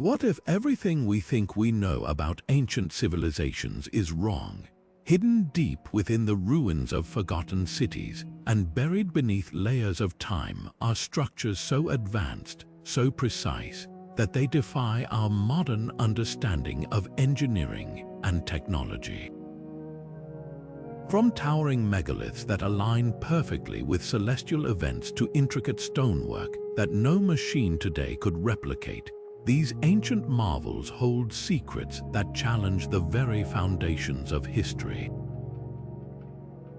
What if everything we think we know about ancient civilizations is wrong? Hidden deep within the ruins of forgotten cities and buried beneath layers of time are structures so advanced, so precise, that they defy our modern understanding of engineering and technology. From towering megaliths that align perfectly with celestial events to intricate stonework that no machine today could replicate, these ancient marvels hold secrets that challenge the very foundations of history.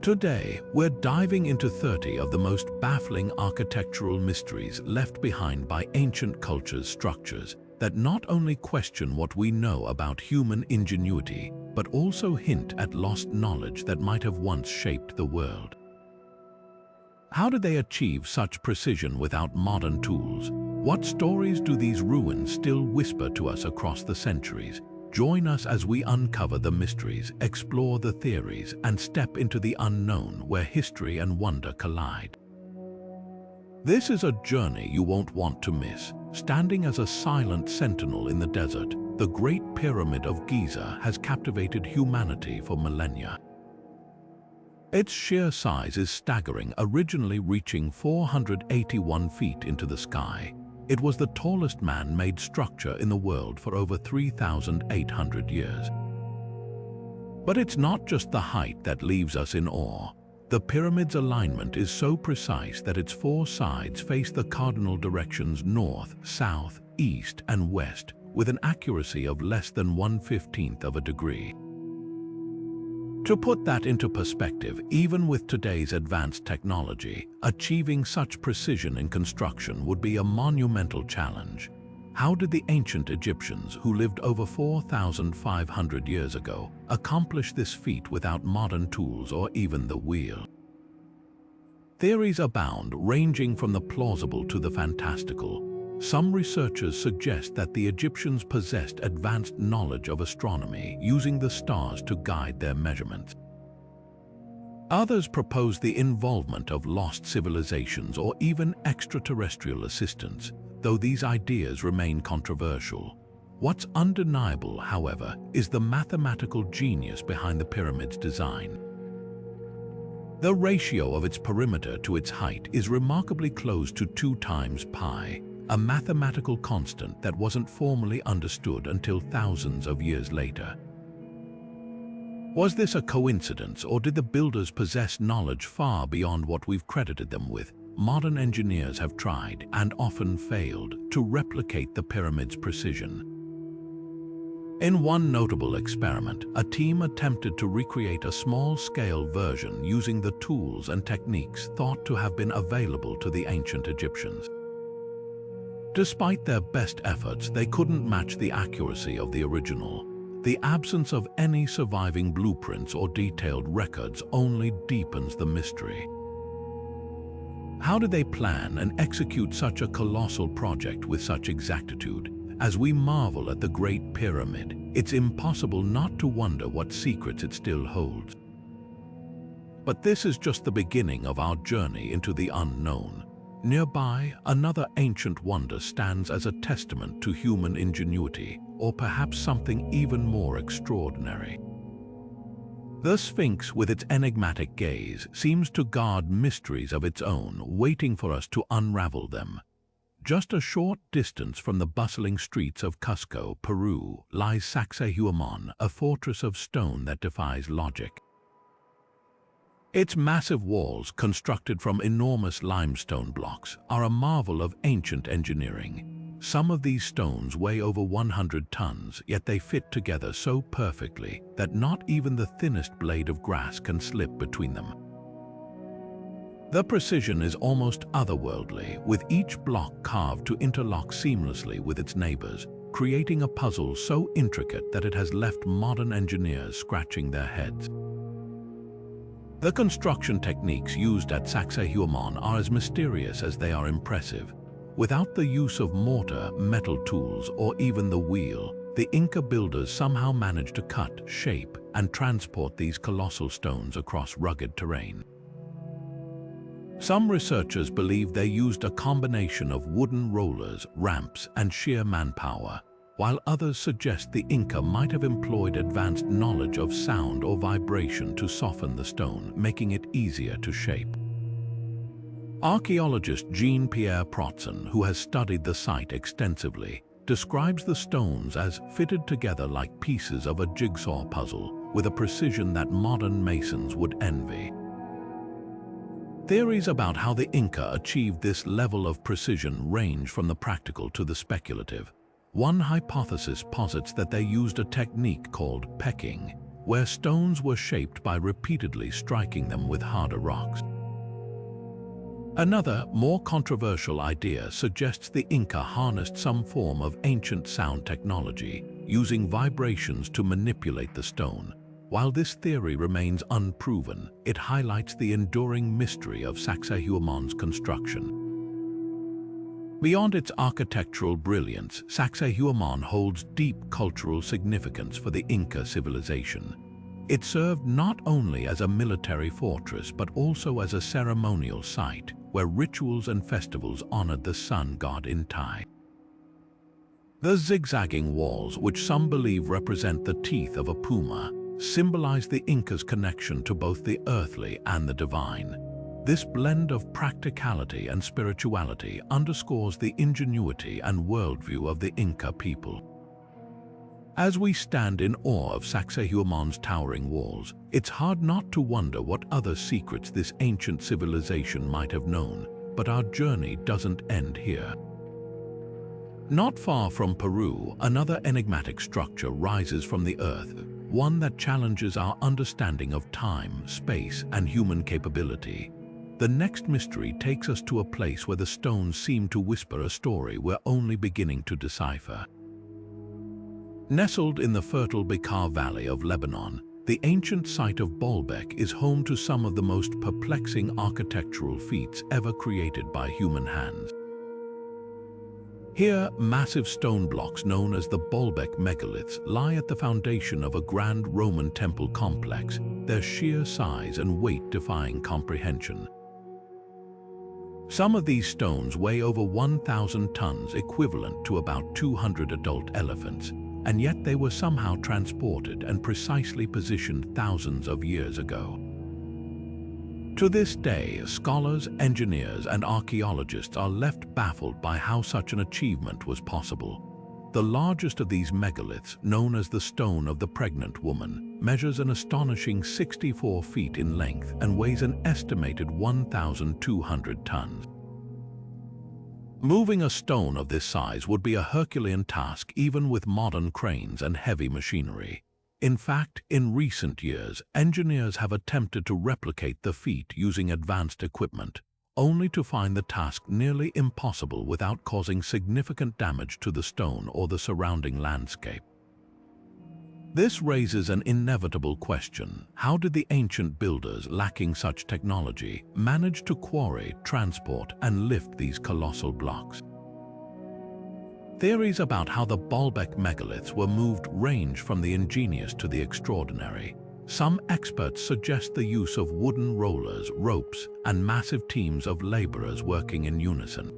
Today, we're diving into 30 of the most baffling architectural mysteries left behind by ancient cultures' structures that not only question what we know about human ingenuity, but also hint at lost knowledge that might have once shaped the world. How did they achieve such precision without modern tools? What stories do these ruins still whisper to us across the centuries? Join us as we uncover the mysteries, explore the theories, and step into the unknown where history and wonder collide. This is a journey you won't want to miss. Standing as a silent sentinel in the desert, the Great Pyramid of Giza has captivated humanity for millennia. Its sheer size is staggering, originally reaching 481 feet into the sky. It was the tallest man-made structure in the world for over 3,800 years. But it's not just the height that leaves us in awe. The pyramid's alignment is so precise that its four sides face the cardinal directions north, south, east, and west, with an accuracy of less than 1/15 of a degree. To put that into perspective, even with today's advanced technology, achieving such precision in construction would be a monumental challenge. How did the ancient Egyptians, who lived over 4,500 years ago, accomplish this feat without modern tools or even the wheel? Theories abound, ranging from the plausible to the fantastical. Some researchers suggest that the Egyptians possessed advanced knowledge of astronomy, using the stars to guide their measurements. Others propose the involvement of lost civilizations or even extraterrestrial assistance, though these ideas remain controversial. What's undeniable, however, is the mathematical genius behind the pyramid's design. The ratio of its perimeter to its height is remarkably close to 2 times pi, a mathematical constant that wasn't formally understood until thousands of years later. Was this a coincidence, or did the builders possess knowledge far beyond what we've credited them with? Modern engineers have tried, and often failed, to replicate the pyramid's precision. In one notable experiment, a team attempted to recreate a small-scale version using the tools and techniques thought to have been available to the ancient Egyptians. Despite their best efforts, they couldn't match the accuracy of the original. The absence of any surviving blueprints or detailed records only deepens the mystery. How did they plan and execute such a colossal project with such exactitude? As we marvel at the Great Pyramid, it's impossible not to wonder what secrets it still holds. But this is just the beginning of our journey into the unknown. Nearby, another ancient wonder stands as a testament to human ingenuity, or perhaps something even more extraordinary. The Sphinx, with its enigmatic gaze, seems to guard mysteries of its own, waiting for us to unravel them. Just a short distance from the bustling streets of Cusco, Peru, lies Sacsayhuaman, a fortress of stone that defies logic. Its massive walls, constructed from enormous limestone blocks, are a marvel of ancient engineering. Some of these stones weigh over 100 tons, yet they fit together so perfectly that not even the thinnest blade of grass can slip between them. The precision is almost otherworldly, with each block carved to interlock seamlessly with its neighbors, creating a puzzle so intricate that it has left modern engineers scratching their heads. The construction techniques used at Sacsayhuaman are as mysterious as they are impressive. Without the use of mortar, metal tools, or even the wheel, the Inca builders somehow managed to cut, shape, and transport these colossal stones across rugged terrain. Some researchers believe they used a combination of wooden rollers, ramps, and sheer manpower. while others suggest the Inca might have employed advanced knowledge of sound or vibration to soften the stone, making it easier to shape. Archaeologist Jean-Pierre Protzen, who has studied the site extensively, describes the stones as fitted together like pieces of a jigsaw puzzle with a precision that modern masons would envy. Theories about how the Inca achieved this level of precision range from the practical to the speculative. One hypothesis posits that they used a technique called pecking, where stones were shaped by repeatedly striking them with harder rocks. Another, more controversial idea suggests the Inca harnessed some form of ancient sound technology, using vibrations to manipulate the stone. While this theory remains unproven, it highlights the enduring mystery of Sacsayhuaman's construction. Beyond its architectural brilliance, Sacsayhuaman holds deep cultural significance for the Inca civilization. It served not only as a military fortress but also as a ceremonial site where rituals and festivals honored the sun god Inti. The zigzagging walls, which some believe represent the teeth of a puma, symbolize the Inca's connection to both the earthly and the divine. This blend of practicality and spirituality underscores the ingenuity and worldview of the Inca people. As we stand in awe of Sacsayhuaman's towering walls, it's hard not to wonder what other secrets this ancient civilization might have known, but our journey doesn't end here. Not far from Peru, another enigmatic structure rises from the earth, one that challenges our understanding of time, space, and human capability. The next mystery takes us to a place where the stones seem to whisper a story we're only beginning to decipher. Nestled in the fertile Bekaa Valley of Lebanon, the ancient site of Baalbek is home to some of the most perplexing architectural feats ever created by human hands. Here, massive stone blocks known as the Baalbek megaliths lie at the foundation of a grand Roman temple complex, their sheer size and weight defying comprehension. Some of these stones weigh over 1,000 tons, equivalent to about 200 adult elephants, and yet they were somehow transported and precisely positioned thousands of years ago. To this day, scholars, engineers, and archaeologists are left baffled by how such an achievement was possible. The largest of these megaliths, known as the Stone of the Pregnant Woman, measures an astonishing 64 feet in length and weighs an estimated 1,200 tons. Moving a stone of this size would be a Herculean task even with modern cranes and heavy machinery. In fact, in recent years, engineers have attempted to replicate the feat using advanced equipment, only to find the task nearly impossible without causing significant damage to the stone or the surrounding landscape. This raises an inevitable question: how did the ancient builders, lacking such technology, manage to quarry, transport, and lift these colossal blocks? Theories about how the Baalbek megaliths were moved range from the ingenious to the extraordinary. Some experts suggest the use of wooden rollers, ropes, and massive teams of laborers working in unison.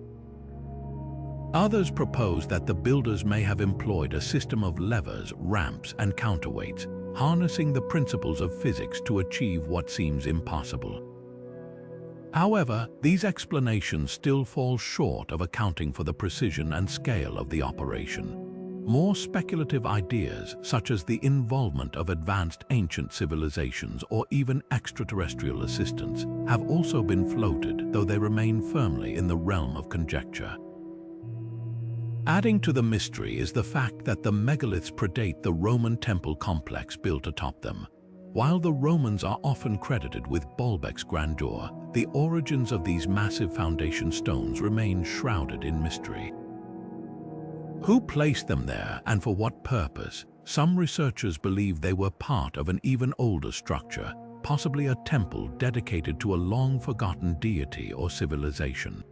Others propose that the builders may have employed a system of levers, ramps, and counterweights, harnessing the principles of physics to achieve what seems impossible. However, these explanations still fall short of accounting for the precision and scale of the operation. More speculative ideas, such as the involvement of advanced ancient civilizations or even extraterrestrial assistance, have also been floated, though they remain firmly in the realm of conjecture. Adding to the mystery is the fact that the megaliths predate the Roman temple complex built atop them. While the Romans are often credited with Baalbek's grandeur, the origins of these massive foundation stones remain shrouded in mystery. Who placed them there and for what purpose? Some researchers believe they were part of an even older structure, possibly a temple dedicated to a long-forgotten deity or civilization.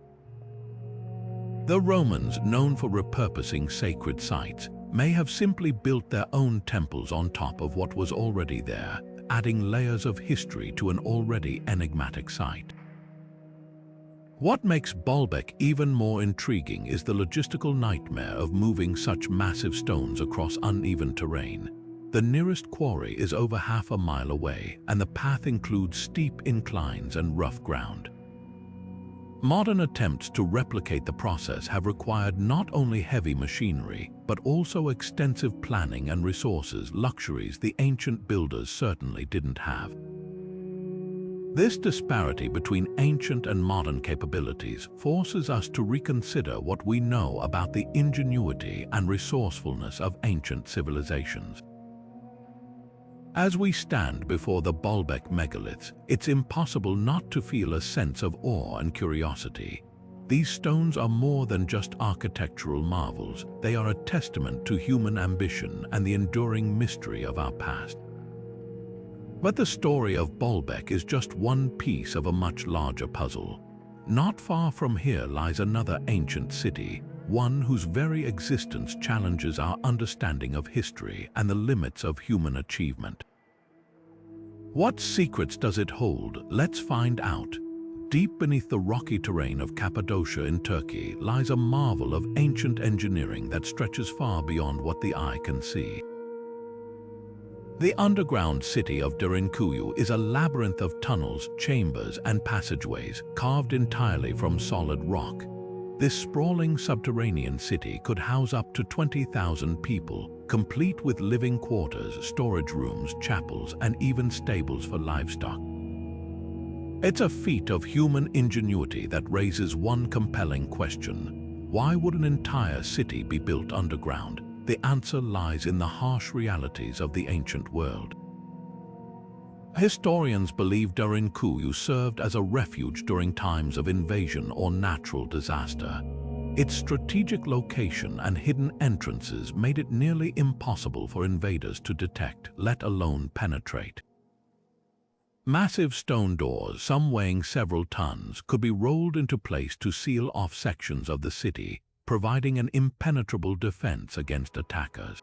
The Romans, known for repurposing sacred sites, may have simply built their own temples on top of what was already there, adding layers of history to an already enigmatic site. What makes Baalbek even more intriguing is the logistical nightmare of moving such massive stones across uneven terrain. The nearest quarry is over half a mile away, and the path includes steep inclines and rough ground. Modern attempts to replicate the process have required not only heavy machinery, but also extensive planning and resources, luxuries the ancient builders certainly didn't have. This disparity between ancient and modern capabilities forces us to reconsider what we know about the ingenuity and resourcefulness of ancient civilizations. As we stand before the Baalbek megaliths, it's impossible not to feel a sense of awe and curiosity. These stones are more than just architectural marvels. They are a testament to human ambition and the enduring mystery of our past. But the story of Baalbek is just one piece of a much larger puzzle. Not far from here lies another ancient city, one whose very existence challenges our understanding of history and the limits of human achievement. What secrets does it hold? Let's find out. Deep beneath the rocky terrain of Cappadocia in Turkey lies a marvel of ancient engineering that stretches far beyond what the eye can see. The underground city of Derinkuyu is a labyrinth of tunnels, chambers, and passageways carved entirely from solid rock. This sprawling subterranean city could house up to 20,000 people, complete with living quarters, storage rooms, chapels, and even stables for livestock. It's a feat of human ingenuity that raises one compelling question. Why would an entire city be built underground? The answer lies in the harsh realities of the ancient world. Historians believe Derinkuyu served as a refuge during times of invasion or natural disaster. Its strategic location and hidden entrances made it nearly impossible for invaders to detect, let alone penetrate. Massive stone doors, some weighing several tons, could be rolled into place to seal off sections of the city, providing an impenetrable defense against attackers.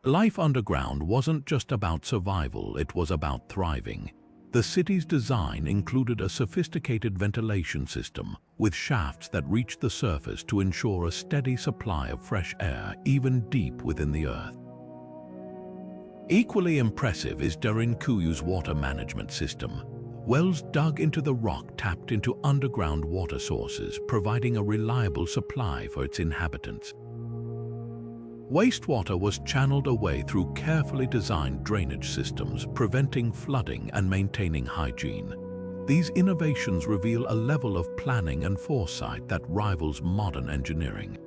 Life underground wasn't just about survival, it was about thriving. The city's design included a sophisticated ventilation system, with shafts that reached the surface to ensure a steady supply of fresh air, even deep within the earth. Equally impressive is Derinkuyu's water management system. Wells dug into the rock tapped into underground water sources, providing a reliable supply for its inhabitants. Wastewater was channeled away through carefully designed drainage systems, preventing flooding and maintaining hygiene. These innovations reveal a level of planning and foresight that rivals modern engineering.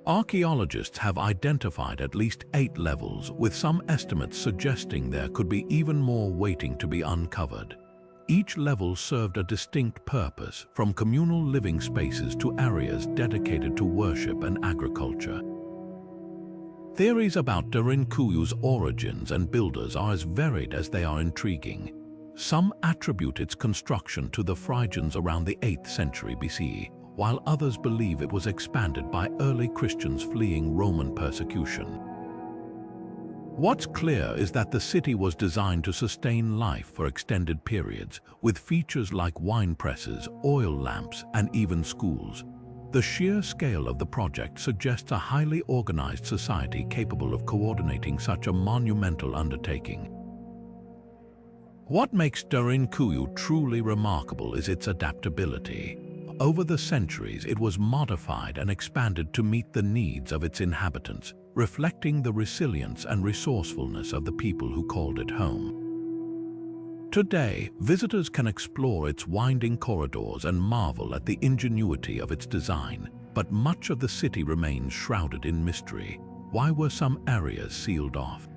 Archaeologists have identified at least 8 levels, with some estimates suggesting there could be even more waiting to be uncovered. Each level served a distinct purpose, from communal living spaces to areas dedicated to worship and agriculture. Theories about Derinkuyu's origins and builders are as varied as they are intriguing. Some attribute its construction to the Phrygians around the 8th century BCE, while others believe it was expanded by early Christians fleeing Roman persecution. What's clear is that the city was designed to sustain life for extended periods, with features like wine presses, oil lamps, and even schools. The sheer scale of the project suggests a highly organized society capable of coordinating such a monumental undertaking. What makes Derinkuyu truly remarkable is its adaptability. Over the centuries, it was modified and expanded to meet the needs of its inhabitants, reflecting the resilience and resourcefulness of the people who called it home. Today, visitors can explore its winding corridors and marvel at the ingenuity of its design, but much of the city remains shrouded in mystery. Why were some areas sealed off?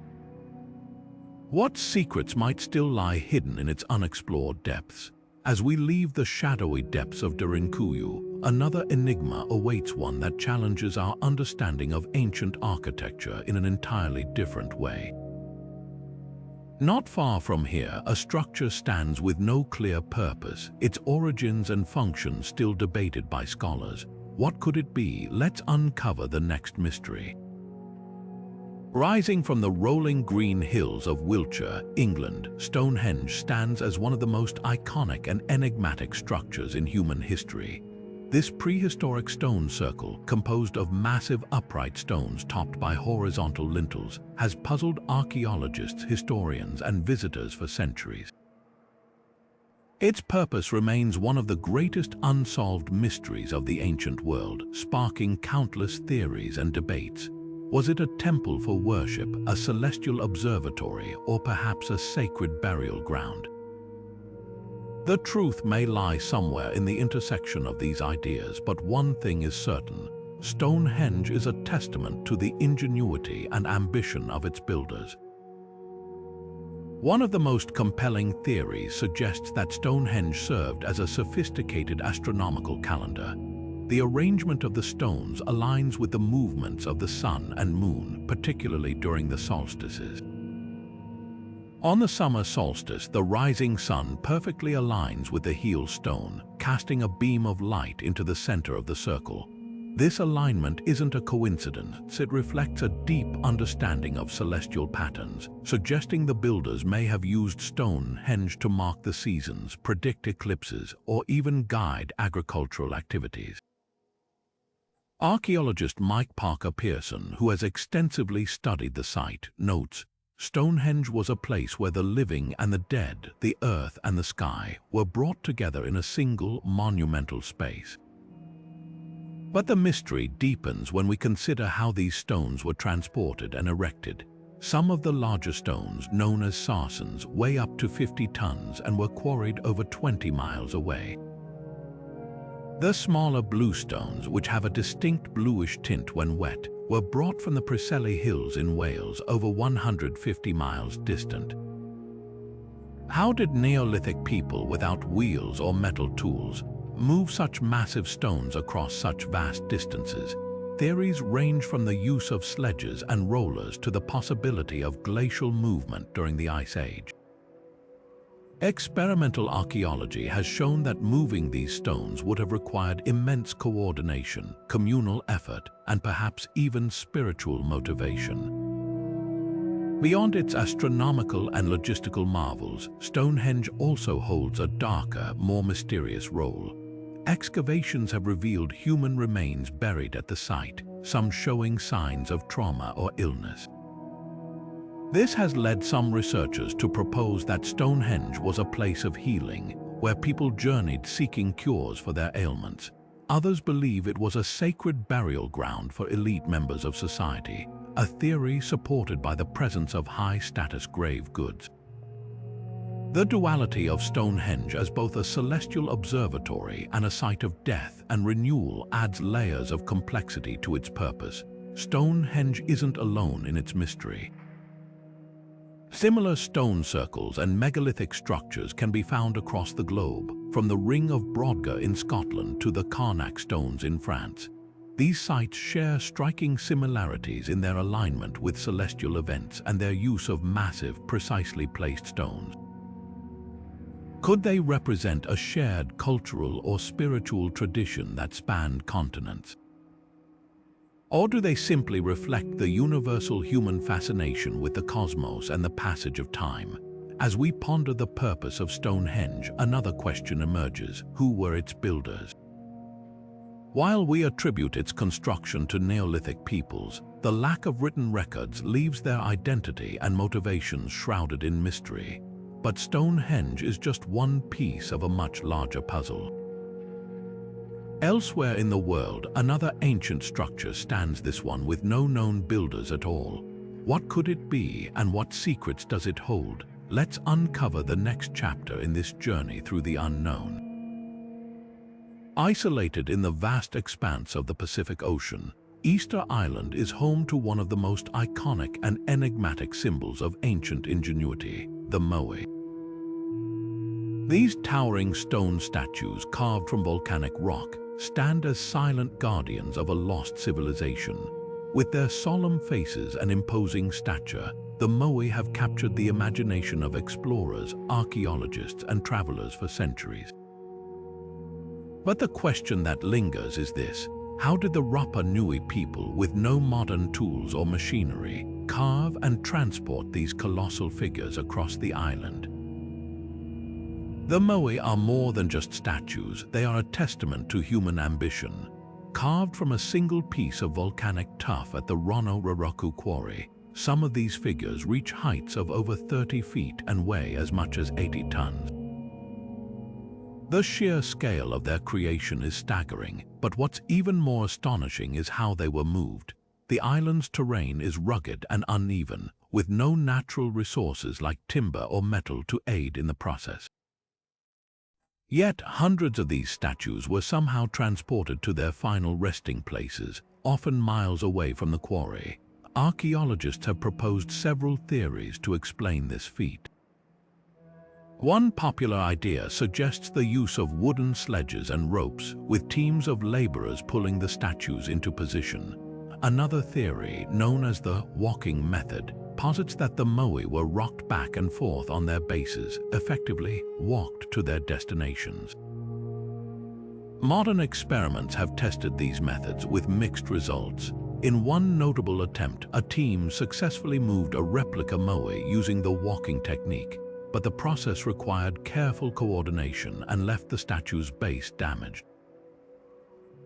What secrets might still lie hidden in its unexplored depths? As we leave the shadowy depths of Derinkuyu, another enigma awaits, one that challenges our understanding of ancient architecture in an entirely different way. Not far from here, a structure stands with no clear purpose, its origins and functions still debated by scholars. What could it be? Let's uncover the next mystery. Rising from the rolling green hills of Wiltshire, England, Stonehenge stands as one of the most iconic and enigmatic structures in human history. This prehistoric stone circle, composed of massive upright stones topped by horizontal lintels, has puzzled archaeologists, historians, and visitors for centuries. Its purpose remains one of the greatest unsolved mysteries of the ancient world, sparking countless theories and debates. Was it a temple for worship, a celestial observatory, or perhaps a sacred burial ground? The truth may lie somewhere in the intersection of these ideas, but one thing is certain: Stonehenge is a testament to the ingenuity and ambition of its builders. One of the most compelling theories suggests that Stonehenge served as a sophisticated astronomical calendar. The arrangement of the stones aligns with the movements of the sun and moon, particularly during the solstices. On the summer solstice, the rising sun perfectly aligns with the heel stone, casting a beam of light into the center of the circle. This alignment isn't a coincidence, it reflects a deep understanding of celestial patterns, suggesting the builders may have used Stonehenge to mark the seasons, predict eclipses, or even guide agricultural activities. Archaeologist Mike Parker Pearson, who has extensively studied the site, notes, Stonehenge was a place where the living and the dead, the earth and the sky, were brought together in a single monumental space. But the mystery deepens when we consider how these stones were transported and erected. Some of the larger stones, known as sarsens, weigh up to 50 tons and were quarried over 20 miles away. The smaller blue stones, which have a distinct bluish tint when wet, were brought from the Preseli Hills in Wales, over 150 miles distant. How did Neolithic people without wheels or metal tools move such massive stones across such vast distances? Theories range from the use of sledges and rollers to the possibility of glacial movement during the Ice Age. Experimental archaeology has shown that moving these stones would have required immense coordination, communal effort, and perhaps even spiritual motivation. Beyond its astronomical and logistical marvels, Stonehenge also holds a darker, more mysterious role. Excavations have revealed human remains buried at the site, some showing signs of trauma or illness. This has led some researchers to propose that Stonehenge was a place of healing, where people journeyed seeking cures for their ailments. Others believe it was a sacred burial ground for elite members of society, a theory supported by the presence of high-status grave goods. The duality of Stonehenge as both a celestial observatory and a site of death and renewal adds layers of complexity to its purpose. Stonehenge isn't alone in its mystery. Similar stone circles and megalithic structures can be found across the globe, from the Ring of Brodgar in Scotland to the Carnac Stones in France. These sites share striking similarities in their alignment with celestial events and their use of massive, precisely placed stones. Could they represent a shared cultural or spiritual tradition that spanned continents? Or do they simply reflect the universal human fascination with the cosmos and the passage of time? As we ponder the purpose of Stonehenge, another question emerges: who were its builders? While we attribute its construction to Neolithic peoples, the lack of written records leaves their identity and motivations shrouded in mystery. But Stonehenge is just one piece of a much larger puzzle. Elsewhere in the world, another ancient structure stands, this one with no known builders at all. What could it be, and what secrets does it hold? Let's uncover the next chapter in this journey through the unknown. Isolated in the vast expanse of the Pacific Ocean, Easter Island is home to one of the most iconic and enigmatic symbols of ancient ingenuity, the Moai. These towering stone statues carved from volcanic rock stand as silent guardians of a lost civilization. With their solemn faces and imposing stature, the Moai have captured the imagination of explorers, archaeologists, and travelers for centuries. But the question that lingers is this: how did the Rapa Nui people, with no modern tools or machinery, carve and transport these colossal figures across the island. The Moai are more than just statues, they are a testament to human ambition. Carved from a single piece of volcanic tuff at the Rono-Roroku quarry, some of these figures reach heights of over 30 feet and weigh as much as 80 tons. The sheer scale of their creation is staggering, but what's even more astonishing is how they were moved. The island's terrain is rugged and uneven, with no natural resources like timber or metal to aid in the process. Yet hundreds of these statues were somehow transported to their final resting places, often miles away from the quarry. Archaeologists have proposed several theories to explain this feat. One popular idea suggests the use of wooden sledges and ropes, with teams of laborers pulling the statues into position. Another theory, known as the walking method, posits that the Moai were rocked back and forth on their bases, effectively walked to their destinations. Modern experiments have tested these methods with mixed results. In one notable attempt, a team successfully moved a replica Moai using the walking technique, but the process required careful coordination and left the statue's base damaged.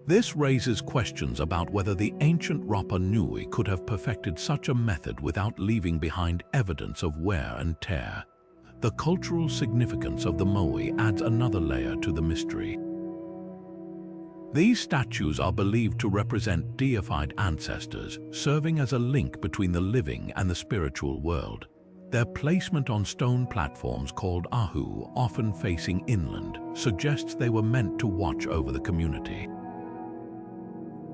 This raises questions about whether the ancient Rapa Nui could have perfected such a method without leaving behind evidence of wear and tear. The cultural significance of the Moai adds another layer to the mystery. These statues are believed to represent deified ancestors, serving as a link between the living and the spiritual world. Their placement on stone platforms called ahu, often facing inland, suggests they were meant to watch over the community.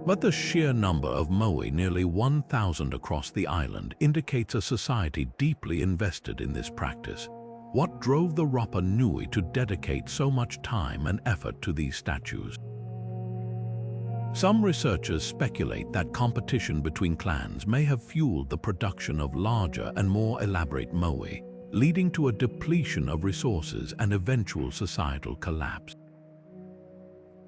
But the sheer number of Moai, nearly 1,000 across the island, indicates a society deeply invested in this practice. What drove the Rapa Nui to dedicate so much time and effort to these statues? Some researchers speculate that competition between clans may have fueled the production of larger and more elaborate Moai, leading to a depletion of resources and eventual societal collapse.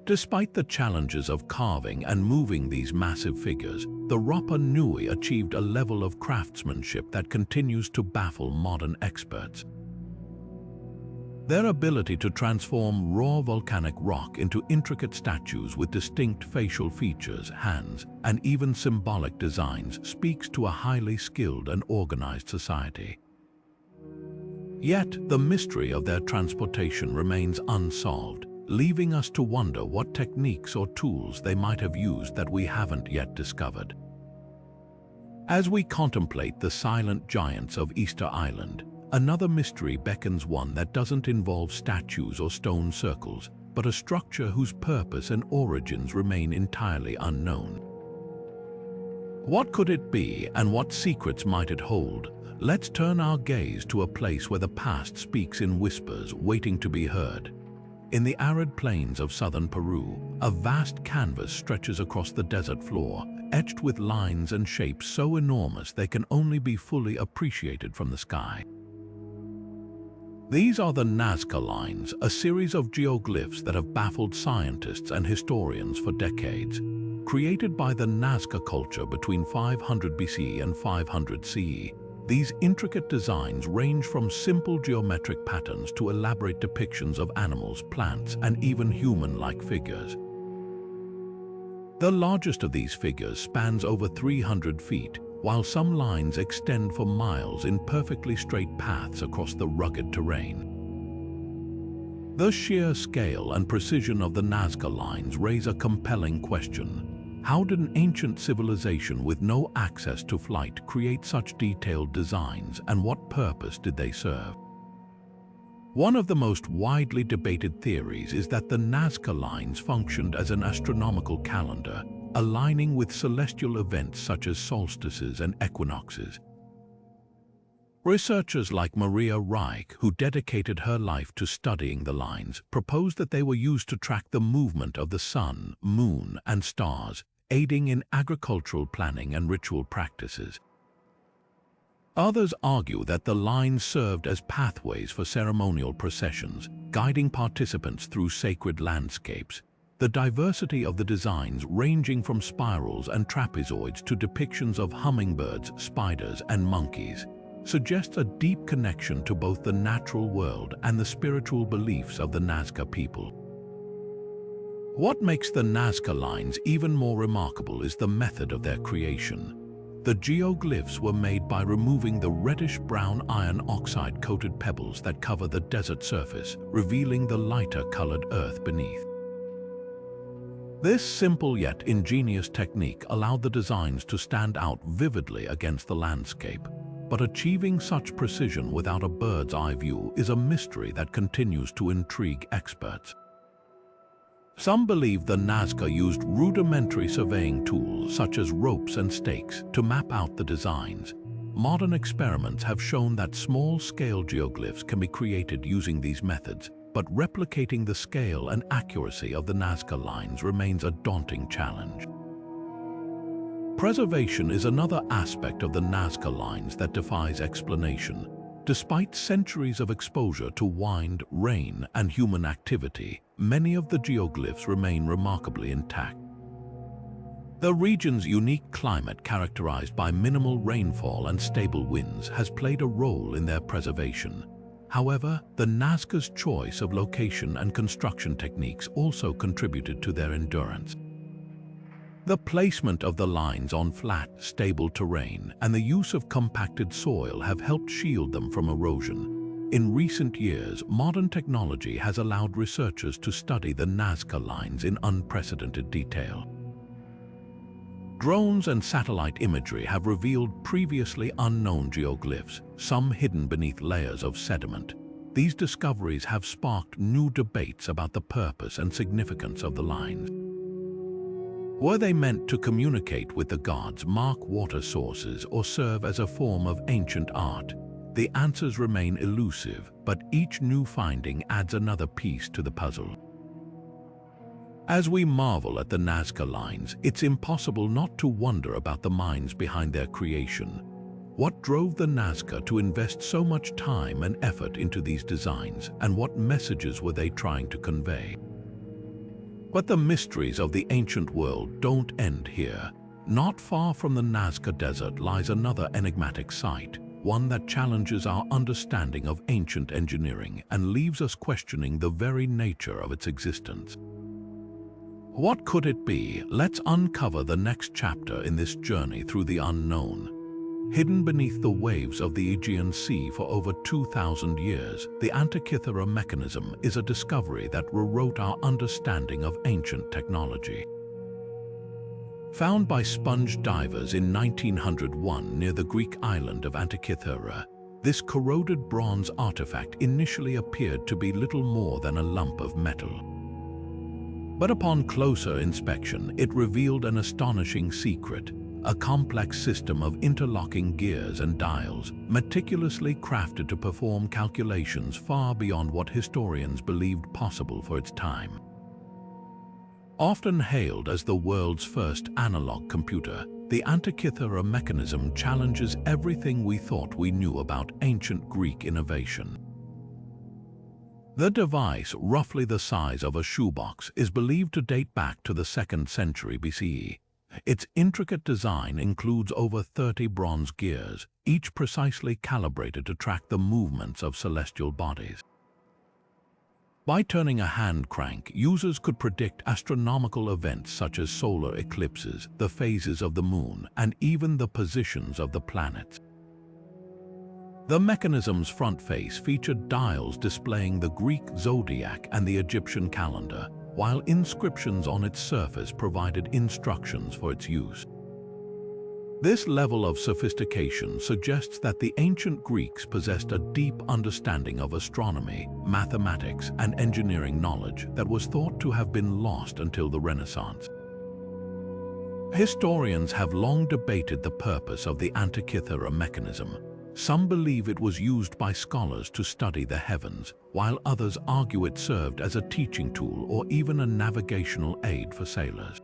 Despite the challenges of carving and moving these massive figures, the Rapa Nui achieved a level of craftsmanship that continues to baffle modern experts. Their ability to transform raw volcanic rock into intricate statues with distinct facial features, hands, and even symbolic designs speaks to a highly skilled and organized society. Yet, the mystery of their transportation remains unsolved, leaving us to wonder what techniques or tools they might have used that we haven't yet discovered. As we contemplate the silent giants of Easter Island, another mystery beckons, one that doesn't involve statues or stone circles, but a structure whose purpose and origins remain entirely unknown. What could it be, and what secrets might it hold? Let's turn our gaze to a place where the past speaks in whispers, waiting to be heard. In the arid plains of southern Peru, a vast canvas stretches across the desert floor, etched with lines and shapes so enormous they can only be fully appreciated from the sky. These are the Nazca Lines, a series of geoglyphs that have baffled scientists and historians for decades. Created by the Nazca culture between 500 BC and 500 CE, these intricate designs range from simple geometric patterns to elaborate depictions of animals, plants, and even human-like figures. The largest of these figures spans over 300 feet, while some lines extend for miles in perfectly straight paths across the rugged terrain. The sheer scale and precision of the Nazca Lines raise a compelling question. How did an ancient civilization with no access to flight create such detailed designs, and what purpose did they serve? One of the most widely debated theories is that the Nazca Lines functioned as an astronomical calendar, aligning with celestial events such as solstices and equinoxes. Researchers like Maria Reich, who dedicated her life to studying the lines, proposed that they were used to track the movement of the sun, moon, and stars, aiding in agricultural planning and ritual practices. Others argue that the lines served as pathways for ceremonial processions, guiding participants through sacred landscapes. The diversity of the designs, ranging from spirals and trapezoids to depictions of hummingbirds, spiders, and monkeys, suggests a deep connection to both the natural world and the spiritual beliefs of the Nazca people. What makes the Nazca Lines even more remarkable is the method of their creation. The geoglyphs were made by removing the reddish-brown iron oxide-coated pebbles that cover the desert surface, revealing the lighter-colored earth beneath. This simple yet ingenious technique allowed the designs to stand out vividly against the landscape. But achieving such precision without a bird's-eye view is a mystery that continues to intrigue experts. Some believe the Nazca used rudimentary surveying tools such as ropes and stakes to map out the designs. Modern experiments have shown that small-scale geoglyphs can be created using these methods, but replicating the scale and accuracy of the Nazca Lines remains a daunting challenge. Preservation is another aspect of the Nazca Lines that defies explanation. Despite centuries of exposure to wind, rain, and human activity, many of the geoglyphs remain remarkably intact. The region's unique climate, characterized by minimal rainfall and stable winds, has played a role in their preservation. However, the Nazca's choice of location and construction techniques also contributed to their endurance. The placement of the lines on flat, stable terrain and the use of compacted soil have helped shield them from erosion. In recent years, modern technology has allowed researchers to study the Nazca Lines in unprecedented detail. Drones and satellite imagery have revealed previously unknown geoglyphs, some hidden beneath layers of sediment. These discoveries have sparked new debates about the purpose and significance of the lines. Were they meant to communicate with the gods, mark water sources, or serve as a form of ancient art? The answers remain elusive, but each new finding adds another piece to the puzzle. As we marvel at the Nazca Lines, it's impossible not to wonder about the minds behind their creation. What drove the Nazca to invest so much time and effort into these designs, and what messages were they trying to convey? But the mysteries of the ancient world don't end here. Not far from the Nazca Desert lies another enigmatic site, one that challenges our understanding of ancient engineering and leaves us questioning the very nature of its existence. What could it be? Let's uncover the next chapter in this journey through the unknown. Hidden beneath the waves of the Aegean Sea for over 2,000 years, the Antikythera Mechanism is a discovery that rewrote our understanding of ancient technology. Found by sponge divers in 1901 near the Greek island of Antikythera, this corroded bronze artifact initially appeared to be little more than a lump of metal. But upon closer inspection, it revealed an astonishing secret. A complex system of interlocking gears and dials, meticulously crafted to perform calculations far beyond what historians believed possible for its time. Often hailed as the world's first analog computer, the Antikythera Mechanism challenges everything we thought we knew about ancient Greek innovation. The device, roughly the size of a shoebox, is believed to date back to the 2nd century BCE. Its intricate design includes over 30 bronze gears, each precisely calibrated to track the movements of celestial bodies. By turning a hand crank, users could predict astronomical events such as solar eclipses, the phases of the moon, and even the positions of the planets. The mechanism's front face featured dials displaying the Greek zodiac and the Egyptian calendar, while inscriptions on its surface provided instructions for its use. This level of sophistication suggests that the ancient Greeks possessed a deep understanding of astronomy, mathematics, and engineering knowledge that was thought to have been lost until the Renaissance. Historians have long debated the purpose of the Antikythera Mechanism. Some believe it was used by scholars to study the heavens, while others argue it served as a teaching tool or even a navigational aid for sailors.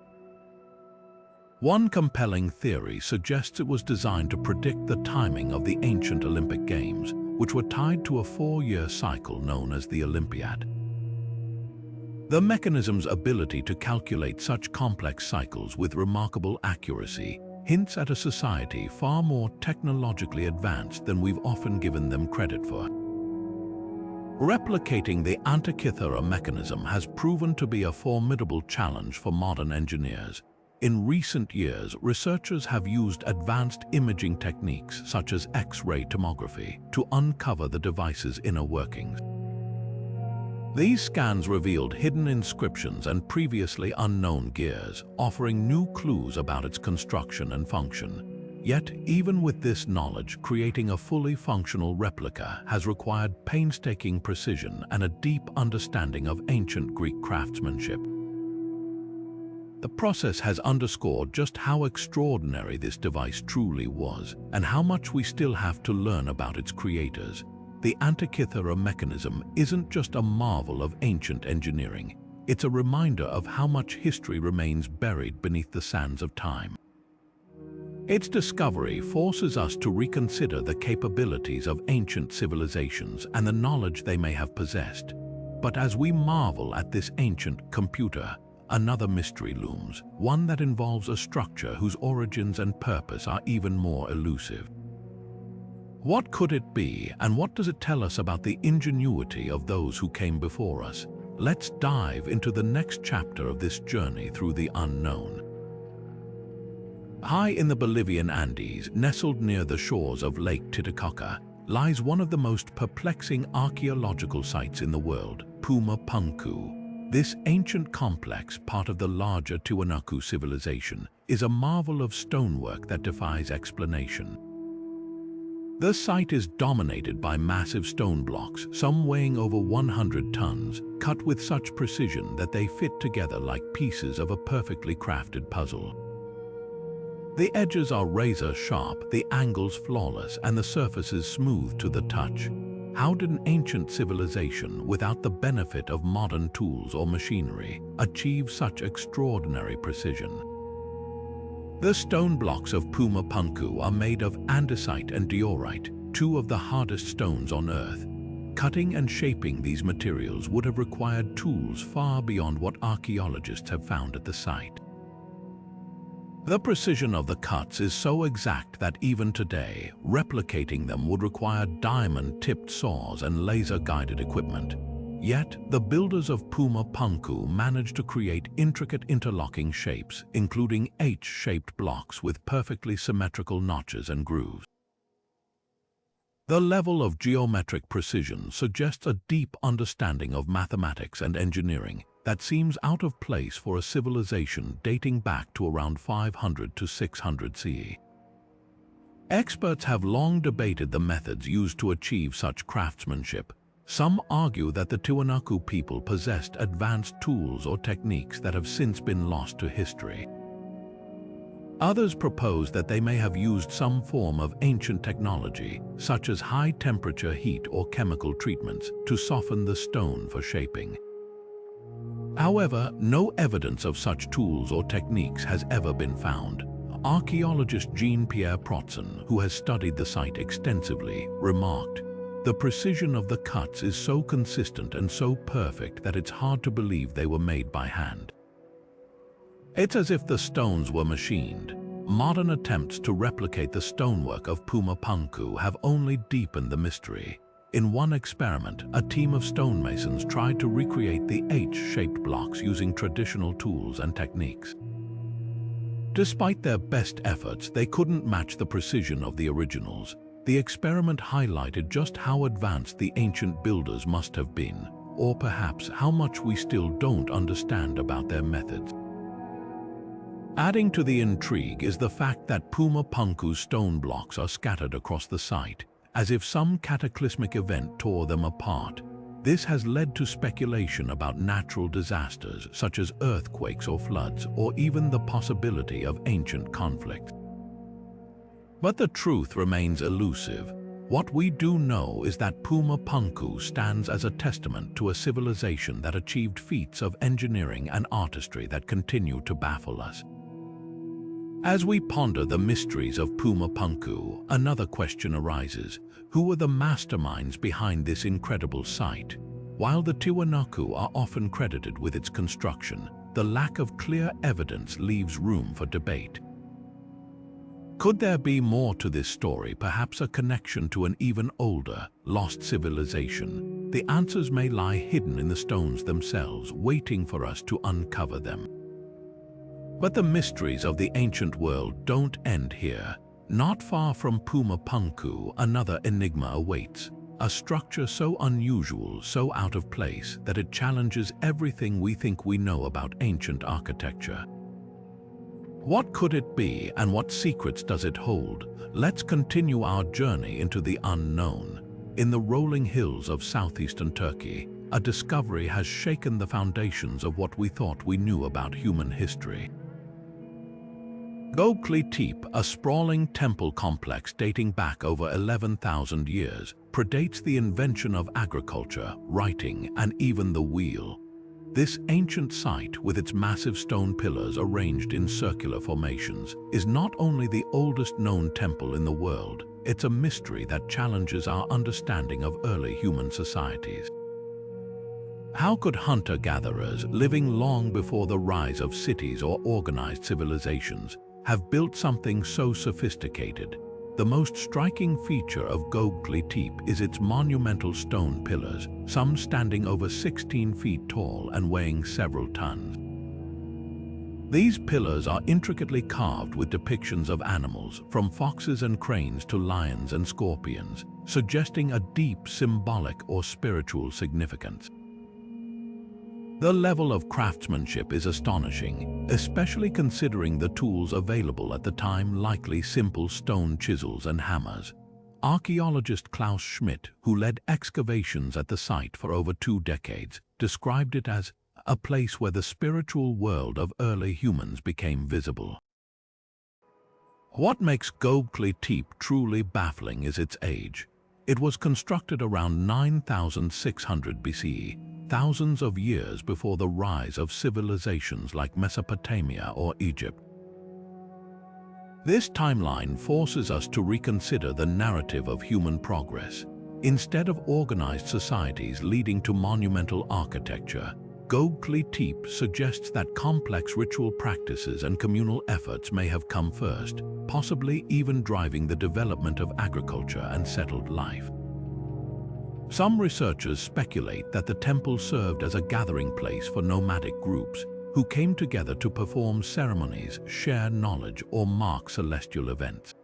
One compelling theory suggests it was designed to predict the timing of the ancient Olympic Games, which were tied to a 4-year cycle known as the Olympiad. The mechanism's ability to calculate such complex cycles with remarkable accuracy hints at a society far more technologically advanced than we've often given them credit for. Replicating the Antikythera mechanism has proven to be a formidable challenge for modern engineers. In recent years, researchers have used advanced imaging techniques such as X-ray tomography to uncover the device's inner workings. These scans revealed hidden inscriptions and previously unknown gears, offering new clues about its construction and function. Yet, even with this knowledge, creating a fully functional replica has required painstaking precision and a deep understanding of ancient Greek craftsmanship. The process has underscored just how extraordinary this device truly was, and how much we still have to learn about its creators. The Antikythera mechanism isn't just a marvel of ancient engineering, it's a reminder of how much history remains buried beneath the sands of time. Its discovery forces us to reconsider the capabilities of ancient civilizations and the knowledge they may have possessed. But as we marvel at this ancient computer, another mystery looms, one that involves a structure whose origins and purpose are even more elusive. What could it be, and what does it tell us about the ingenuity of those who came before us? Let's dive into the next chapter of this journey through the unknown. High in the Bolivian Andes, nestled near the shores of Lake Titicaca, lies one of the most perplexing archaeological sites in the world, Puma Punku. This ancient complex, part of the larger Tiwanaku civilization, is a marvel of stonework that defies explanation. The site is dominated by massive stone blocks, some weighing over 100 tons, cut with such precision that they fit together like pieces of a perfectly crafted puzzle. The edges are razor sharp, the angles flawless, and the surfaces smooth to the touch. How did an ancient civilization, without the benefit of modern tools or machinery, achieve such extraordinary precision? The stone blocks of Puma Punku are made of andesite and diorite, two of the hardest stones on Earth. Cutting and shaping these materials would have required tools far beyond what archaeologists have found at the site. The precision of the cuts is so exact that even today, replicating them would require diamond-tipped saws and laser-guided equipment. Yet, the builders of Puma Punku managed to create intricate interlocking shapes, including H-shaped blocks with perfectly symmetrical notches and grooves. The level of geometric precision suggests a deep understanding of mathematics and engineering that seems out of place for a civilization dating back to around 500 to 600 CE. Experts have long debated the methods used to achieve such craftsmanship. Some argue that the Tiwanaku people possessed advanced tools or techniques that have since been lost to history. Others propose that they may have used some form of ancient technology, such as high-temperature heat or chemical treatments, to soften the stone for shaping. However, no evidence of such tools or techniques has ever been found. Archaeologist Jean-Pierre Protzen, who has studied the site extensively, remarked, "The precision of the cuts is so consistent and so perfect that it's hard to believe they were made by hand. It's as if the stones were machined." Modern attempts to replicate the stonework of Puma Punku have only deepened the mystery. In one experiment, a team of stonemasons tried to recreate the H-shaped blocks using traditional tools and techniques. Despite their best efforts, they couldn't match the precision of the originals. The experiment highlighted just how advanced the ancient builders must have been, or perhaps how much we still don't understand about their methods. Adding to the intrigue is the fact that Puma Punku's stone blocks are scattered across the site, as if some cataclysmic event tore them apart. This has led to speculation about natural disasters such as earthquakes or floods, or even the possibility of ancient conflict. But the truth remains elusive. What we do know is that Puma Punku stands as a testament to a civilization that achieved feats of engineering and artistry that continue to baffle us. As we ponder the mysteries of Puma Punku, another question arises. Who were the masterminds behind this incredible site? While the Tiwanaku are often credited with its construction, the lack of clear evidence leaves room for debate. Could there be more to this story, perhaps a connection to an even older, lost civilization? The answers may lie hidden in the stones themselves, waiting for us to uncover them. But the mysteries of the ancient world don't end here. Not far from Puma Punku, another enigma awaits. A structure so unusual, so out of place, that it challenges everything we think we know about ancient architecture. What could it be, and what secrets does it hold? Let's continue our journey into the unknown. In the rolling hills of southeastern Turkey, a discovery has shaken the foundations of what we thought we knew about human history. Göbekli Tepe, a sprawling temple complex dating back over 11,000 years, predates the invention of agriculture, writing, and even the wheel. This ancient site, with its massive stone pillars arranged in circular formations, is not only the oldest known temple in the world, it's a mystery that challenges our understanding of early human societies. How could hunter-gatherers, living long before the rise of cities or organized civilizations, have built something so sophisticated? The most striking feature of Göbekli Tepe is its monumental stone pillars, some standing over 16 feet tall and weighing several tons. These pillars are intricately carved with depictions of animals, from foxes and cranes to lions and scorpions, suggesting a deep symbolic or spiritual significance. The level of craftsmanship is astonishing, especially considering the tools available at the time, likely simple stone chisels and hammers. Archaeologist Klaus Schmidt, who led excavations at the site for over 2 decades, described it as a place where the spiritual world of early humans became visible. What makes Göbekli Tepe truly baffling is its age. It was constructed around 9,600 BCE, thousands of years before the rise of civilizations like Mesopotamia or Egypt. This timeline forces us to reconsider the narrative of human progress. Instead of organized societies leading to monumental architecture, Göbekli Tepe suggests that complex ritual practices and communal efforts may have come first, possibly even driving the development of agriculture and settled life. Some researchers speculate that the temple served as a gathering place for nomadic groups who came together to perform ceremonies, share knowledge, or mark celestial events.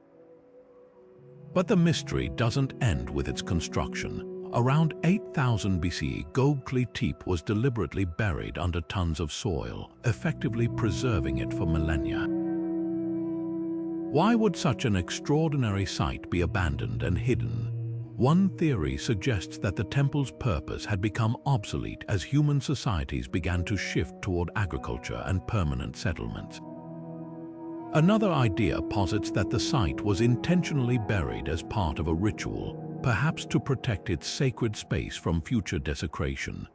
But the mystery doesn't end with its construction. Around 8000 BCE, Göbekli Tepe was deliberately buried under tons of soil, effectively preserving it for millennia. Why would such an extraordinary site be abandoned and hidden? One theory suggests that the temple's purpose had become obsolete as human societies began to shift toward agriculture and permanent settlements. Another idea posits that the site was intentionally buried as part of a ritual, perhaps to protect its sacred space from future desecration.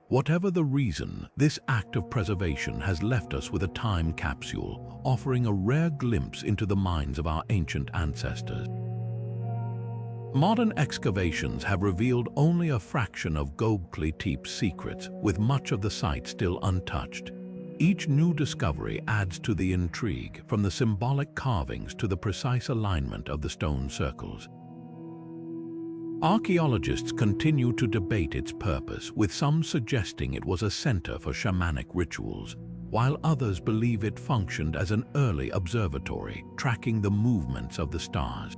Whatever the reason, this act of preservation has left us with a time capsule, offering a rare glimpse into the minds of our ancient ancestors. Modern excavations have revealed only a fraction of Göbekli Tepe's secrets, with much of the site still untouched. Each new discovery adds to the intrigue, from the symbolic carvings to the precise alignment of the stone circles. Archaeologists continue to debate its purpose, with some suggesting it was a center for shamanic rituals, while others believe it functioned as an early observatory, tracking the movements of the stars.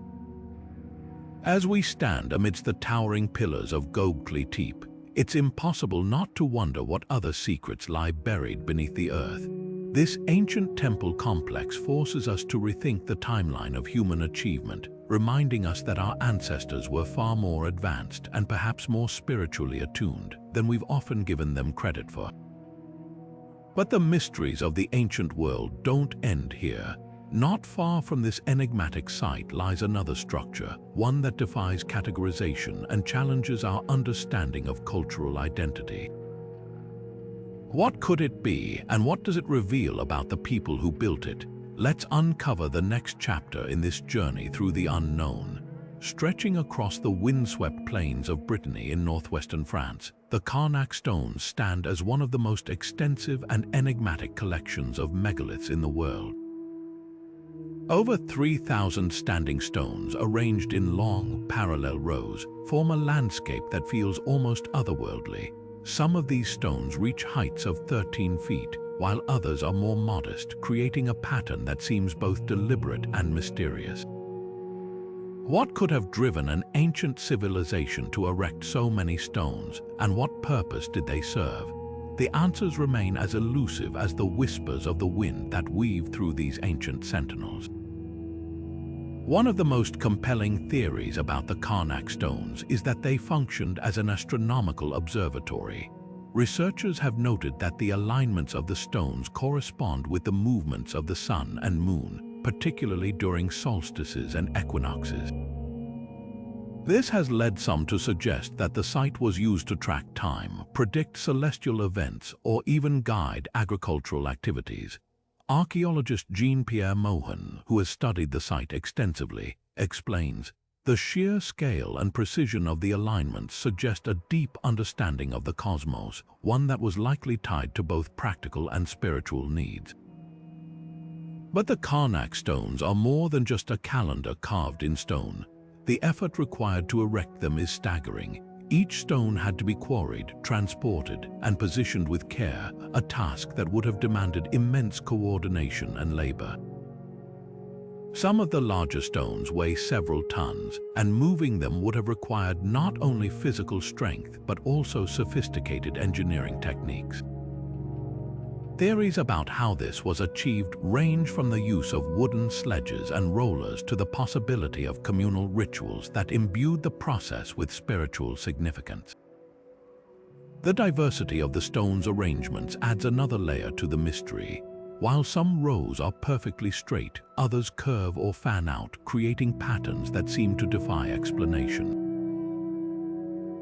As we stand amidst the towering pillars of Göbekli Tepe, it's impossible not to wonder what other secrets lie buried beneath the earth. This ancient temple complex forces us to rethink the timeline of human achievement, reminding us that our ancestors were far more advanced and perhaps more spiritually attuned than we've often given them credit for. But the mysteries of the ancient world don't end here. Not far from this enigmatic site lies another structure, one that defies categorization and challenges our understanding of cultural identity. What could it be, and what does it reveal about the people who built it? Let's uncover the next chapter in this journey through the unknown. Stretching across the windswept plains of Brittany in northwestern France, the Carnac Stones stand as one of the most extensive and enigmatic collections of megaliths in the world. Over 3,000 standing stones arranged in long, parallel rows form a landscape that feels almost otherworldly. Some of these stones reach heights of 13 feet, while others are more modest, creating a pattern that seems both deliberate and mysterious. What could have driven an ancient civilization to erect so many stones, and what purpose did they serve? The answers remain as elusive as the whispers of the wind that weave through these ancient sentinels. One of the most compelling theories about the Carnac Stones is that they functioned as an astronomical observatory. Researchers have noted that the alignments of the stones correspond with the movements of the sun and moon, particularly during solstices and equinoxes. This has led some to suggest that the site was used to track time, predict celestial events, or even guide agricultural activities. Archaeologist Jean-Pierre Mohan, who has studied the site extensively, explains, "The sheer scale and precision of the alignments suggest a deep understanding of the cosmos, one that was likely tied to both practical and spiritual needs." But the Carnac Stones are more than just a calendar carved in stone. The effort required to erect them is staggering. Each stone had to be quarried, transported, and positioned with care, a task that would have demanded immense coordination and labor. Some of the larger stones weigh several tons, and moving them would have required not only physical strength but also sophisticated engineering techniques. Theories about how this was achieved range from the use of wooden sledges and rollers to the possibility of communal rituals that imbued the process with spiritual significance. The diversity of the stone's arrangements adds another layer to the mystery. While some rows are perfectly straight, others curve or fan out, creating patterns that seem to defy explanation.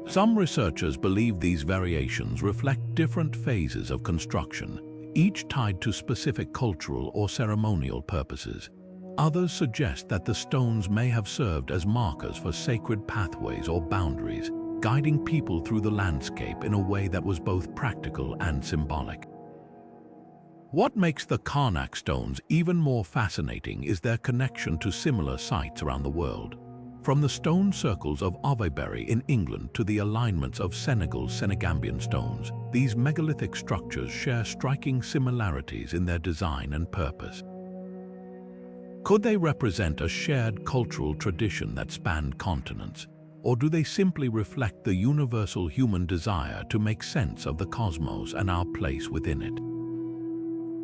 Some researchers believe these variations reflect different phases of construction, each tied to specific cultural or ceremonial purposes. Others suggest that the stones may have served as markers for sacred pathways or boundaries, guiding people through the landscape in a way that was both practical and symbolic. What makes the Carnac Stones even more fascinating is their connection to similar sites around the world. From the stone circles of Avebury in England to the alignments of Senegal's Senegambian stones, these megalithic structures share striking similarities in their design and purpose. Could they represent a shared cultural tradition that spanned continents, or do they simply reflect the universal human desire to make sense of the cosmos and our place within it?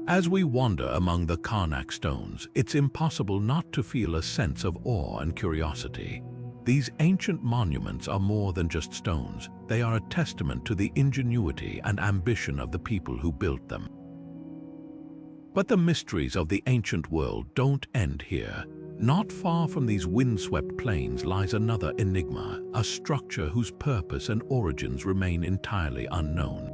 As we wander among the Carnac Stones, it's impossible not to feel a sense of awe and curiosity. These ancient monuments are more than just stones. They are a testament to the ingenuity and ambition of the people who built them. But the mysteries of the ancient world don't end here. Not far from these windswept plains lies another enigma, a structure whose purpose and origins remain entirely unknown.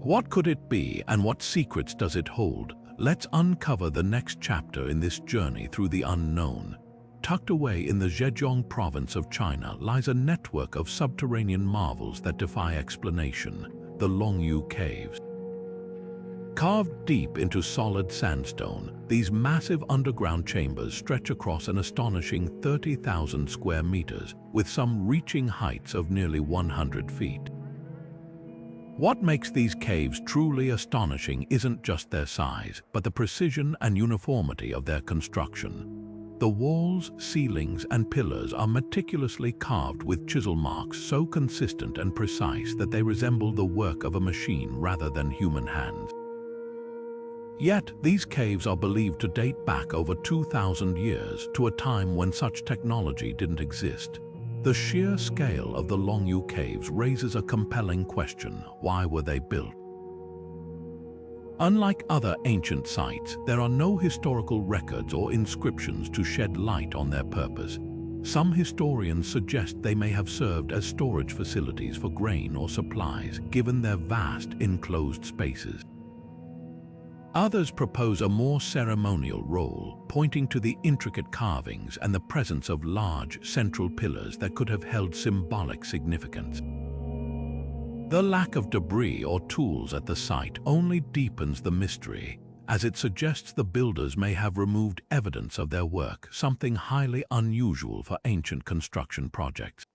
What could it be, and what secrets does it hold? Let's uncover the next chapter in this journey through the unknown. Tucked away in the Zhejiang province of China lies a network of subterranean marvels that defy explanation, the Longyu Caves. Carved deep into solid sandstone, these massive underground chambers stretch across an astonishing 30,000 square meters, with some reaching heights of nearly 100 feet. What makes these caves truly astonishing isn't just their size, but the precision and uniformity of their construction. The walls, ceilings, and pillars are meticulously carved with chisel marks so consistent and precise that they resemble the work of a machine rather than human hands. Yet, these caves are believed to date back over 2,000 years to a time when such technology didn't exist. The sheer scale of the Longyu Caves raises a compelling question: why were they built? Unlike other ancient sites, there are no historical records or inscriptions to shed light on their purpose. Some historians suggest they may have served as storage facilities for grain or supplies, given their vast enclosed spaces. Others propose a more ceremonial role, pointing to the intricate carvings and the presence of large central pillars that could have held symbolic significance. The lack of debris or tools at the site only deepens the mystery, as it suggests the builders may have removed evidence of their work, something highly unusual for ancient construction projects.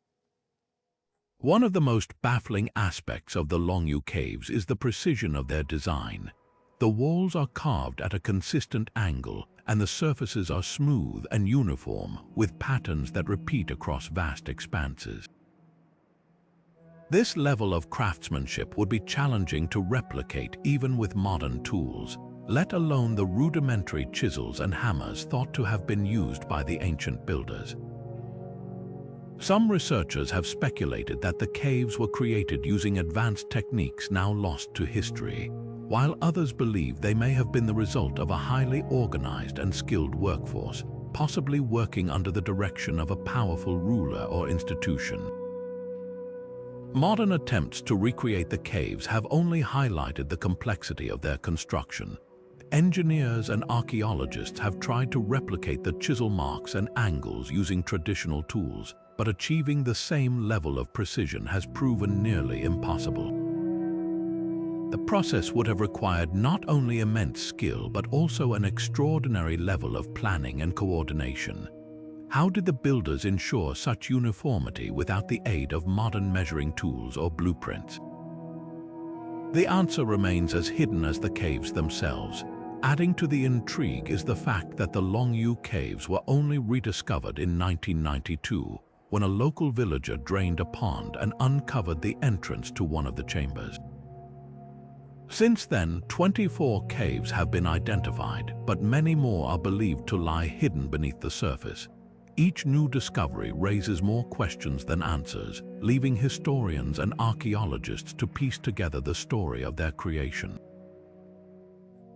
One of the most baffling aspects of the Longyu caves is the precision of their design. The walls are carved at a consistent angle, and the surfaces are smooth and uniform, with patterns that repeat across vast expanses. This level of craftsmanship would be challenging to replicate even with modern tools, let alone the rudimentary chisels and hammers thought to have been used by the ancient builders. Some researchers have speculated that the caves were created using advanced techniques now lost to history, while others believe they may have been the result of a highly organized and skilled workforce, possibly working under the direction of a powerful ruler or institution. Modern attempts to recreate the caves have only highlighted the complexity of their construction. Engineers and archaeologists have tried to replicate the chisel marks and angles using traditional tools, but achieving the same level of precision has proven nearly impossible. The process would have required not only immense skill, but also an extraordinary level of planning and coordination. How did the builders ensure such uniformity without the aid of modern measuring tools or blueprints? The answer remains as hidden as the caves themselves. Adding to the intrigue is the fact that the Longyu caves were only rediscovered in 1992, when a local villager drained a pond and uncovered the entrance to one of the chambers. Since then, 24 caves have been identified, but many more are believed to lie hidden beneath the surface. Each new discovery raises more questions than answers, leaving historians and archaeologists to piece together the story of their creation.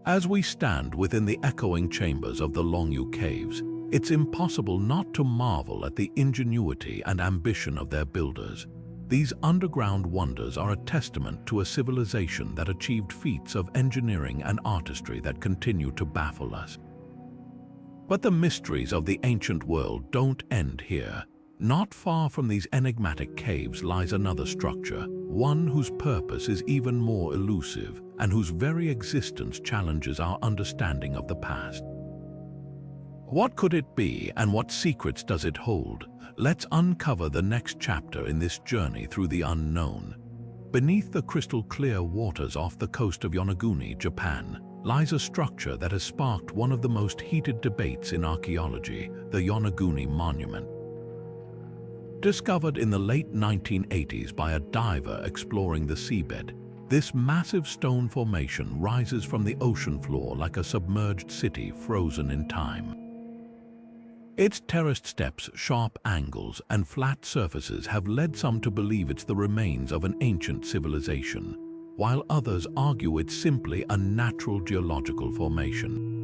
As we stand within the echoing chambers of the Longyu caves, it's impossible not to marvel at the ingenuity and ambition of their builders. These underground wonders are a testament to a civilization that achieved feats of engineering and artistry that continue to baffle us. But the mysteries of the ancient world don't end here. Not far from these enigmatic caves lies another structure, one whose purpose is even more elusive and whose very existence challenges our understanding of the past. What could it be, and what secrets does it hold? Let's uncover the next chapter in this journey through the unknown. Beneath the crystal-clear waters off the coast of Yonaguni, Japan, lies a structure that has sparked one of the most heated debates in archaeology, the Yonaguni Monument. Discovered in the late 1980s by a diver exploring the seabed, this massive stone formation rises from the ocean floor like a submerged city frozen in time. Its terraced steps, sharp angles, and flat surfaces have led some to believe it's the remains of an ancient civilization, while others argue it's simply a natural geological formation.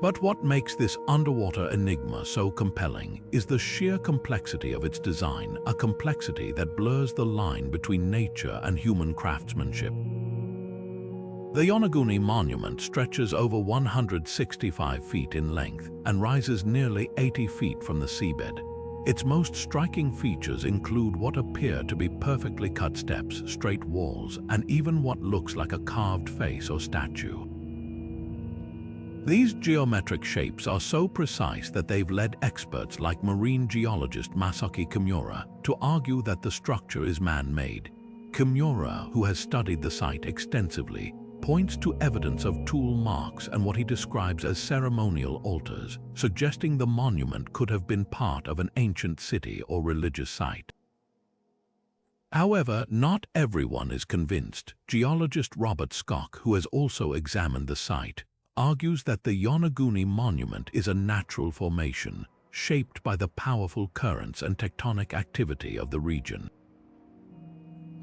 But what makes this underwater enigma so compelling is the sheer complexity of its design, a complexity that blurs the line between nature and human craftsmanship. The Yonaguni Monument stretches over 165 feet in length and rises nearly 80 feet from the seabed. Its most striking features include what appear to be perfectly cut steps, straight walls, and even what looks like a carved face or statue. These geometric shapes are so precise that they've led experts like marine geologist Masaaki Kimura to argue that the structure is man-made. Kimura, who has studied the site extensively, points to evidence of tool marks and what he describes as ceremonial altars, suggesting the monument could have been part of an ancient city or religious site. However, not everyone is convinced. Geologist Robert Skock, who has also examined the site, argues that the Yonaguni Monument is a natural formation, shaped by the powerful currents and tectonic activity of the region.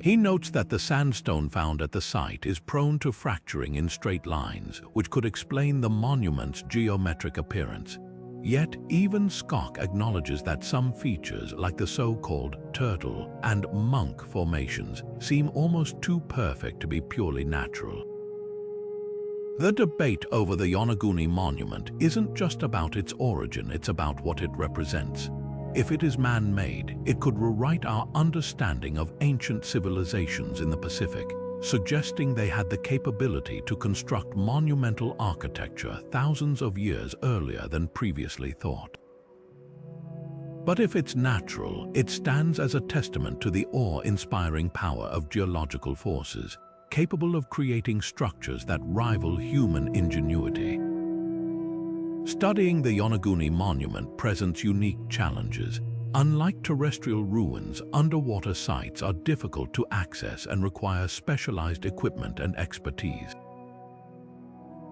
He notes that the sandstone found at the site is prone to fracturing in straight lines, which could explain the monument's geometric appearance. Yet, even Skock acknowledges that some features, like the so-called turtle and monk formations, seem almost too perfect to be purely natural. The debate over the Yonaguni Monument isn't just about its origin, it's about what it represents. If it is man-made, it could rewrite our understanding of ancient civilizations in the Pacific, suggesting they had the capability to construct monumental architecture thousands of years earlier than previously thought. But if it's natural, it stands as a testament to the awe-inspiring power of geological forces, capable of creating structures that rival human ingenuity. Studying the Yonaguni Monument presents unique challenges. Unlike terrestrial ruins, underwater sites are difficult to access and require specialized equipment and expertise.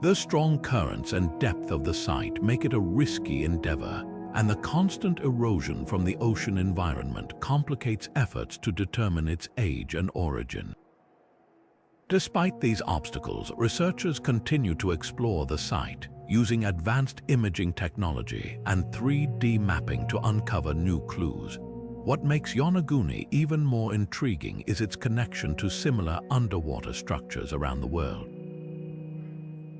The strong currents and depth of the site make it a risky endeavor, and the constant erosion from the ocean environment complicates efforts to determine its age and origin. Despite these obstacles, researchers continue to explore the site, using advanced imaging technology and 3D mapping to uncover new clues. What makes Yonaguni even more intriguing is its connection to similar underwater structures around the world.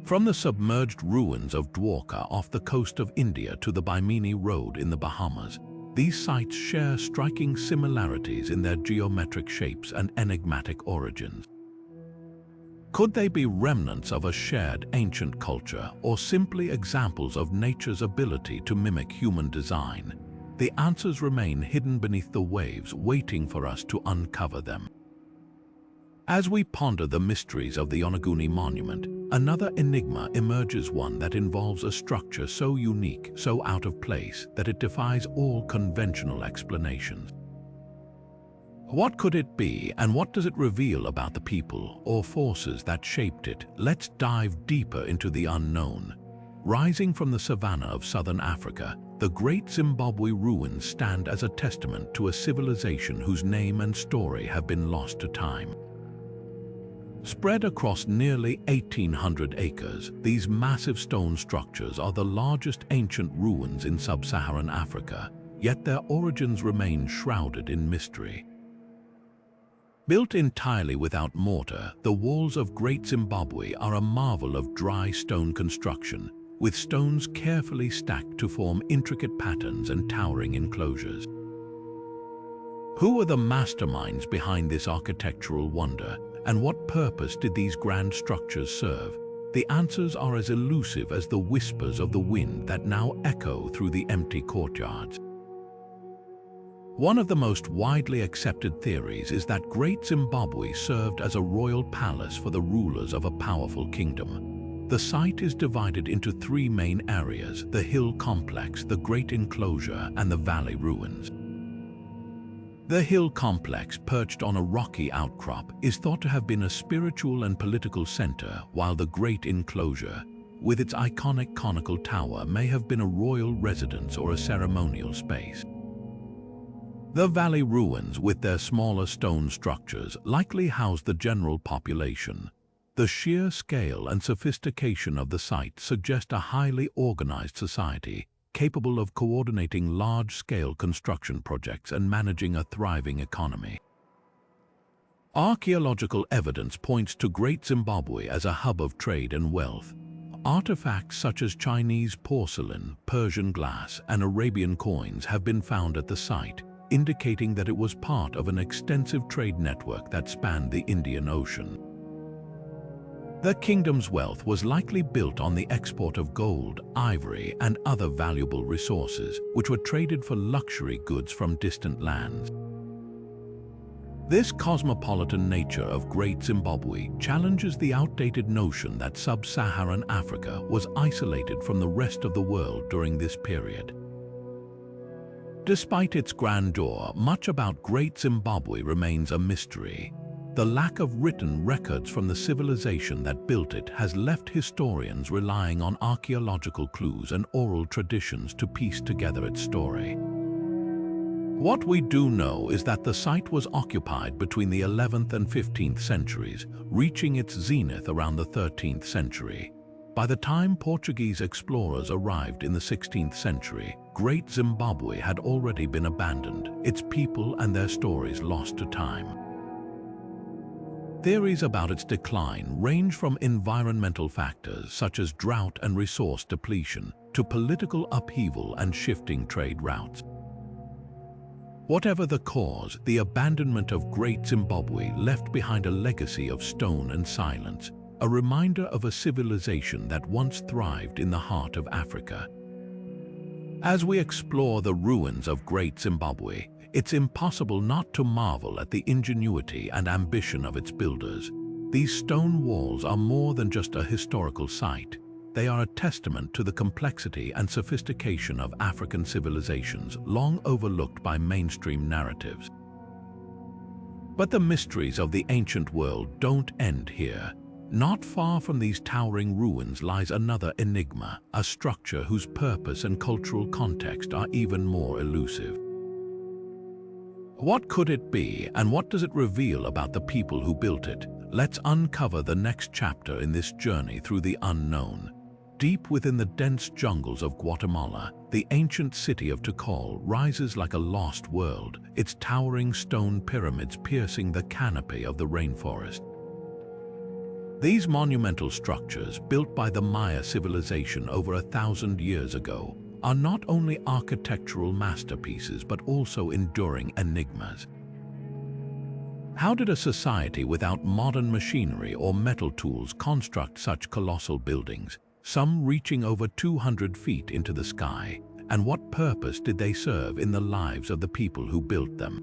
From the submerged ruins of Dwarka off the coast of India to the Bimini Road in the Bahamas, these sites share striking similarities in their geometric shapes and enigmatic origins. Could they be remnants of a shared ancient culture or simply examples of nature's ability to mimic human design? The answers remain hidden beneath the waves, waiting for us to uncover them. As we ponder the mysteries of the Yonaguni Monument, another enigma emerges, one that involves a structure so unique, so out of place, that it defies all conventional explanations. What could it be, and what does it reveal about the people or forces that shaped it? Let's dive deeper into the unknown. Rising from the savanna of southern Africa, the Great Zimbabwe ruins stand as a testament to a civilization whose name and story have been lost to time. Spread across nearly 1,800 acres, these massive stone structures are the largest ancient ruins in sub-Saharan Africa, yet their origins remain shrouded in mystery. Built entirely without mortar, the walls of Great Zimbabwe are a marvel of dry stone construction, with stones carefully stacked to form intricate patterns and towering enclosures. Who are the masterminds behind this architectural wonder, and what purpose did these grand structures serve? The answers are as elusive as the whispers of the wind that now echo through the empty courtyards. One of the most widely accepted theories is that Great Zimbabwe served as a royal palace for the rulers of a powerful kingdom. The site is divided into three main areas: the hill complex, the Great Enclosure, and the valley ruins. The hill complex, perched on a rocky outcrop, is thought to have been a spiritual and political center, while the Great Enclosure, with its iconic conical tower, may have been a royal residence or a ceremonial space. The valley ruins, with their smaller stone structures, likely housed the general population. The sheer scale and sophistication of the site suggest a highly organized society, capable of coordinating large-scale construction projects and managing a thriving economy. Archaeological evidence points to Great Zimbabwe as a hub of trade and wealth. Artifacts such as Chinese porcelain, Persian glass, and Arabian coins have been found at the site, indicating that it was part of an extensive trade network that spanned the Indian Ocean. The kingdom's wealth was likely built on the export of gold, ivory, and other valuable resources, which were traded for luxury goods from distant lands. This cosmopolitan nature of Great Zimbabwe challenges the outdated notion that sub-Saharan Africa was isolated from the rest of the world during this period. Despite its grandeur, much about Great Zimbabwe remains a mystery. The lack of written records from the civilization that built it has left historians relying on archaeological clues and oral traditions to piece together its story. What we do know is that the site was occupied between the 11th and 15th centuries, reaching its zenith around the 13th century. By the time Portuguese explorers arrived in the 16th century, Great Zimbabwe had already been abandoned, its people and their stories lost to time. Theories about its decline range from environmental factors such as drought and resource depletion to political upheaval and shifting trade routes. Whatever the cause, the abandonment of Great Zimbabwe left behind a legacy of stone and silence, a reminder of a civilization that once thrived in the heart of Africa. As we explore the ruins of Great Zimbabwe, it's impossible not to marvel at the ingenuity and ambition of its builders. These stone walls are more than just a historical site. They are a testament to the complexity and sophistication of African civilizations, long overlooked by mainstream narratives. But the mysteries of the ancient world don't end here. Not far from these towering ruins lies another enigma, a structure whose purpose and cultural context are even more elusive. What could it be, and what does it reveal about the people who built it? Let's uncover the next chapter in this journey through the unknown. Deep within the dense jungles of Guatemala, the ancient city of Tikal rises like a lost world, its towering stone pyramids piercing the canopy of the rainforest. These monumental structures, built by the Maya civilization over 1,000 years ago, are not only architectural masterpieces but also enduring enigmas. How did a society without modern machinery or metal tools construct such colossal buildings, some reaching over 200 feet into the sky, and what purpose did they serve in the lives of the people who built them?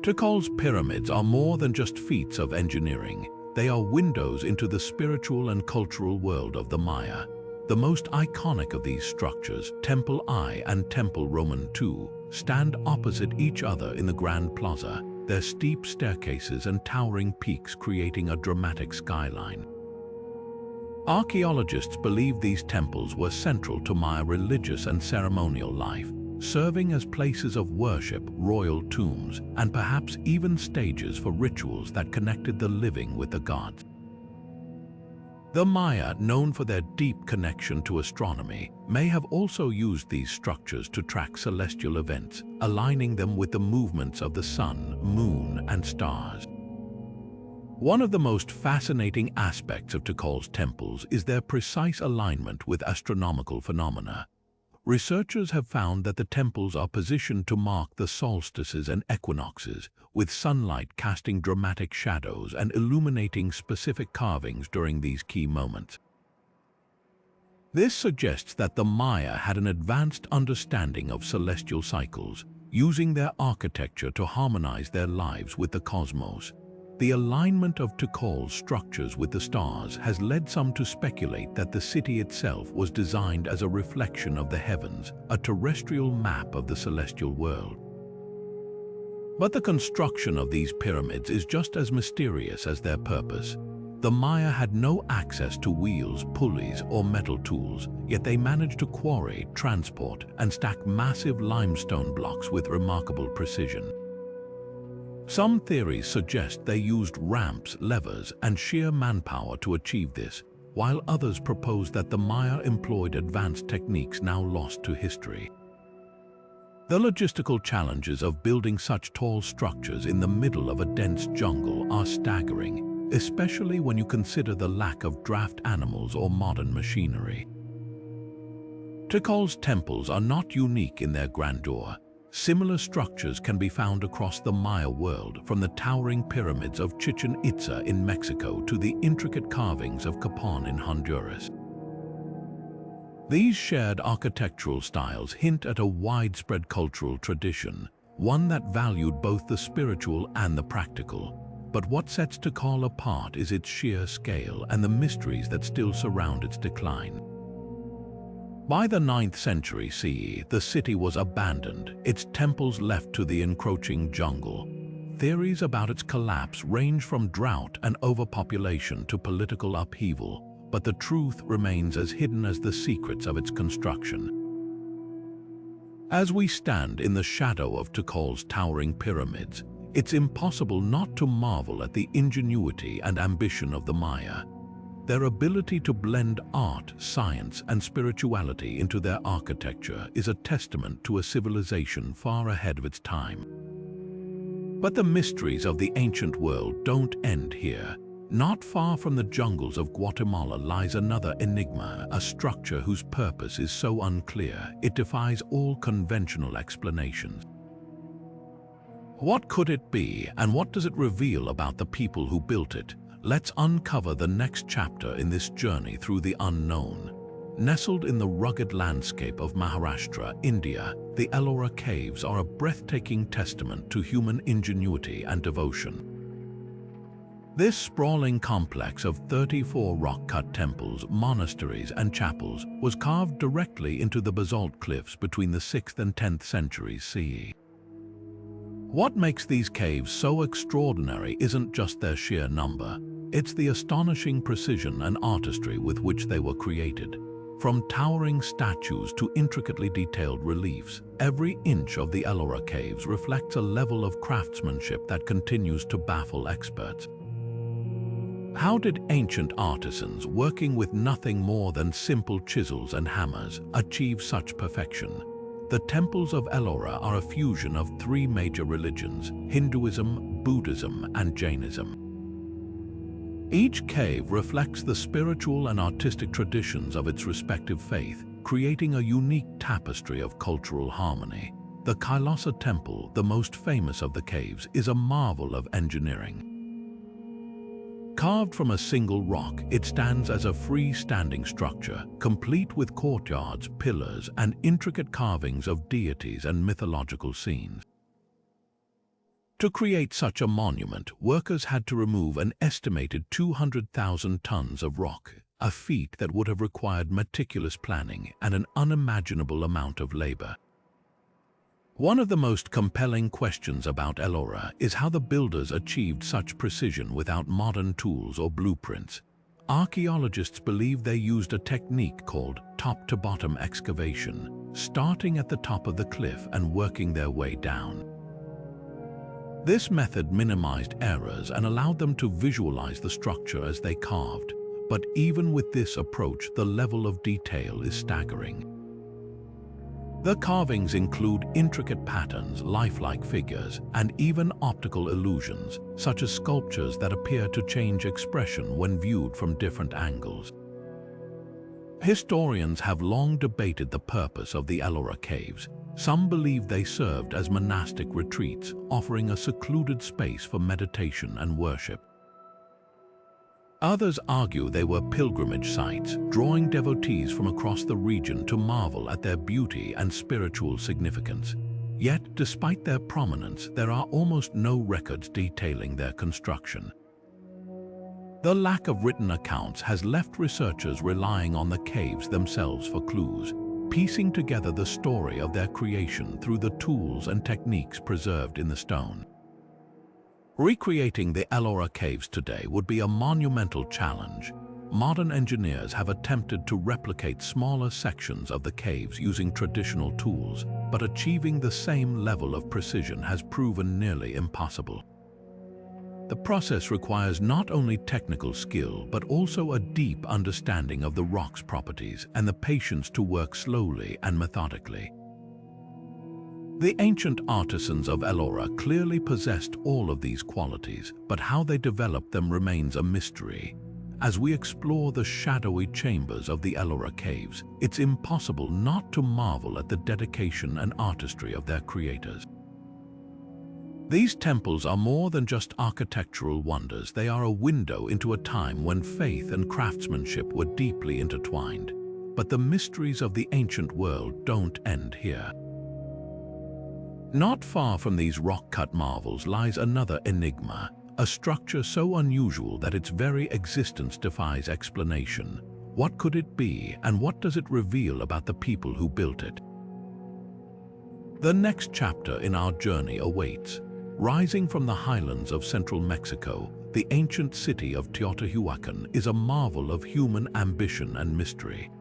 Tikal's pyramids are more than just feats of engineering. They are windows into the spiritual and cultural world of the Maya. The most iconic of these structures, Temple I and Temple Roman II, stand opposite each other in the Grand Plaza, their steep staircases and towering peaks creating a dramatic skyline. Archaeologists believe these temples were central to Maya religious and ceremonial life, serving as places of worship, royal tombs, and perhaps even stages for rituals that connected the living with the gods. The Maya, known for their deep connection to astronomy, may have also used these structures to track celestial events, aligning them with the movements of the sun, moon, and stars. One of the most fascinating aspects of Tikal's temples is their precise alignment with astronomical phenomena. Researchers have found that the temples are positioned to mark the solstices and equinoxes, with sunlight casting dramatic shadows and illuminating specific carvings during these key moments. This suggests that the Maya had an advanced understanding of celestial cycles, using their architecture to harmonize their lives with the cosmos. The alignment of Tikal's structures with the stars has led some to speculate that the city itself was designed as a reflection of the heavens, a terrestrial map of the celestial world. But the construction of these pyramids is just as mysterious as their purpose. The Maya had no access to wheels, pulleys, or metal tools, yet they managed to quarry, transport, and stack massive limestone blocks with remarkable precision. Some theories suggest they used ramps, levers, and sheer manpower to achieve this, while others propose that the Maya employed advanced techniques now lost to history. The logistical challenges of building such tall structures in the middle of a dense jungle are staggering, especially when you consider the lack of draft animals or modern machinery. Tikal's temples are not unique in their grandeur. Similar structures can be found across the Maya world, from the towering pyramids of Chichen Itza in Mexico to the intricate carvings of Capon in Honduras. These shared architectural styles hint at a widespread cultural tradition, one that valued both the spiritual and the practical. But what sets Tikal apart is its sheer scale and the mysteries that still surround its decline. By the 9th century CE, the city was abandoned, its temples left to the encroaching jungle. Theories about its collapse range from drought and overpopulation to political upheaval, but the truth remains as hidden as the secrets of its construction. As we stand in the shadow of Tikal's towering pyramids, it's impossible not to marvel at the ingenuity and ambition of the Maya. Their ability to blend art, science, and spirituality into their architecture is a testament to a civilization far ahead of its time. But the mysteries of the ancient world don't end here. Not far from the jungles of Guatemala lies another enigma, a structure whose purpose is so unclear it defies all conventional explanations. What could it be, and what does it reveal about the people who built it? Let's uncover the next chapter in this journey through the unknown. Nestled in the rugged landscape of Maharashtra, India, the Ellora Caves are a breathtaking testament to human ingenuity and devotion. This sprawling complex of 34 rock-cut temples, monasteries, and chapels was carved directly into the basalt cliffs between the 6th and 10th centuries CE. What makes these caves so extraordinary isn't just their sheer number, it's the astonishing precision and artistry with which they were created. From towering statues to intricately detailed reliefs, every inch of the Ellora Caves reflects a level of craftsmanship that continues to baffle experts. How did ancient artisans, working with nothing more than simple chisels and hammers, achieve such perfection? The temples of Ellora are a fusion of three major religions: Hinduism, Buddhism, and Jainism. Each cave reflects the spiritual and artistic traditions of its respective faith, creating a unique tapestry of cultural harmony. The Kailasa Temple, the most famous of the caves, is a marvel of engineering. Carved from a single rock, it stands as a freestanding structure, complete with courtyards, pillars, and intricate carvings of deities and mythological scenes. To create such a monument, workers had to remove an estimated 200,000 tons of rock, a feat that would have required meticulous planning and an unimaginable amount of labor. One of the most compelling questions about Ellora is how the builders achieved such precision without modern tools or blueprints. Archaeologists believe they used a technique called top-to-bottom excavation, starting at the top of the cliff and working their way down. This method minimized errors and allowed them to visualize the structure as they carved. But even with this approach, the level of detail is staggering. The carvings include intricate patterns, lifelike figures, and even optical illusions, such as sculptures that appear to change expression when viewed from different angles. Historians have long debated the purpose of the Ellora Caves. Some believe they served as monastic retreats, offering a secluded space for meditation and worship. Others argue they were pilgrimage sites, drawing devotees from across the region to marvel at their beauty and spiritual significance. Yet, despite their prominence, there are almost no records detailing their construction. The lack of written accounts has left researchers relying on the caves themselves for clues, piecing together the story of their creation through the tools and techniques preserved in the stone. Recreating the Ellora Caves today would be a monumental challenge. Modern engineers have attempted to replicate smaller sections of the caves using traditional tools, but achieving the same level of precision has proven nearly impossible. The process requires not only technical skill, but also a deep understanding of the rock's properties and the patience to work slowly and methodically. The ancient artisans of Ellora clearly possessed all of these qualities, but how they developed them remains a mystery. As we explore the shadowy chambers of the Ellora Caves, it's impossible not to marvel at the dedication and artistry of their creators. These temples are more than just architectural wonders. They are a window into a time when faith and craftsmanship were deeply intertwined. But the mysteries of the ancient world don't end here. Not far from these rock-cut marvels lies another enigma, a structure so unusual that its very existence defies explanation. What could it be, and what does it reveal about the people who built it? The next chapter in our journey awaits. Rising from the highlands of central Mexico, the ancient city of Teotihuacan is a marvel of human ambition and mystery.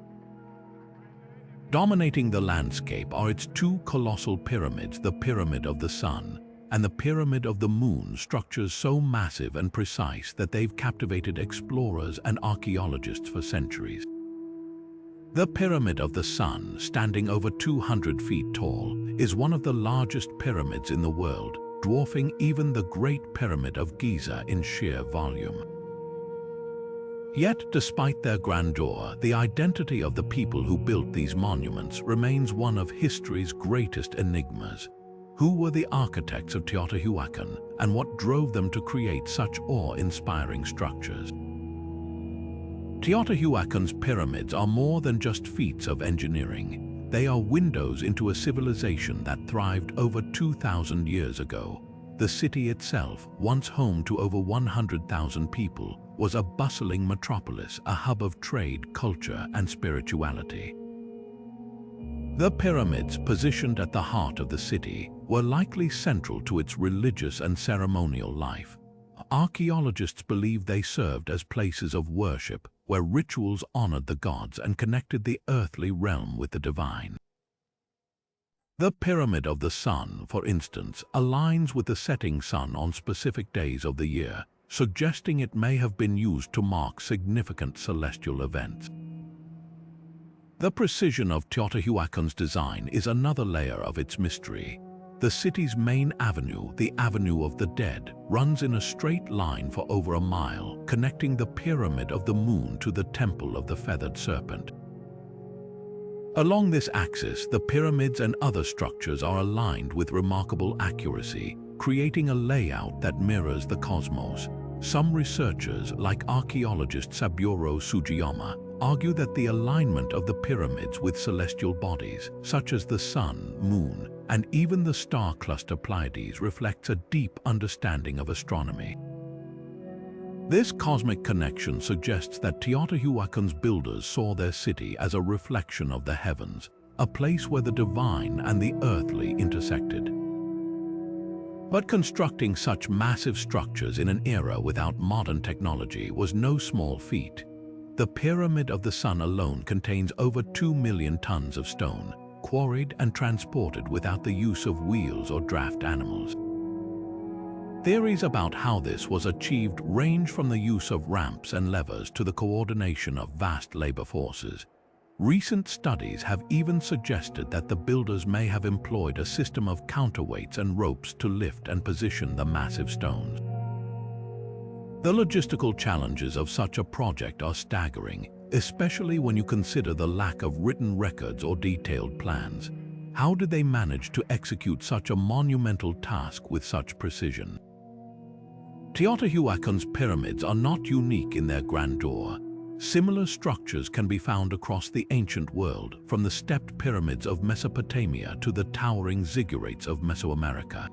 Dominating the landscape are its two colossal pyramids, the Pyramid of the Sun and the Pyramid of the Moon, structures so massive and precise that they've captivated explorers and archaeologists for centuries. The Pyramid of the Sun, standing over 200 feet tall, is one of the largest pyramids in the world, dwarfing even the Great Pyramid of Giza in sheer volume. Yet, despite their grandeur, the identity of the people who built these monuments remains one of history's greatest enigmas. Who were the architects of Teotihuacan, and what drove them to create such awe-inspiring structures? Teotihuacan's pyramids are more than just feats of engineering. They are windows into a civilization that thrived over 2,000 years ago. The city itself, once home to over 100,000 people, was a bustling metropolis, a hub of trade, culture, and spirituality. The pyramids, positioned at the heart of the city, were likely central to its religious and ceremonial life. Archaeologists believe they served as places of worship, where rituals honored the gods and connected the earthly realm with the divine. The Pyramid of the Sun, for instance, aligns with the setting sun on specific days of the year, suggesting it may have been used to mark significant celestial events. The precision of Teotihuacan's design is another layer of its mystery. The city's main avenue, the Avenue of the Dead, runs in a straight line for over a mile, connecting the Pyramid of the Moon to the Temple of the Feathered Serpent. Along this axis, the pyramids and other structures are aligned with remarkable accuracy, creating a layout that mirrors the cosmos. Some researchers, like archaeologist Saburo Sugiyama, argue that the alignment of the pyramids with celestial bodies, such as the sun, moon, and even the star cluster Pleiades, reflects a deep understanding of astronomy. This cosmic connection suggests that Teotihuacan's builders saw their city as a reflection of the heavens, a place where the divine and the earthly intersected. But constructing such massive structures in an era without modern technology was no small feat. The Pyramid of the Sun alone contains over 2 million tons of stone, quarried and transported without the use of wheels or draft animals. Theories about how this was achieved range from the use of ramps and levers to the coordination of vast labor forces. Recent studies have even suggested that the builders may have employed a system of counterweights and ropes to lift and position the massive stones. The logistical challenges of such a project are staggering, especially when you consider the lack of written records or detailed plans. How did they manage to execute such a monumental task with such precision? Teotihuacan's pyramids are not unique in their grandeur. Similar structures can be found across the ancient world, from the stepped pyramids of Mesopotamia to the towering ziggurats of Mesoamerica.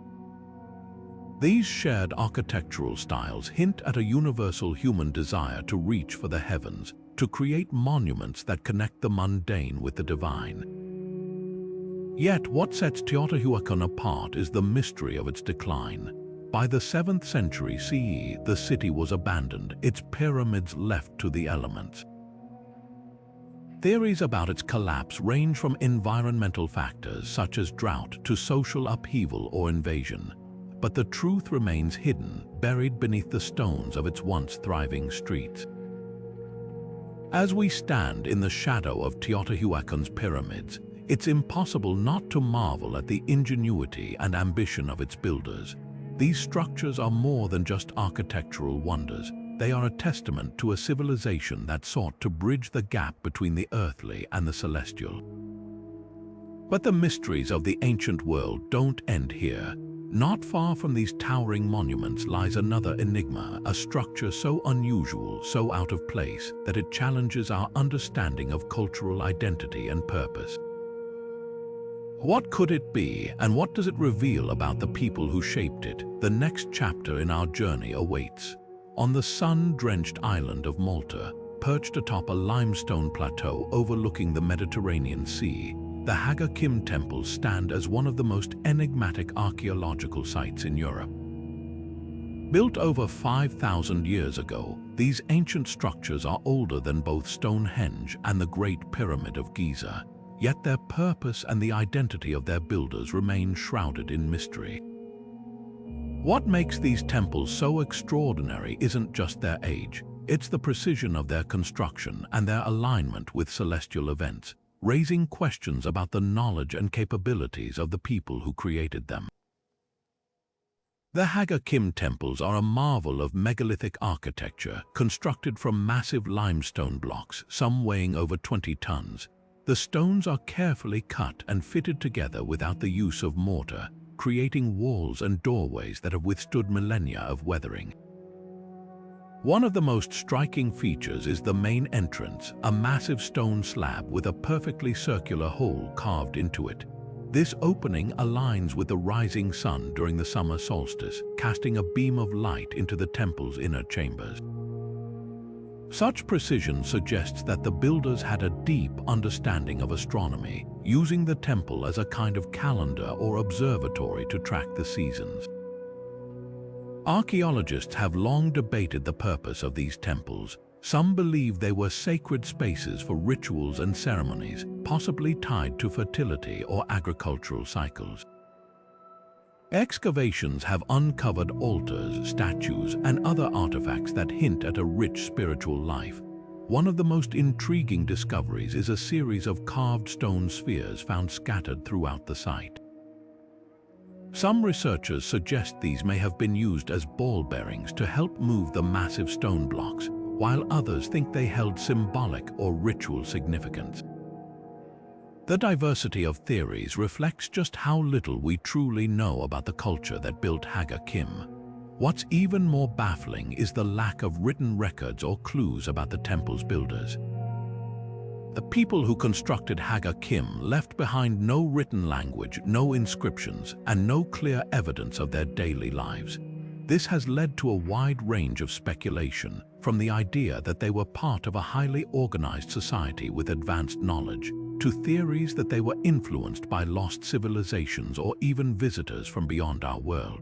These shared architectural styles hint at a universal human desire to reach for the heavens, to create monuments that connect the mundane with the divine. Yet what sets Teotihuacan apart is the mystery of its decline. By the 7th century CE, the city was abandoned, its pyramids left to the elements. Theories about its collapse range from environmental factors such as drought to social upheaval or invasion. But the truth remains hidden, buried beneath the stones of its once thriving streets. As we stand in the shadow of Teotihuacan's pyramids, it's impossible not to marvel at the ingenuity and ambition of its builders. These structures are more than just architectural wonders. They are a testament to a civilization that sought to bridge the gap between the earthly and the celestial. But the mysteries of the ancient world don't end here. Not far from these towering monuments lies another enigma, a structure so unusual, so out of place, that it challenges our understanding of cultural identity and purpose. What could it be, and what does it reveal about the people who shaped it? The next chapter in our journey awaits. On the sun-drenched island of Malta, perched atop a limestone plateau overlooking the Mediterranean Sea, the Haga Kim temples stand as one of the most enigmatic archaeological sites in Europe. Built over 5,000 years ago, these ancient structures are older than both Stonehenge and the Great Pyramid of Giza. Yet their purpose and the identity of their builders remain shrouded in mystery. What makes these temples so extraordinary isn't just their age, it's the precision of their construction and their alignment with celestial events, raising questions about the knowledge and capabilities of the people who created them. The Haga Kim temples are a marvel of megalithic architecture, constructed from massive limestone blocks, some weighing over 20 tons. The stones are carefully cut and fitted together without the use of mortar, creating walls and doorways that have withstood millennia of weathering. One of the most striking features is the main entrance, a massive stone slab with a perfectly circular hole carved into it. This opening aligns with the rising sun during the summer solstice, casting a beam of light into the temple's inner chambers. Such precision suggests that the builders had a deep understanding of astronomy, using the temple as a kind of calendar or observatory to track the seasons. Archaeologists have long debated the purpose of these temples. Some believe they were sacred spaces for rituals and ceremonies, possibly tied to fertility or agricultural cycles. Excavations have uncovered altars, statues, and other artifacts that hint at a rich spiritual life. One of the most intriguing discoveries is a series of carved stone spheres found scattered throughout the site. Some researchers suggest these may have been used as ball bearings to help move the massive stone blocks, while others think they held symbolic or ritual significance. The diversity of theories reflects just how little we truly know about the culture that built Haga Kim. What's even more baffling is the lack of written records or clues about the temple's builders. The people who constructed Haga Kim left behind no written language, no inscriptions, and no clear evidence of their daily lives. This has led to a wide range of speculation, from the idea that they were part of a highly organized society with advanced knowledge, to theories that they were influenced by lost civilizations or even visitors from beyond our world.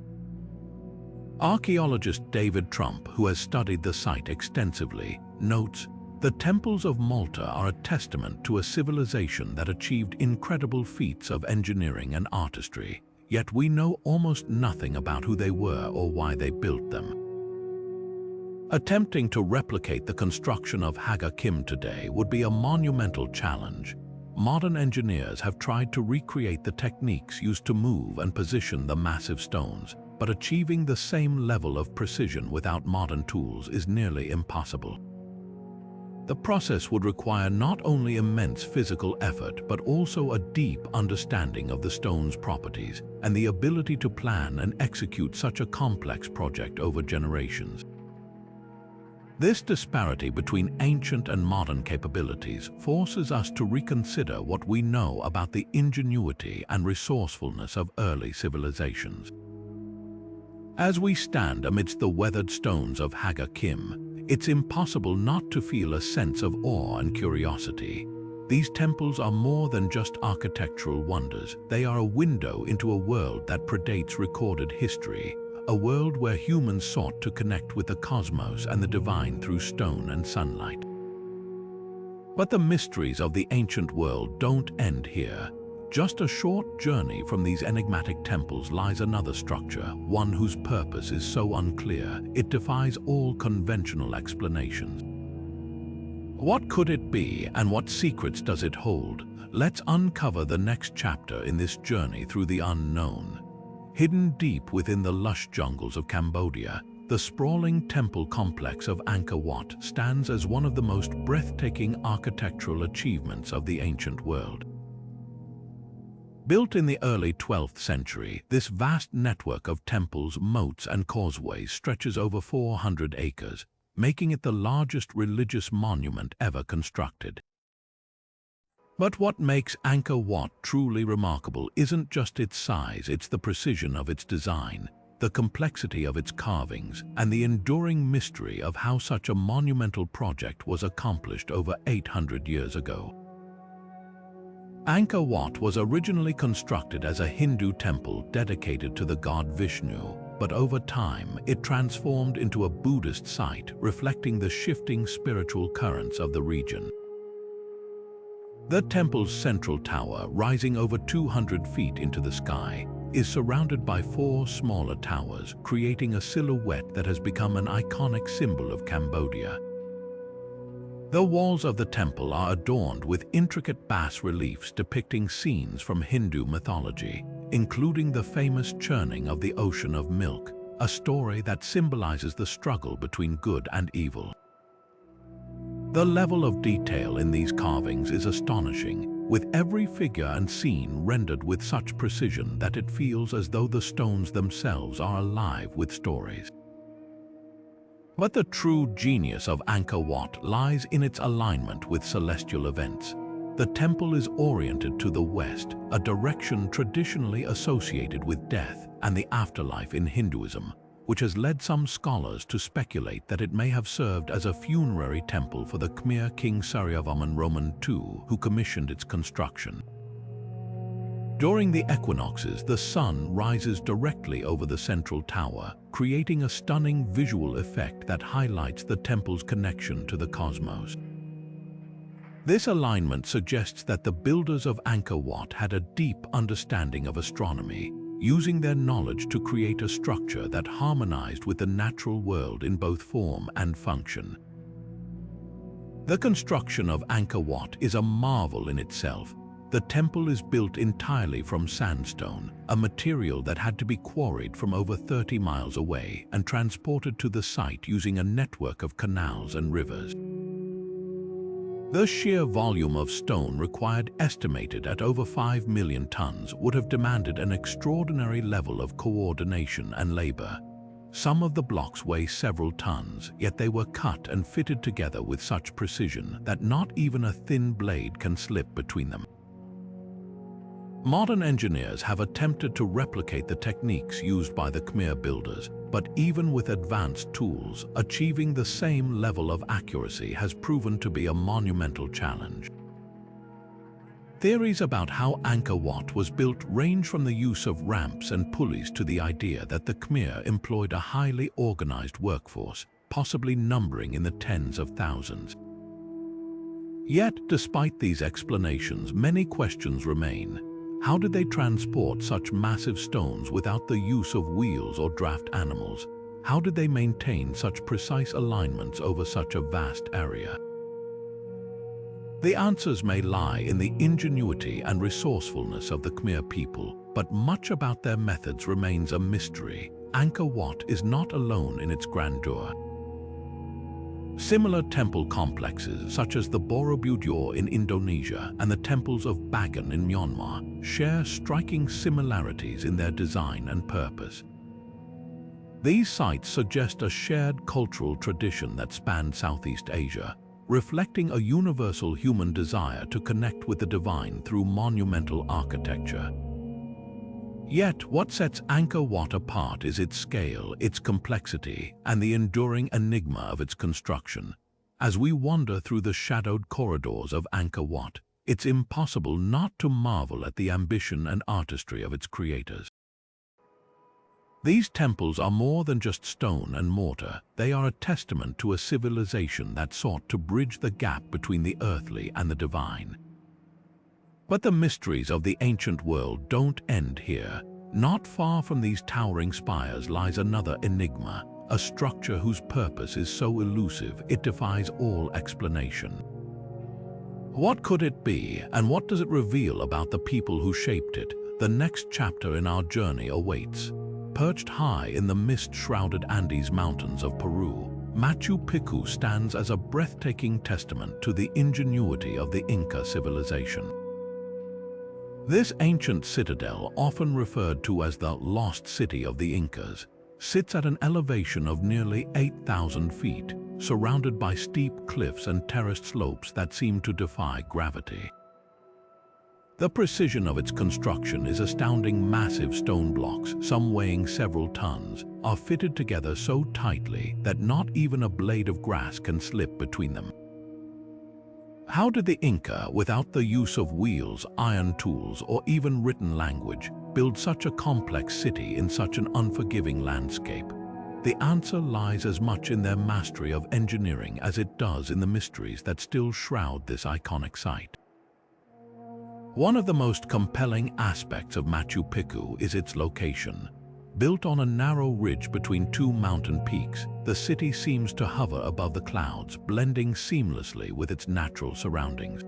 Archaeologist David Trump, who has studied the site extensively, notes, "The temples of Malta are a testament to a civilization that achieved incredible feats of engineering and artistry, yet we know almost nothing about who they were or why they built them." Attempting to replicate the construction of Haga Kim today would be a monumental challenge. Modern engineers have tried to recreate the techniques used to move and position the massive stones, but achieving the same level of precision without modern tools is nearly impossible. The process would require not only immense physical effort, but also a deep understanding of the stone's properties and the ability to plan and execute such a complex project over generations. This disparity between ancient and modern capabilities forces us to reconsider what we know about the ingenuity and resourcefulness of early civilizations. As we stand amidst the weathered stones of Haga Kim, it's impossible not to feel a sense of awe and curiosity. These temples are more than just architectural wonders. They are a window into a world that predates recorded history, a world where humans sought to connect with the cosmos and the divine through stone and sunlight. But the mysteries of the ancient world don't end here. Just a short journey from these enigmatic temples lies another structure, one whose purpose is so unclear it defies all conventional explanations. What could it be, and what secrets does it hold? Let's uncover the next chapter in this journey through the unknown. Hidden deep within the lush jungles of Cambodia, the sprawling temple complex of Angkor Wat stands as one of the most breathtaking architectural achievements of the ancient world. Built in the early 12th century, this vast network of temples, moats, and causeways stretches over 400 acres, making it the largest religious monument ever constructed. But what makes Angkor Wat truly remarkable isn't just its size, it's the precision of its design, the complexity of its carvings, and the enduring mystery of how such a monumental project was accomplished over 800 years ago. Angkor Wat was originally constructed as a Hindu temple dedicated to the god Vishnu, but over time it transformed into a Buddhist site reflecting the shifting spiritual currents of the region. The temple's central tower, rising over 200 feet into the sky, is surrounded by 4 smaller towers, creating a silhouette that has become an iconic symbol of Cambodia. The walls of the temple are adorned with intricate bas-reliefs depicting scenes from Hindu mythology, including the famous churning of the ocean of milk, a story that symbolizes the struggle between good and evil. The level of detail in these carvings is astonishing, with every figure and scene rendered with such precision that it feels as though the stones themselves are alive with stories. But the true genius of Angkor Wat lies in its alignment with celestial events. The temple is oriented to the west, a direction traditionally associated with death and the afterlife in Hinduism, which has led some scholars to speculate that it may have served as a funerary temple for the Khmer King Sacsayhuaman II, who commissioned its construction. During the equinoxes, the sun rises directly over the central tower, creating a stunning visual effect that highlights the temple's connection to the cosmos. This alignment suggests that the builders of Angkor Wat had a deep understanding of astronomy, using their knowledge to create a structure that harmonized with the natural world in both form and function. The construction of Angkor Wat is a marvel in itself. The temple is built entirely from sandstone, a material that had to be quarried from over 30 miles away and transported to the site using a network of canals and rivers. The sheer volume of stone required, estimated at over 5 million tons, would have demanded an extraordinary level of coordination and labor. Some of the blocks weigh several tons, yet they were cut and fitted together with such precision that not even a thin blade can slip between them. Modern engineers have attempted to replicate the techniques used by the Khmer builders, but even with advanced tools, achieving the same level of accuracy has proven to be a monumental challenge. Theories about how Angkor Wat was built range from the use of ramps and pulleys to the idea that the Khmer employed a highly organized workforce, possibly numbering in the tens of thousands. Yet, despite these explanations, many questions remain. How did they transport such massive stones without the use of wheels or draft animals? How did they maintain such precise alignments over such a vast area? The answers may lie in the ingenuity and resourcefulness of the Khmer people, but much about their methods remains a mystery. Angkor Wat is not alone in its grandeur. Similar temple complexes, such as the Borobudur in Indonesia and the temples of Bagan in Myanmar, share striking similarities in their design and purpose. These sites suggest a shared cultural tradition that spanned Southeast Asia, reflecting a universal human desire to connect with the divine through monumental architecture. Yet, what sets Angkor Wat apart is its scale, its complexity, and the enduring enigma of its construction. As we wander through the shadowed corridors of Angkor Wat, it's impossible not to marvel at the ambition and artistry of its creators. These temples are more than just stone and mortar. They are a testament to a civilization that sought to bridge the gap between the earthly and the divine. But the mysteries of the ancient world don't end here. Not far from these towering spires lies another enigma, a structure whose purpose is so elusive it defies all explanation. What could it be, and what does it reveal about the people who shaped it? The next chapter in our journey awaits. Perched high in the mist-shrouded Andes Mountains of Peru, Machu Picchu stands as a breathtaking testament to the ingenuity of the Inca civilization. This ancient citadel, often referred to as the lost city of the Incas, sits at an elevation of nearly 8,000 feet, surrounded by steep cliffs and terraced slopes that seem to defy gravity. The precision of its construction is astounding. Massive stone blocks, some weighing several tons, are fitted together so tightly that not even a blade of grass can slip between them. How did the Inca, without the use of wheels, iron tools, or even written language, build such a complex city in such an unforgiving landscape? The answer lies as much in their mastery of engineering as it does in the mysteries that still shroud this iconic site. One of the most compelling aspects of Machu Picchu is its location. Built on a narrow ridge between two mountain peaks, the city seems to hover above the clouds, blending seamlessly with its natural surroundings.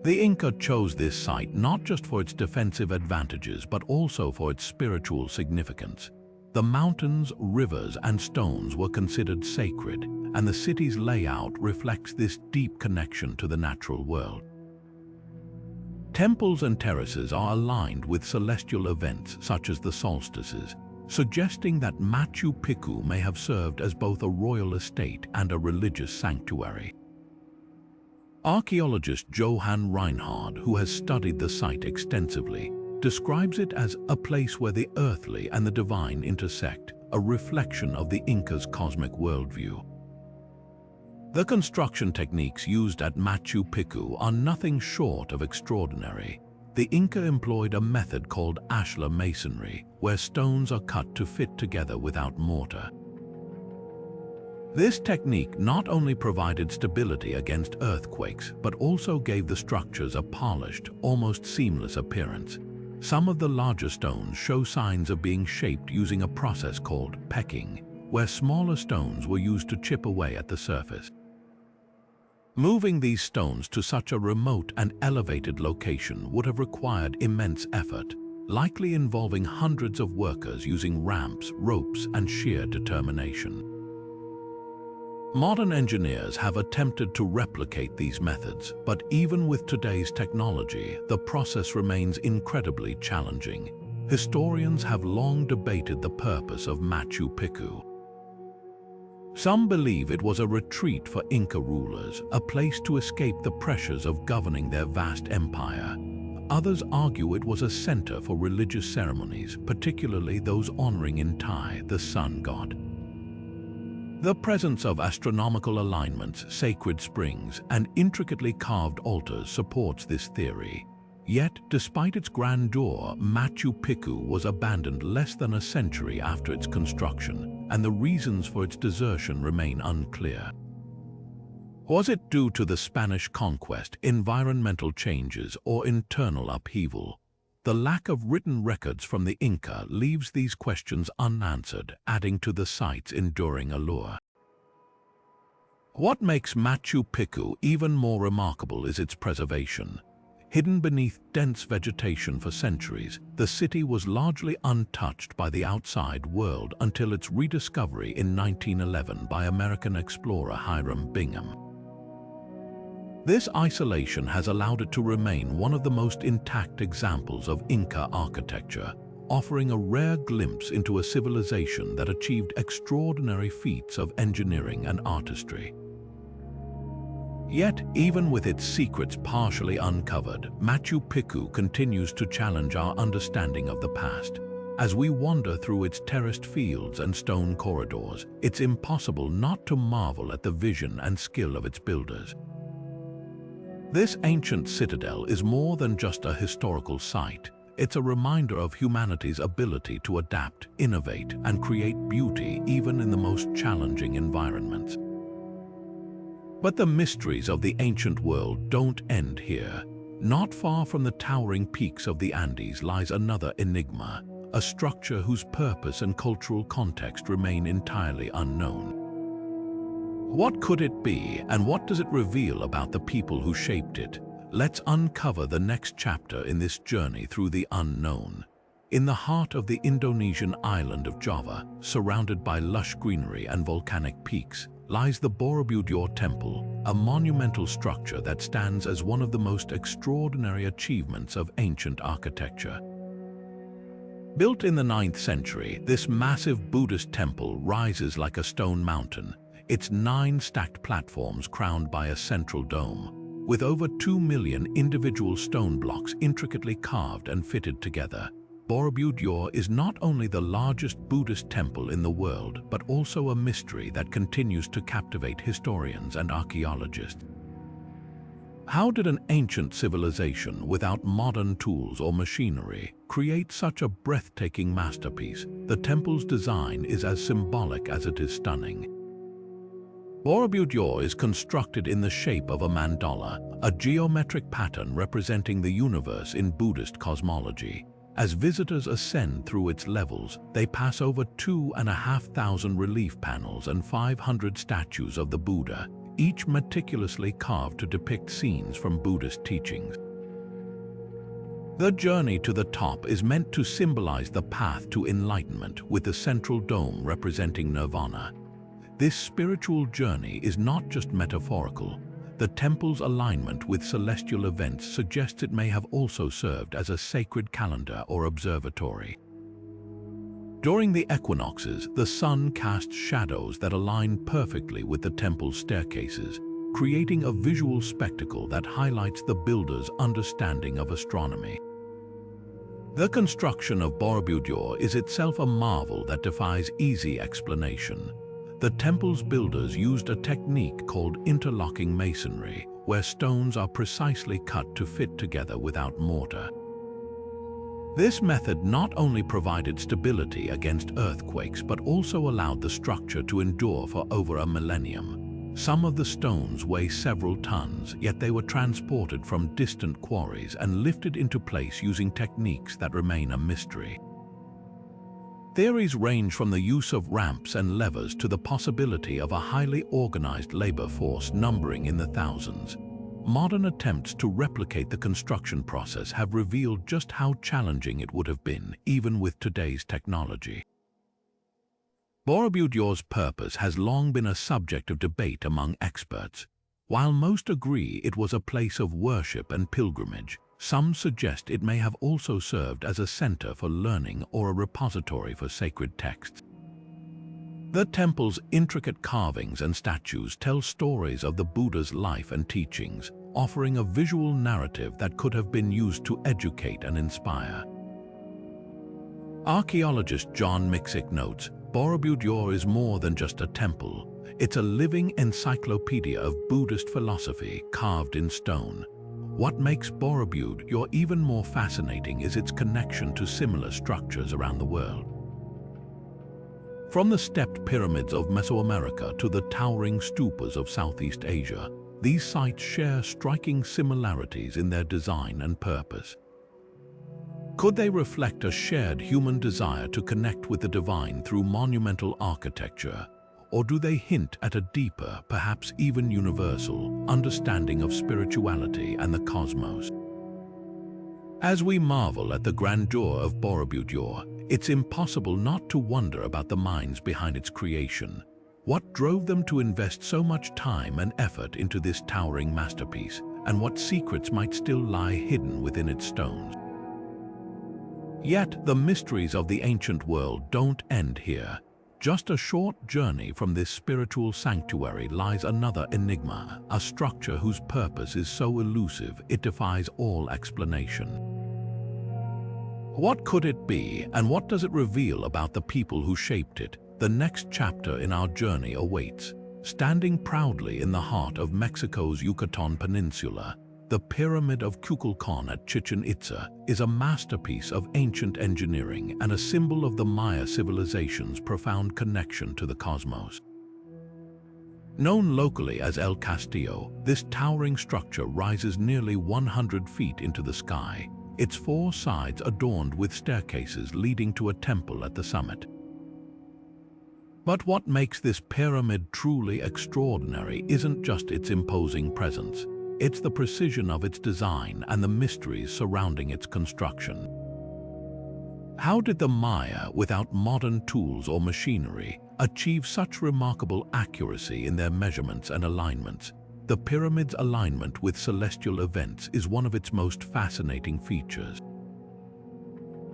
The Inca chose this site not just for its defensive advantages but also for its spiritual significance. The mountains, rivers, and stones were considered sacred, and the city's layout reflects this deep connection to the natural world. Temples and terraces are aligned with celestial events such as the solstices, suggesting that Machu Picchu may have served as both a royal estate and a religious sanctuary. Archaeologist Johann Reinhard, who has studied the site extensively, describes it as a place where the earthly and the divine intersect, a reflection of the Inca's cosmic worldview. The construction techniques used at Machu Picchu are nothing short of extraordinary. The Inca employed a method called ashlar masonry, where stones are cut to fit together without mortar. This technique not only provided stability against earthquakes, but also gave the structures a polished, almost seamless appearance. Some of the larger stones show signs of being shaped using a process called pecking, where smaller stones were used to chip away at the surface. Moving these stones to such a remote and elevated location would have required immense effort, likely involving hundreds of workers using ramps, ropes, and sheer determination. Modern engineers have attempted to replicate these methods, but even with today's technology, the process remains incredibly challenging. Historians have long debated the purpose of Machu Picchu. Some believe it was a retreat for Inca rulers, a place to escape the pressures of governing their vast empire. Others argue it was a center for religious ceremonies, particularly those honoring Inti, the sun god. The presence of astronomical alignments, sacred springs, and intricately carved altars supports this theory. Yet, despite its grandeur, Machu Picchu was abandoned less than a century after its construction, and the reasons for its desertion remain unclear. Was it due to the Spanish conquest, environmental changes, or internal upheaval? The lack of written records from the Inca leaves these questions unanswered, adding to the site's enduring allure. What makes Machu Picchu even more remarkable is its preservation. Hidden beneath dense vegetation for centuries, the city was largely untouched by the outside world until its rediscovery in 1911 by American explorer Hiram Bingham. This isolation has allowed it to remain one of the most intact examples of Inca architecture, offering a rare glimpse into a civilization that achieved extraordinary feats of engineering and artistry. Yet, even with its secrets partially uncovered, Machu Picchu continues to challenge our understanding of the past. As we wander through its terraced fields and stone corridors, it's impossible not to marvel at the vision and skill of its builders. This ancient citadel is more than just a historical site. It's a reminder of humanity's ability to adapt, innovate, and create beauty even in the most challenging environments. But the mysteries of the ancient world don't end here. Not far from the towering peaks of the Andes lies another enigma, a structure whose purpose and cultural context remain entirely unknown. What could it be, and what does it reveal about the people who shaped it? Let's uncover the next chapter in this journey through the unknown. In the heart of the Indonesian island of Java, surrounded by lush greenery and volcanic peaks, lies the Borobudur Temple, a monumental structure that stands as one of the most extraordinary achievements of ancient architecture. Built in the 9th century, this massive Buddhist temple rises like a stone mountain, its 9 stacked platforms crowned by a central dome. With over 2 million individual stone blocks intricately carved and fitted together, Borobudur is not only the largest Buddhist temple in the world, but also a mystery that continues to captivate historians and archaeologists. How did an ancient civilization without modern tools or machinery create such a breathtaking masterpiece? The temple's design is as symbolic as it is stunning. Borobudur is constructed in the shape of a mandala, a geometric pattern representing the universe in Buddhist cosmology. As visitors ascend through its levels, they pass over 2,500 relief panels and 500 statues of the Buddha, each meticulously carved to depict scenes from Buddhist teachings. The journey to the top is meant to symbolize the path to enlightenment, with the central dome representing nirvana. This spiritual journey is not just metaphorical. The temple's alignment with celestial events suggests it may have also served as a sacred calendar or observatory. During the equinoxes, the sun casts shadows that align perfectly with the temple's staircases, creating a visual spectacle that highlights the builder's understanding of astronomy. The construction of Borobudur is itself a marvel that defies easy explanation. The temple's builders used a technique called interlocking masonry, where stones are precisely cut to fit together without mortar. This method not only provided stability against earthquakes but also allowed the structure to endure for over a millennium. Some of the stones weigh several tons, yet they were transported from distant quarries and lifted into place using techniques that remain a mystery. Theories range from the use of ramps and levers to the possibility of a highly organized labor force numbering in the thousands. Modern attempts to replicate the construction process have revealed just how challenging it would have been, even with today's technology. Borobudur's purpose has long been a subject of debate among experts. While most agree it was a place of worship and pilgrimage, some suggest it may have also served as a center for learning or a repository for sacred texts. The temple's intricate carvings and statues tell stories of the Buddha's life and teachings, offering a visual narrative that could have been used to educate and inspire. Archaeologist John Miksic notes, Borobudur is more than just a temple. It's a living encyclopedia of Buddhist philosophy carved in stone. What makes Borobudur even more fascinating is its connection to similar structures around the world. From the stepped pyramids of Mesoamerica to the towering stupas of Southeast Asia, these sites share striking similarities in their design and purpose. Could they reflect a shared human desire to connect with the divine through monumental architecture? Or do they hint at a deeper, perhaps even universal, understanding of spirituality and the cosmos? As we marvel at the grandeur of Borobudur, it's impossible not to wonder about the minds behind its creation. What drove them to invest so much time and effort into this towering masterpiece, and what secrets might still lie hidden within its stones? Yet, the mysteries of the ancient world don't end here. Just a short journey from this spiritual sanctuary lies another enigma, a structure whose purpose is so elusive it defies all explanation. What could it be, and what does it reveal about the people who shaped it? The next chapter in our journey awaits. Standing proudly in the heart of Mexico's Yucatan Peninsula, the Pyramid of Kukulkan at Chichen Itza is a masterpiece of ancient engineering and a symbol of the Maya civilization's profound connection to the cosmos. Known locally as El Castillo, this towering structure rises nearly 100 feet into the sky, its four sides adorned with staircases leading to a temple at the summit. But what makes this pyramid truly extraordinary isn't just its imposing presence. It's the precision of its design and the mysteries surrounding its construction. How did the Maya, without modern tools or machinery, achieve such remarkable accuracy in their measurements and alignments? The pyramid's alignment with celestial events is one of its most fascinating features.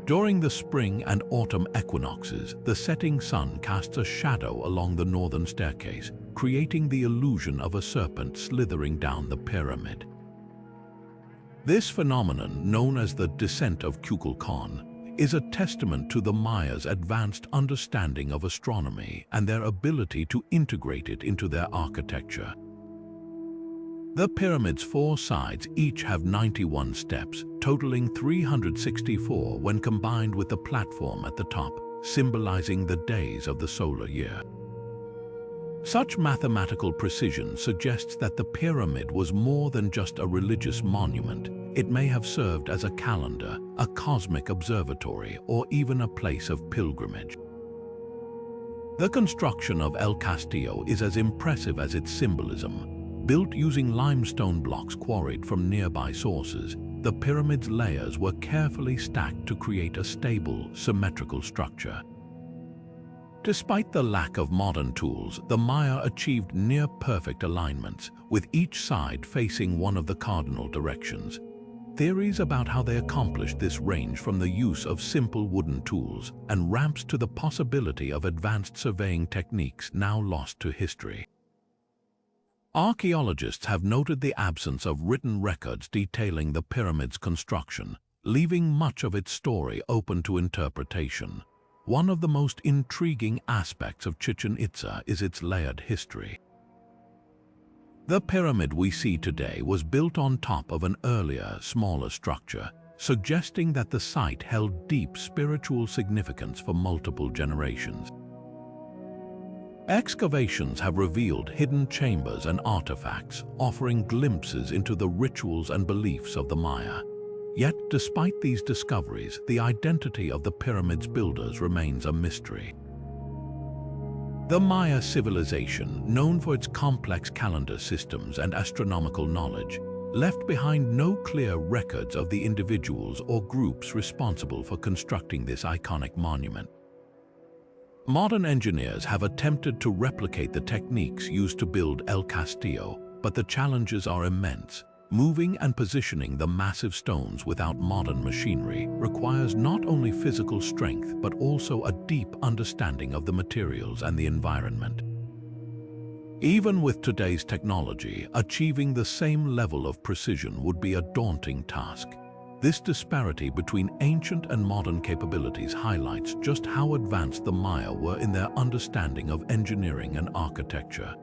During the spring and autumn equinoxes, the setting sun casts a shadow along the northern staircase, creating the illusion of a serpent slithering down the pyramid. This phenomenon, known as the descent of Kukulkan, is a testament to the Mayas' advanced understanding of astronomy and their ability to integrate it into their architecture. The pyramid's four sides each have 91 steps, totaling 364 when combined with the platform at the top, symbolizing the days of the solar year. Such mathematical precision suggests that the pyramid was more than just a religious monument. It may have served as a calendar, a cosmic observatory, or even a place of pilgrimage. The construction of El Castillo is as impressive as its symbolism. Built using limestone blocks quarried from nearby sources, the pyramid's layers were carefully stacked to create a stable, symmetrical structure. Despite the lack of modern tools, the Maya achieved near-perfect alignments, with each side facing one of the cardinal directions. Theories about how they accomplished this range from the use of simple wooden tools and ramps to the possibility of advanced surveying techniques now lost to history. Archaeologists have noted the absence of written records detailing the pyramid's construction, leaving much of its story open to interpretation. One of the most intriguing aspects of Chichen Itza is its layered history. The pyramid we see today was built on top of an earlier, smaller structure, suggesting that the site held deep spiritual significance for multiple generations. Excavations have revealed hidden chambers and artifacts, offering glimpses into the rituals and beliefs of the Maya. Yet, despite these discoveries, the identity of the pyramid's builders remains a mystery. The Maya civilization, known for its complex calendar systems and astronomical knowledge, left behind no clear records of the individuals or groups responsible for constructing this iconic monument. Modern engineers have attempted to replicate the techniques used to build El Castillo, but the challenges are immense. Moving and positioning the massive stones without modern machinery requires not only physical strength but also a deep understanding of the materials and the environment. Even with today's technology, achieving the same level of precision would be a daunting task. This disparity between ancient and modern capabilities highlights just how advanced the Maya were in their understanding of engineering and architecture.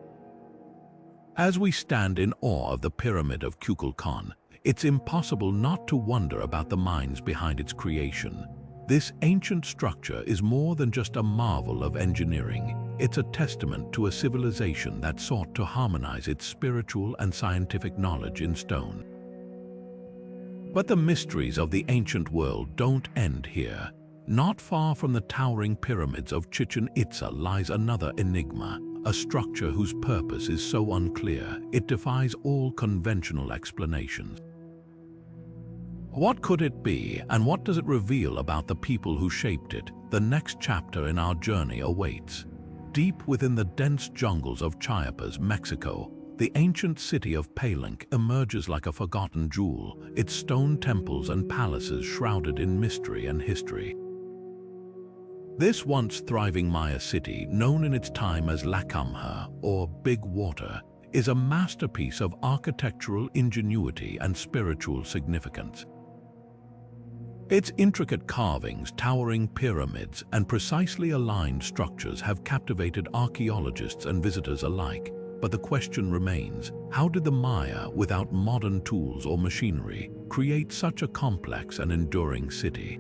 As we stand in awe of the Pyramid of Kukulkan, it's impossible not to wonder about the minds behind its creation. This ancient structure is more than just a marvel of engineering. It's a testament to a civilization that sought to harmonize its spiritual and scientific knowledge in stone. But the mysteries of the ancient world don't end here. Not far from the towering pyramids of Chichen Itza lies another enigma, a structure whose purpose is so unclear it defies all conventional explanations. What could it be, and what does it reveal about the people who shaped it? The next chapter in our journey awaits. Deep within the dense jungles of Chiapas, Mexico, the ancient city of Palenque emerges like a forgotten jewel, its stone temples and palaces shrouded in mystery and history. This once thriving Maya city, known in its time as La Camha, or Big Water, is a masterpiece of architectural ingenuity and spiritual significance. Its intricate carvings, towering pyramids, and precisely aligned structures have captivated archaeologists and visitors alike. But the question remains, how did the Maya, without modern tools or machinery, create such a complex and enduring city?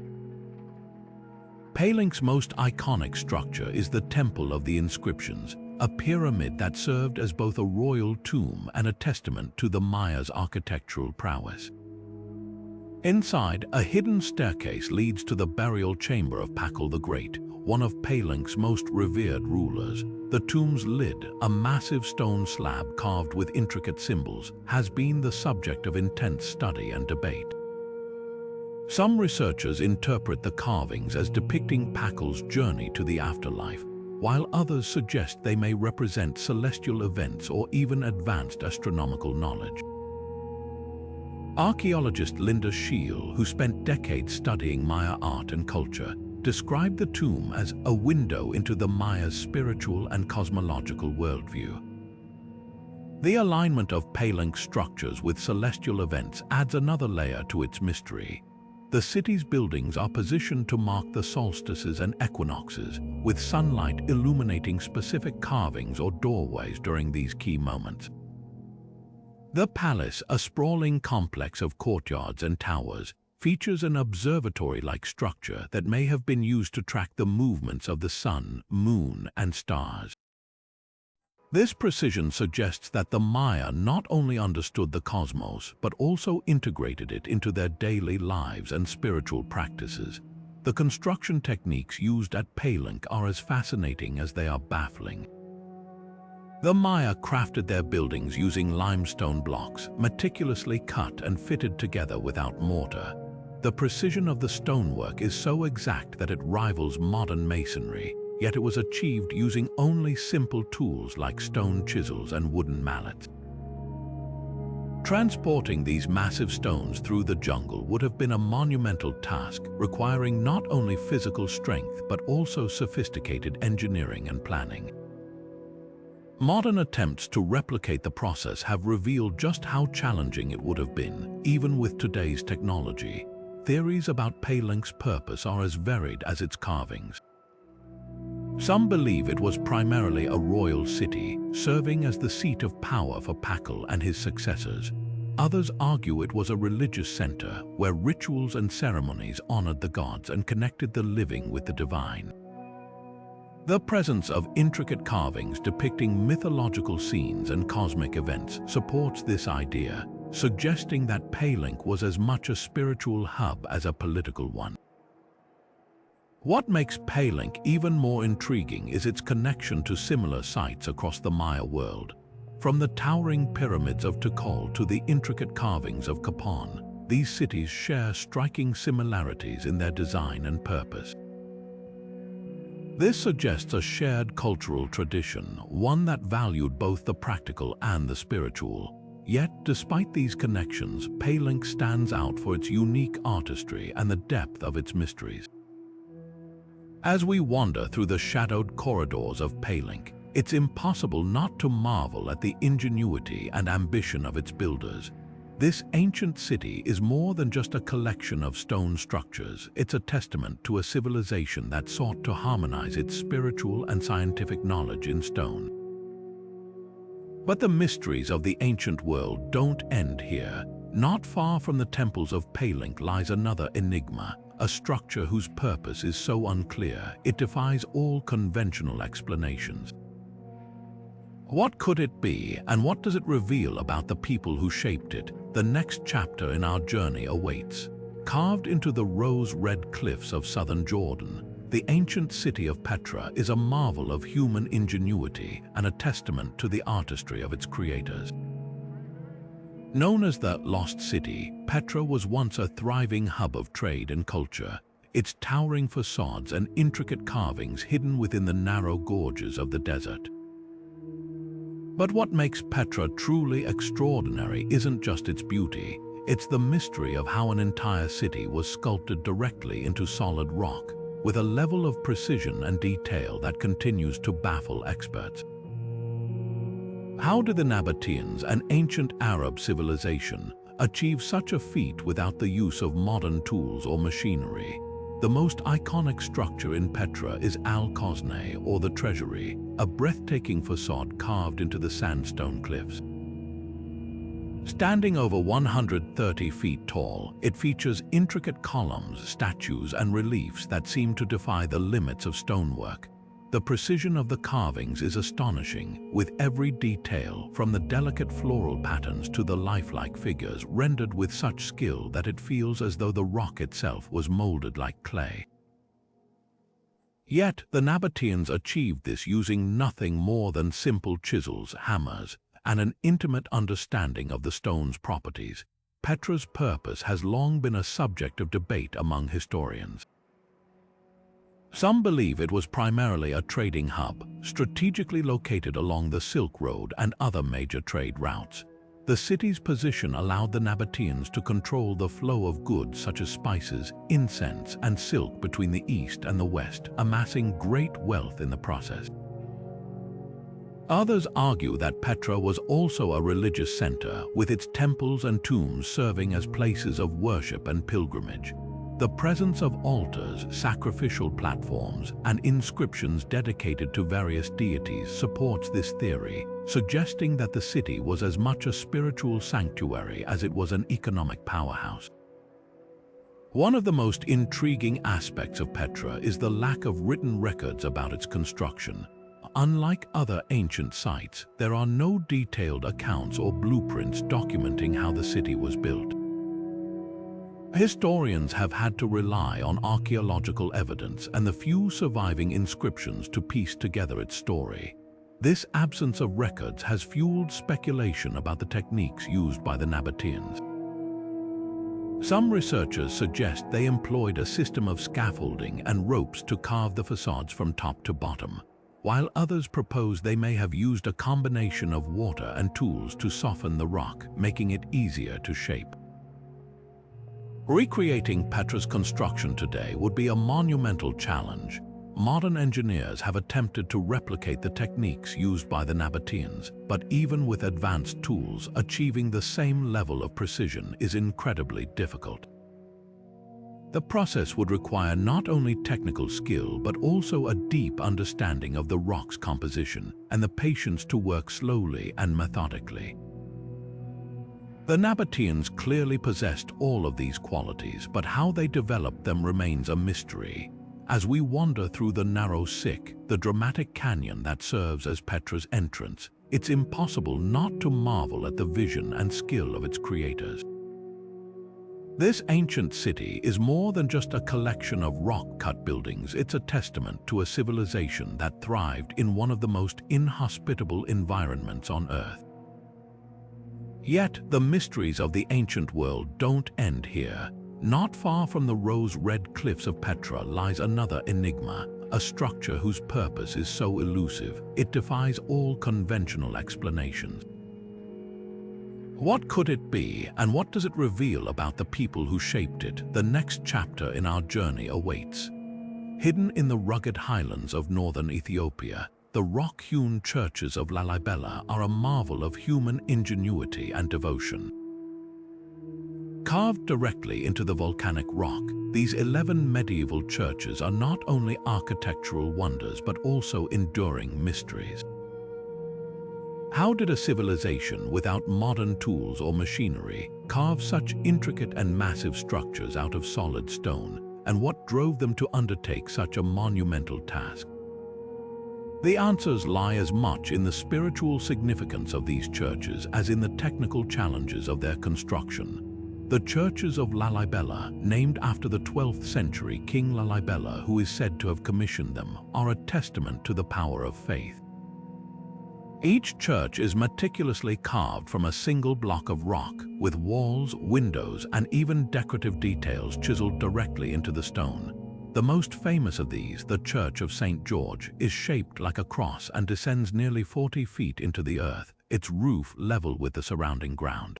Palenque's most iconic structure is the Temple of the Inscriptions, a pyramid that served as both a royal tomb and a testament to the Maya's architectural prowess. Inside, a hidden staircase leads to the burial chamber of Pakal the Great, one of Palenque's most revered rulers. The tomb's lid, a massive stone slab carved with intricate symbols, has been the subject of intense study and debate. Some researchers interpret the carvings as depicting Pakal's journey to the afterlife, while others suggest they may represent celestial events or even advanced astronomical knowledge. Archaeologist Linda Scheel, who spent decades studying Maya art and culture, described the tomb as a window into the Maya's spiritual and cosmological worldview. The alignment of Palenque's structures with celestial events adds another layer to its mystery. The city's buildings are positioned to mark the solstices and equinoxes, with sunlight illuminating specific carvings or doorways during these key moments. The palace, a sprawling complex of courtyards and towers, features an observatory-like structure that may have been used to track the movements of the sun, moon, and stars. This precision suggests that the Maya not only understood the cosmos, but also integrated it into their daily lives and spiritual practices. The construction techniques used at Palenque are as fascinating as they are baffling. The Maya crafted their buildings using limestone blocks, meticulously cut and fitted together without mortar. The precision of the stonework is so exact that it rivals modern masonry, yet it was achieved using only simple tools like stone chisels and wooden mallets. Transporting these massive stones through the jungle would have been a monumental task, requiring not only physical strength but also sophisticated engineering and planning. Modern attempts to replicate the process have revealed just how challenging it would have been, even with today's technology. Theories about Palink's purpose are as varied as its carvings. Some believe it was primarily a royal city, serving as the seat of power for Pakal and his successors. Others argue it was a religious center where rituals and ceremonies honored the gods and connected the living with the divine. The presence of intricate carvings depicting mythological scenes and cosmic events supports this idea, suggesting that Palink was as much a spiritual hub as a political one. What makes Palink even more intriguing is its connection to similar sites across the Maya world. From the towering pyramids of Tikal to the intricate carvings of Kapon, these cities share striking similarities in their design and purpose. This suggests a shared cultural tradition, one that valued both the practical and the spiritual. Yet, despite these connections, Palink stands out for its unique artistry and the depth of its mysteries. As we wander through the shadowed corridors of Palink, it's impossible not to marvel at the ingenuity and ambition of its builders. This ancient city is more than just a collection of stone structures. It's a testament to a civilization that sought to harmonize its spiritual and scientific knowledge in stone. But the mysteries of the ancient world don't end here. Not far from the temples of Palink lies another enigma, a structure whose purpose is so unclear it defies all conventional explanations. What could it be, and what does it reveal about the people who shaped it? The next chapter in our journey awaits. Carved into the rose-red cliffs of southern Jordan, the ancient city of Petra is a marvel of human ingenuity and a testament to the artistry of its creators. Known as the Lost City, Petra was once a thriving hub of trade and culture, its towering facades and intricate carvings hidden within the narrow gorges of the desert. But what makes Petra truly extraordinary isn't just its beauty, it's the mystery of how an entire city was sculpted directly into solid rock, with a level of precision and detail that continues to baffle experts. How did the Nabateans, an ancient Arab civilization, achieve such a feat without the use of modern tools or machinery? The most iconic structure in Petra is Al-Kosneh, or the Treasury, a breathtaking facade carved into the sandstone cliffs. Standing over 130 feet tall, it features intricate columns, statues, and reliefs that seem to defy the limits of stonework. The precision of the carvings is astonishing, with every detail, from the delicate floral patterns to the lifelike figures, rendered with such skill that it feels as though the rock itself was molded like clay. Yet, the Nabateans achieved this using nothing more than simple chisels, hammers, and an intimate understanding of the stone's properties. Petra's purpose has long been a subject of debate among historians. Some believe it was primarily a trading hub, strategically located along the Silk Road and other major trade routes. The city's position allowed the Nabateans to control the flow of goods such as spices, incense, and silk between the east and the west, amassing great wealth in the process. Others argue that Petra was also a religious center, with its temples and tombs serving as places of worship and pilgrimage. The presence of altars, sacrificial platforms, and inscriptions dedicated to various deities supports this theory, suggesting that the city was as much a spiritual sanctuary as it was an economic powerhouse. One of the most intriguing aspects of Petra is the lack of written records about its construction. Unlike other ancient sites, there are no detailed accounts or blueprints documenting how the city was built. Historians have had to rely on archaeological evidence and the few surviving inscriptions to piece together its story. This absence of records has fueled speculation about the techniques used by the Nabateans. Some researchers suggest they employed a system of scaffolding and ropes to carve the facades from top to bottom, while others propose they may have used a combination of water and tools to soften the rock, making it easier to shape. Recreating Petra's construction today would be a monumental challenge. Modern engineers have attempted to replicate the techniques used by the Nabateans, but even with advanced tools, achieving the same level of precision is incredibly difficult. The process would require not only technical skill, but also a deep understanding of the rock's composition and the patience to work slowly and methodically. The Nabateans clearly possessed all of these qualities, but how they developed them remains a mystery. As we wander through the narrow Siq, the dramatic canyon that serves as Petra's entrance, it's impossible not to marvel at the vision and skill of its creators. This ancient city is more than just a collection of rock-cut buildings. It's a testament to a civilization that thrived in one of the most inhospitable environments on Earth. Yet, the mysteries of the ancient world don't end here. Not far from the rose-red cliffs of Petra lies another enigma, a structure whose purpose is so elusive, it defies all conventional explanations. What could it be, and what does it reveal about the people who shaped it? The next chapter in our journey awaits. Hidden in the rugged highlands of northern Ethiopia, the rock-hewn churches of Lalibela are a marvel of human ingenuity and devotion. Carved directly into the volcanic rock, these 11 medieval churches are not only architectural wonders but also enduring mysteries. How did a civilization without modern tools or machinery carve such intricate and massive structures out of solid stone, and what drove them to undertake such a monumental task? The answers lie as much in the spiritual significance of these churches as in the technical challenges of their construction. The churches of Lalibela, named after the 12th century King Lalibela, who is said to have commissioned them, are a testament to the power of faith. Each church is meticulously carved from a single block of rock, with walls, windows, and even decorative details chiseled directly into the stone. The most famous of these, the Church of St. George, is shaped like a cross and descends nearly 40 feet into the earth, its roof level with the surrounding ground.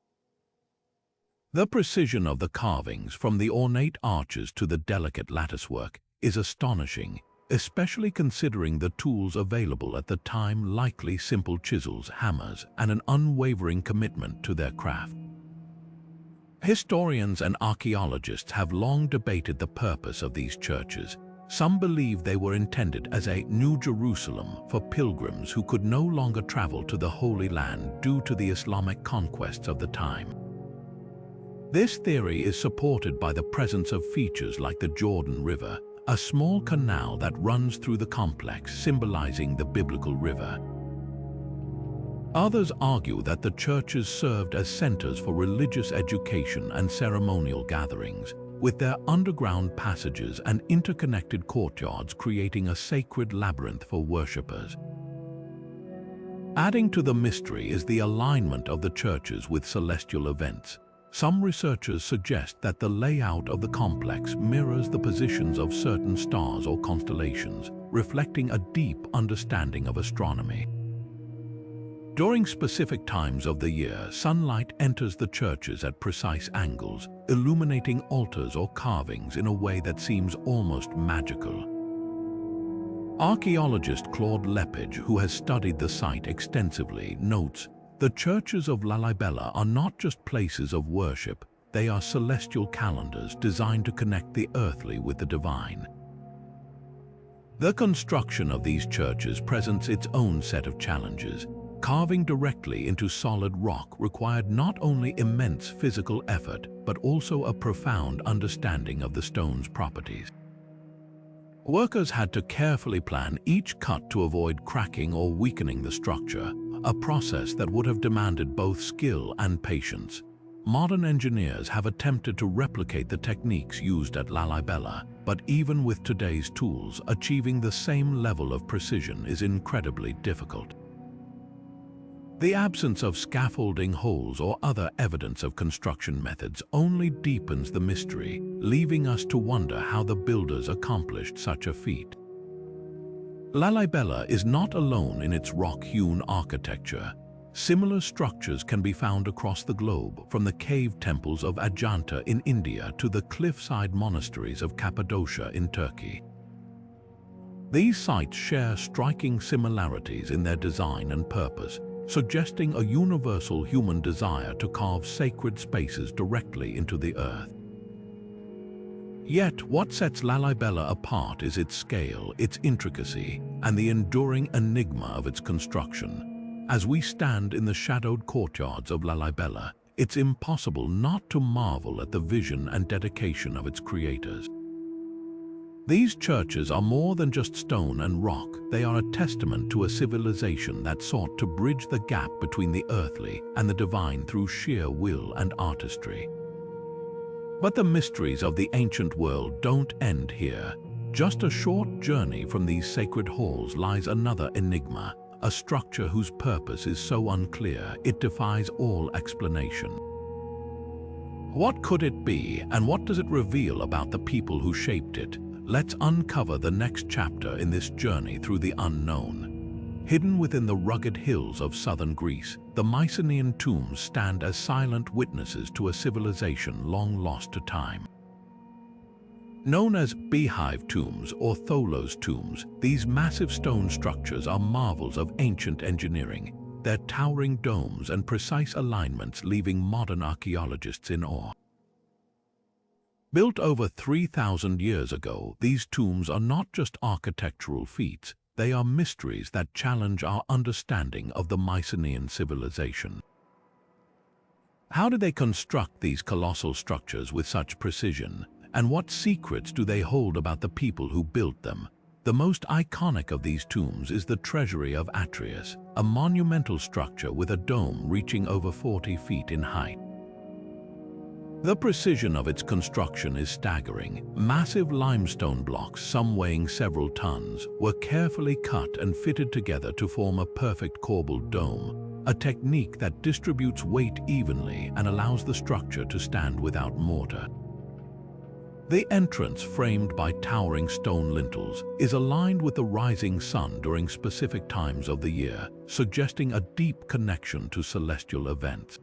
The precision of the carvings, from the ornate arches to the delicate latticework, is astonishing, especially considering the tools available at the time, likely simple chisels, hammers, and an unwavering commitment to their craft. Historians and archaeologists have long debated the purpose of these churches. Some believe they were intended as a New Jerusalem for pilgrims who could no longer travel to the Holy Land due to the Islamic conquests of the time. This theory is supported by the presence of features like the Jordan River, a small canal that runs through the complex, symbolizing the biblical river. Others argue that the churches served as centers for religious education and ceremonial gatherings, with their underground passages and interconnected courtyards creating a sacred labyrinth for worshippers. Adding to the mystery is the alignment of the churches with celestial events. Some researchers suggest that the layout of the complex mirrors the positions of certain stars or constellations, reflecting a deep understanding of astronomy. During specific times of the year, sunlight enters the churches at precise angles, illuminating altars or carvings in a way that seems almost magical. Archaeologist Claude Lepage, who has studied the site extensively, notes, "The churches of Lalibela are not just places of worship, they are celestial calendars designed to connect the earthly with the divine." The construction of these churches presents its own set of challenges. Carving directly into solid rock required not only immense physical effort, but also a profound understanding of the stone's properties. Workers had to carefully plan each cut to avoid cracking or weakening the structure, a process that would have demanded both skill and patience. Modern engineers have attempted to replicate the techniques used at Lalibela, but even with today's tools, achieving the same level of precision is incredibly difficult. The absence of scaffolding holes or other evidence of construction methods only deepens the mystery, leaving us to wonder how the builders accomplished such a feat. Lalibela is not alone in its rock-hewn architecture. Similar structures can be found across the globe, from the cave temples of Ajanta in India to the cliffside monasteries of Cappadocia in Turkey. These sites share striking similarities in their design and purpose, suggesting a universal human desire to carve sacred spaces directly into the earth. Yet, what sets Lalibela apart is its scale, its intricacy, and the enduring enigma of its construction. As we stand in the shadowed courtyards of Lalibela, it's impossible not to marvel at the vision and dedication of its creators. These churches are more than just stone and rock. They are a testament to a civilization that sought to bridge the gap between the earthly and the divine through sheer will and artistry. But the mysteries of the ancient world don't end here. Just a short journey from these sacred halls lies another enigma, a structure whose purpose is so unclear it defies all explanation. What could it be, and what does it reveal about the people who shaped it? Let's uncover the next chapter in this journey through the unknown. Hidden within the rugged hills of southern Greece, the Mycenaean tombs stand as silent witnesses to a civilization long lost to time. Known as beehive tombs or tholos tombs, these massive stone structures are marvels of ancient engineering, their towering domes and precise alignments leaving modern archaeologists in awe. Built over 3,000 years ago, these tombs are not just architectural feats, they are mysteries that challenge our understanding of the Mycenaean civilization. How did they construct these colossal structures with such precision? And what secrets do they hold about the people who built them? The most iconic of these tombs is the Treasury of Atreus, a monumental structure with a dome reaching over 40 feet in height. The precision of its construction is staggering. Massive limestone blocks, some weighing several tons, were carefully cut and fitted together to form a perfect corbelled dome, a technique that distributes weight evenly and allows the structure to stand without mortar. The entrance, framed by towering stone lintels, is aligned with the rising sun during specific times of the year, suggesting a deep connection to celestial events.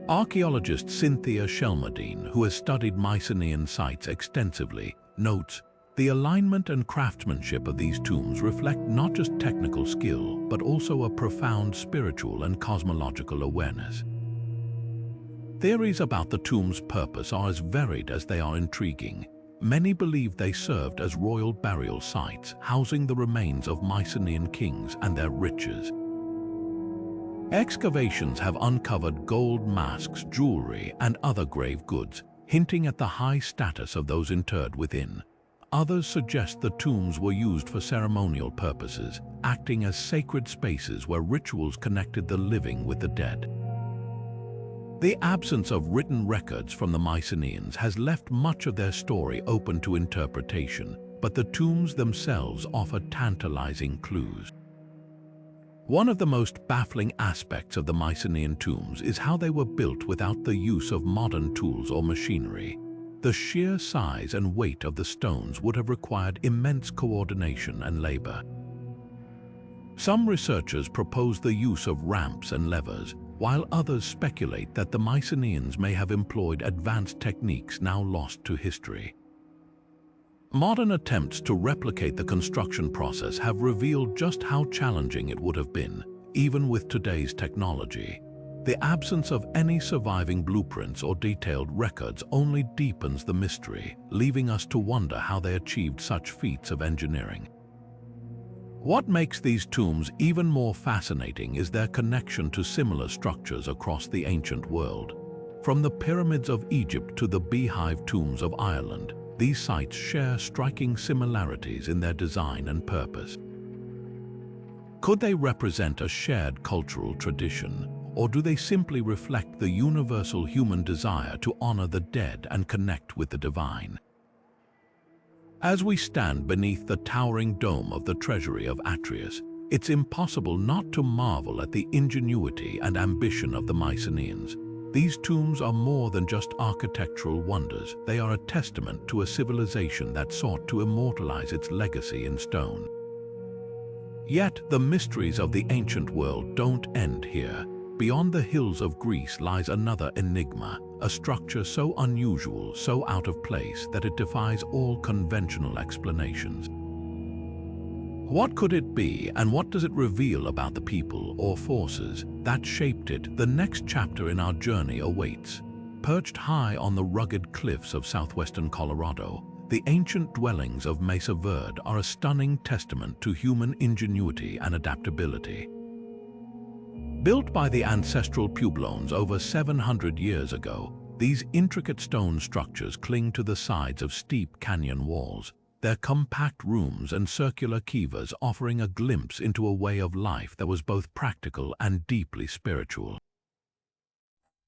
Archaeologist Cynthia Shelmerdine, who has studied Mycenaean sites extensively, notes, "The alignment and craftsmanship of these tombs reflect not just technical skill, but also a profound spiritual and cosmological awareness." Theories about the tomb's purpose are as varied as they are intriguing. Many believe they served as royal burial sites, housing the remains of Mycenaean kings and their riches. Excavations have uncovered gold masks, jewelry, and other grave goods, hinting at the high status of those interred within. Others suggest the tombs were used for ceremonial purposes, acting as sacred spaces where rituals connected the living with the dead. The absence of written records from the Mycenaeans has left much of their story open to interpretation, but the tombs themselves offer tantalizing clues. One of the most baffling aspects of the Mycenaean tombs is how they were built without the use of modern tools or machinery. The sheer size and weight of the stones would have required immense coordination and labor. Some researchers propose the use of ramps and levers, while others speculate that the Mycenaeans may have employed advanced techniques now lost to history. Modern attempts to replicate the construction process have revealed just how challenging it would have been, even with today's technology. The absence of any surviving blueprints or detailed records only deepens the mystery, leaving us to wonder how they achieved such feats of engineering. What makes these tombs even more fascinating is their connection to similar structures across the ancient world. From the pyramids of Egypt to the beehive tombs of Ireland, these sites share striking similarities in their design and purpose. Could they represent a shared cultural tradition, or do they simply reflect the universal human desire to honor the dead and connect with the divine? As we stand beneath the towering dome of the Treasury of Atreus, It's impossible not to marvel at the ingenuity and ambition of the Mycenaeans. These tombs are more than just architectural wonders. They are a testament to a civilization that sought to immortalize its legacy in stone. Yet, the mysteries of the ancient world don't end here. Beyond the hills of Greece lies another enigma, a structure so unusual, so out of place, that it defies all conventional explanations. What could it be, and what does it reveal about the people or forces that shaped it? The next chapter in our journey awaits. Perched high on the rugged cliffs of southwestern Colorado, the ancient dwellings of Mesa Verde are a stunning testament to human ingenuity and adaptability. Built by the ancestral Pueblones over 700 years ago, these intricate stone structures cling to the sides of steep canyon walls, their compact rooms and circular kivas offering a glimpse into a way of life that was both practical and deeply spiritual.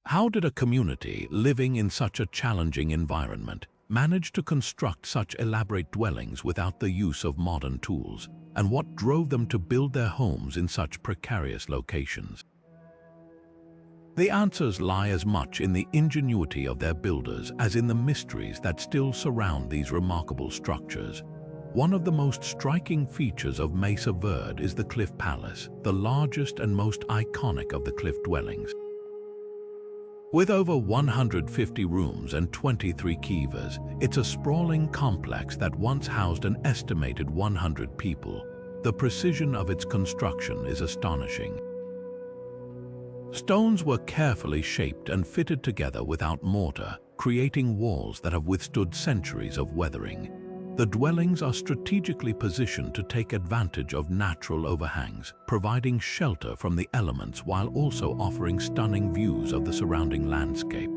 How did a community living in such a challenging environment manage to construct such elaborate dwellings without the use of modern tools, and what drove them to build their homes in such precarious locations? The answers lie as much in the ingenuity of their builders as in the mysteries that still surround these remarkable structures. One of the most striking features of Mesa Verde is the Cliff Palace, the largest and most iconic of the cliff dwellings. With over 150 rooms and 23 kivas, it's a sprawling complex that once housed an estimated 100 people. The precision of its construction is astonishing. Stones were carefully shaped and fitted together without mortar, creating walls that have withstood centuries of weathering. The dwellings are strategically positioned to take advantage of natural overhangs, providing shelter from the elements while also offering stunning views of the surrounding landscape.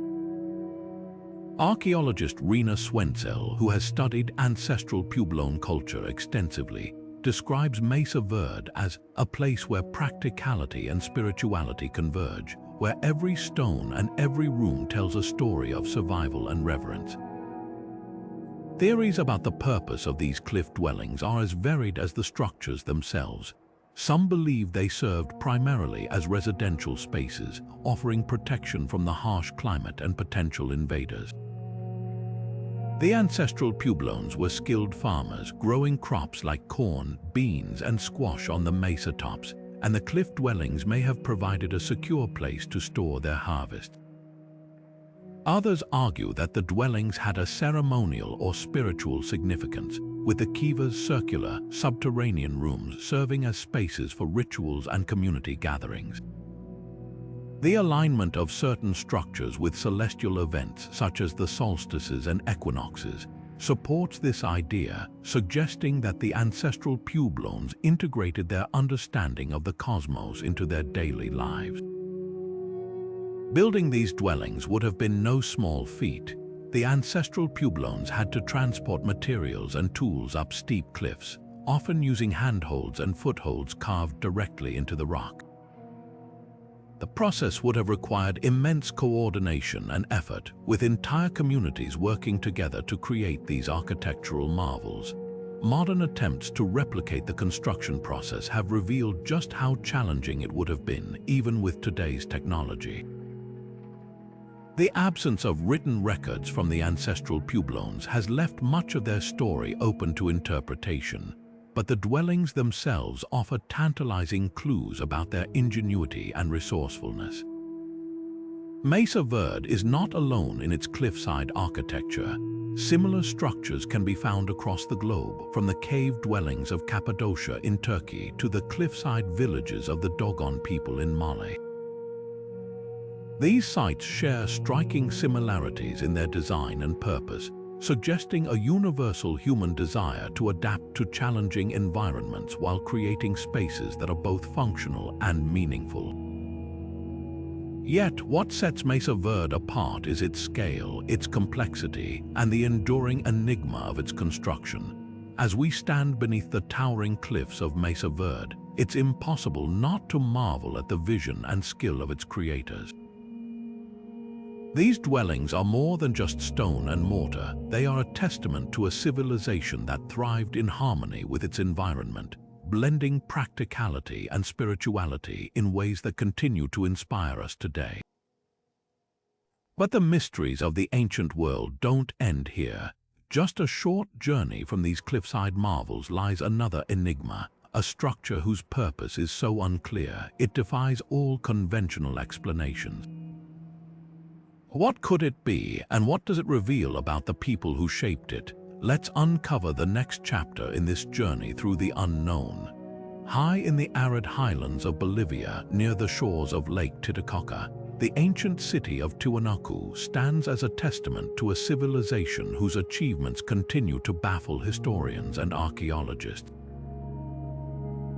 Archaeologist Rina Swentsel, who has studied ancestral Puebloan culture extensively, describes Mesa Verde as a place where practicality and spirituality converge, where every stone and every room tells a story of survival and reverence. Theories about the purpose of these cliff dwellings are as varied as the structures themselves. Some believe they served primarily as residential spaces, offering protection from the harsh climate and potential invaders. The ancestral Pueblones were skilled farmers, growing crops like corn, beans, and squash on the mesa tops, and the cliff dwellings may have provided a secure place to store their harvest. Others argue that the dwellings had a ceremonial or spiritual significance, with the kiva's circular, subterranean rooms serving as spaces for rituals and community gatherings. The alignment of certain structures with celestial events, such as the solstices and equinoxes, supports this idea, suggesting that the ancestral Pueblones integrated their understanding of the cosmos into their daily lives. Building these dwellings would have been no small feat. The ancestral Pueblones had to transport materials and tools up steep cliffs, often using handholds and footholds carved directly into the rock. The process would have required immense coordination and effort, with entire communities working together to create these architectural marvels. Modern attempts to replicate the construction process have revealed just how challenging it would have been, even with today's technology. The absence of written records from the ancestral Pueblones has left much of their story open to interpretation, but the dwellings themselves offer tantalizing clues about their ingenuity and resourcefulness. Mesa Verde is not alone in its cliffside architecture. Similar structures can be found across the globe, from the cave dwellings of Cappadocia in Turkey to the cliffside villages of the Dogon people in Mali. These sites share striking similarities in their design and purpose, suggesting a universal human desire to adapt to challenging environments while creating spaces that are both functional and meaningful. Yet, what sets Mesa Verde apart is its scale, its complexity, and the enduring enigma of its construction. As we stand beneath the towering cliffs of Mesa Verde, it's impossible not to marvel at the vision and skill of its creators. These dwellings are more than just stone and mortar. They are a testament to a civilization that thrived in harmony with its environment, blending practicality and spirituality in ways that continue to inspire us today. But the mysteries of the ancient world don't end here. Just a short journey from these cliffside marvels lies another enigma, a structure whose purpose is so unclear it defies all conventional explanations. What could it be, and what does it reveal about the people who shaped it? Let's uncover the next chapter in this journey through the unknown. High in the arid highlands of Bolivia, near the shores of Lake Titicaca, the ancient city of Tiwanaku stands as a testament to a civilization whose achievements continue to baffle historians and archaeologists.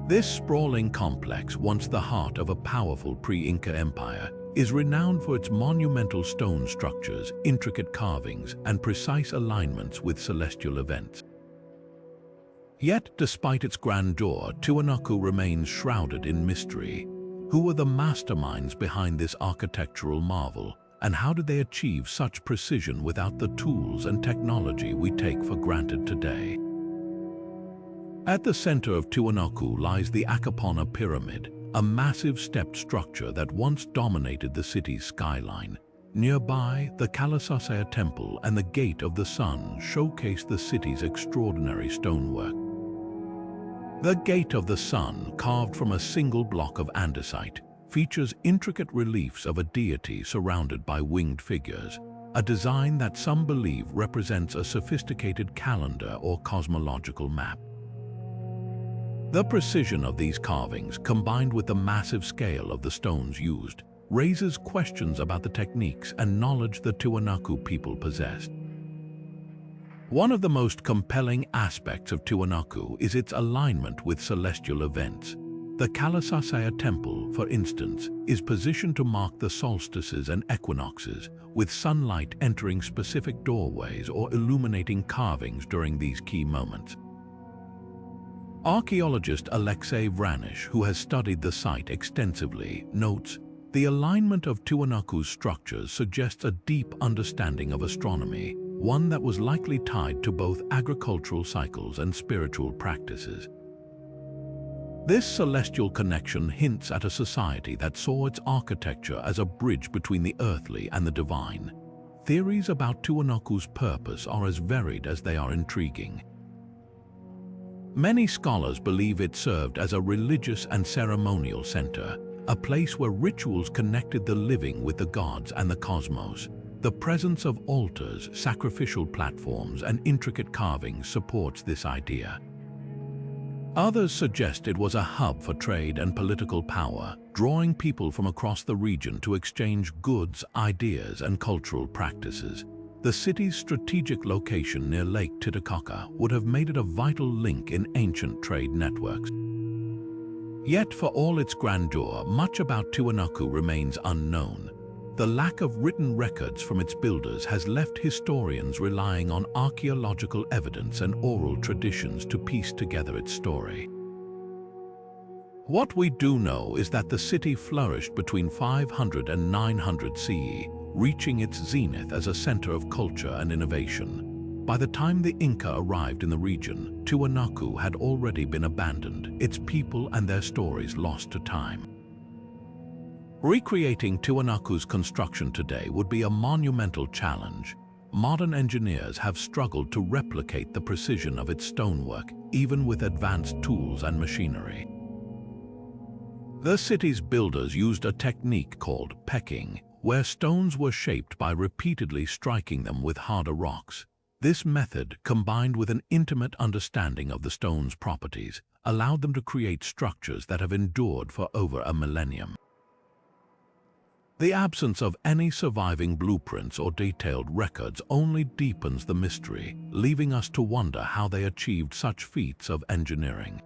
This sprawling complex, once the heart of a powerful pre-Inca empire, is renowned for its monumental stone structures, intricate carvings, and precise alignments with celestial events. Yet, despite its grandeur, Tiwanaku remains shrouded in mystery. Who were the masterminds behind this architectural marvel, and how did they achieve such precision without the tools and technology we take for granted today? At the center of Tiwanaku lies the Akapana Pyramid, a massive stepped structure that once dominated the city's skyline. Nearby, the Cahokia Temple and the Gate of the Sun showcase the city's extraordinary stonework. The Gate of the Sun, carved from a single block of andesite, features intricate reliefs of a deity surrounded by winged figures, a design that some believe represents a sophisticated calendar or cosmological map. The precision of these carvings, combined with the massive scale of the stones used, raises questions about the techniques and knowledge the Tiwanaku people possessed. One of the most compelling aspects of Tiwanaku is its alignment with celestial events. The Cahokia Temple, for instance, is positioned to mark the solstices and equinoxes, with sunlight entering specific doorways or illuminating carvings during these key moments. Archaeologist Alexei Vranish, who has studied the site extensively, notes, "The alignment of Tiwanaku's structures suggests a deep understanding of astronomy, one that was likely tied to both agricultural cycles and spiritual practices." This celestial connection hints at a society that saw its architecture as a bridge between the earthly and the divine. Theories about Tiwanaku's purpose are as varied as they are intriguing. Many scholars believe it served as a religious and ceremonial center, a place where rituals connected the living with the gods and the cosmos. The presence of altars, sacrificial platforms, and intricate carvings supports this idea. Others suggest it was a hub for trade and political power, drawing people from across the region to exchange goods, ideas, and cultural practices. The city's strategic location near Lake Titicaca would have made it a vital link in ancient trade networks. Yet, for all its grandeur, much about Tiwanaku remains unknown. The lack of written records from its builders has left historians relying on archaeological evidence and oral traditions to piece together its story. What we do know is that the city flourished between 500 and 900 CE, reaching its zenith as a center of culture and innovation. By the time the Inca arrived in the region, Tiwanaku had already been abandoned, its people and their stories lost to time. Recreating Tiwanaku's construction today would be a monumental challenge. Modern engineers have struggled to replicate the precision of its stonework, even with advanced tools and machinery. The city's builders used a technique called pecking, where stones were shaped by repeatedly striking them with harder rocks. This method, combined with an intimate understanding of the stone's properties, allowed them to create structures that have endured for over a millennium. The absence of any surviving blueprints or detailed records only deepens the mystery, leaving us to wonder how they achieved such feats of engineering.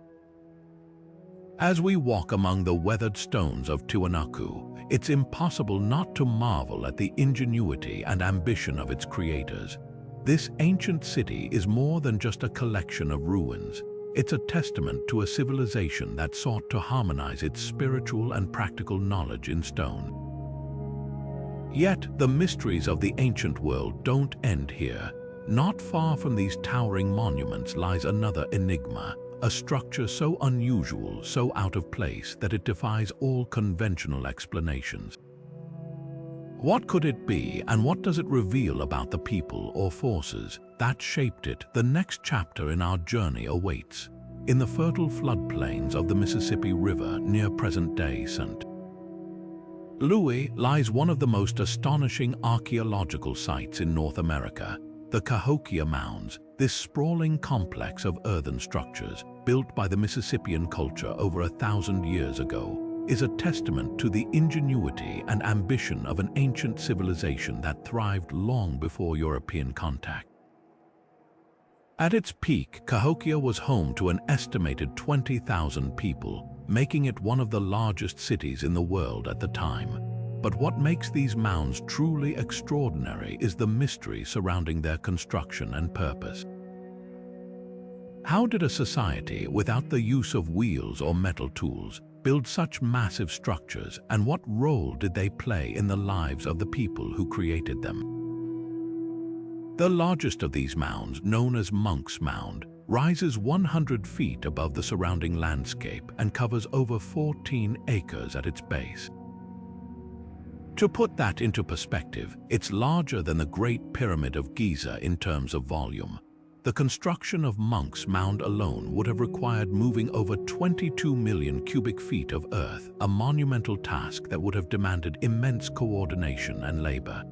As we walk among the weathered stones of Tiwanaku, it's impossible not to marvel at the ingenuity and ambition of its creators. This ancient city is more than just a collection of ruins. It's a testament to a civilization that sought to harmonize its spiritual and practical knowledge in stone. Yet, the mysteries of the ancient world don't end here. Not far from these towering monuments lies another enigma, a structure so unusual, so out of place that it defies all conventional explanations. What could it be, and what does it reveal about the people or forces that shaped it? The next chapter in our journey awaits. In the fertile floodplains of the Mississippi River near present-day St. Louis lies one of the most astonishing archaeological sites in North America, the Cahokia Mounds. This sprawling complex of earthen structures, built by the Mississippian culture over 1,000 years ago, is a testament to the ingenuity and ambition of an ancient civilization that thrived long before European contact. At its peak, Cahokia was home to an estimated 20,000 people, making it one of the largest cities in the world at the time. But what makes these mounds truly extraordinary is the mystery surrounding their construction and purpose. How did a society without the use of wheels or metal tools build such massive structures, and what role did they play in the lives of the people who created them? The largest of these mounds, known as Monk's Mound, rises 100 feet above the surrounding landscape and covers over 14 acres at its base. To put that into perspective, it's larger than the Great Pyramid of Giza in terms of volume. The construction of Monk's Mound alone would have required moving over 22 million cubic feet of earth, a monumental task that would have demanded immense coordination and labor.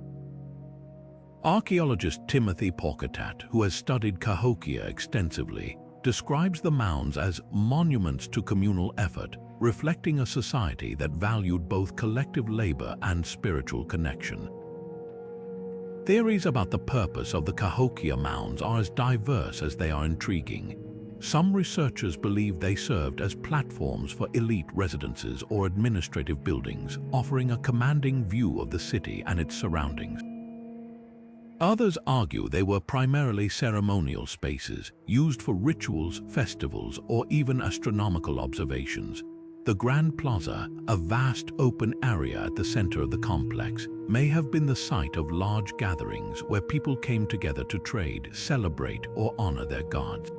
Archaeologist Timothy Porcatat, who has studied Cahokia extensively, describes the mounds as monuments to communal effort, reflecting a society that valued both collective labor and spiritual connection. Theories about the purpose of the Cahokia Mounds are as diverse as they are intriguing. Some researchers believe they served as platforms for elite residences or administrative buildings, offering a commanding view of the city and its surroundings. Others argue they were primarily ceremonial spaces, used for rituals, festivals, or even astronomical observations. The Grand Plaza, a vast open area at the center of the complex, may have been the site of large gatherings where people came together to trade, celebrate, or honor their gods.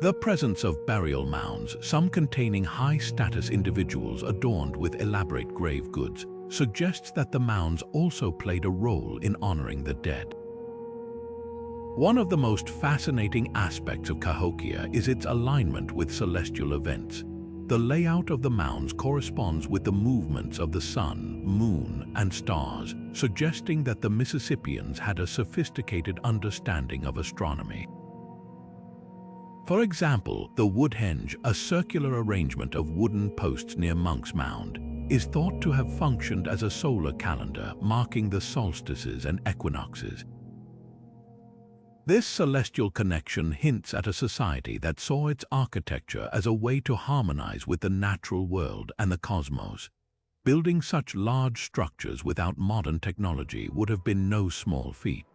The presence of burial mounds, some containing high-status individuals adorned with elaborate grave goods, suggests that the mounds also played a role in honoring the dead. One of the most fascinating aspects of Cahokia is its alignment with celestial events. The layout of the mounds corresponds with the movements of the sun, moon, and stars, suggesting that the Mississippians had a sophisticated understanding of astronomy. For example, the woodhenge, a circular arrangement of wooden posts near Monk's Mound, is thought to have functioned as a solar calendar, marking the solstices and equinoxes. This celestial connection hints at a society that saw its architecture as a way to harmonize with the natural world and the cosmos. Building such large structures without modern technology would have been no small feat.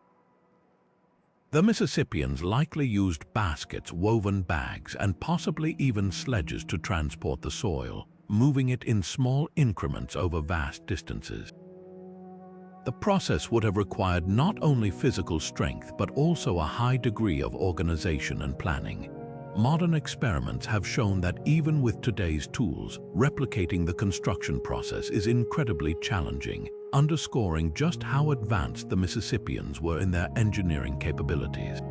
The Mississippians likely used baskets, woven bags, and possibly even sledges to transport the soil, moving it in small increments over vast distances. The process would have required not only physical strength but also a high degree of organization and planning. Modern experiments have shown that even with today's tools, replicating the construction process is incredibly challenging, underscoring just how advanced the Mississippians were in their engineering capabilities.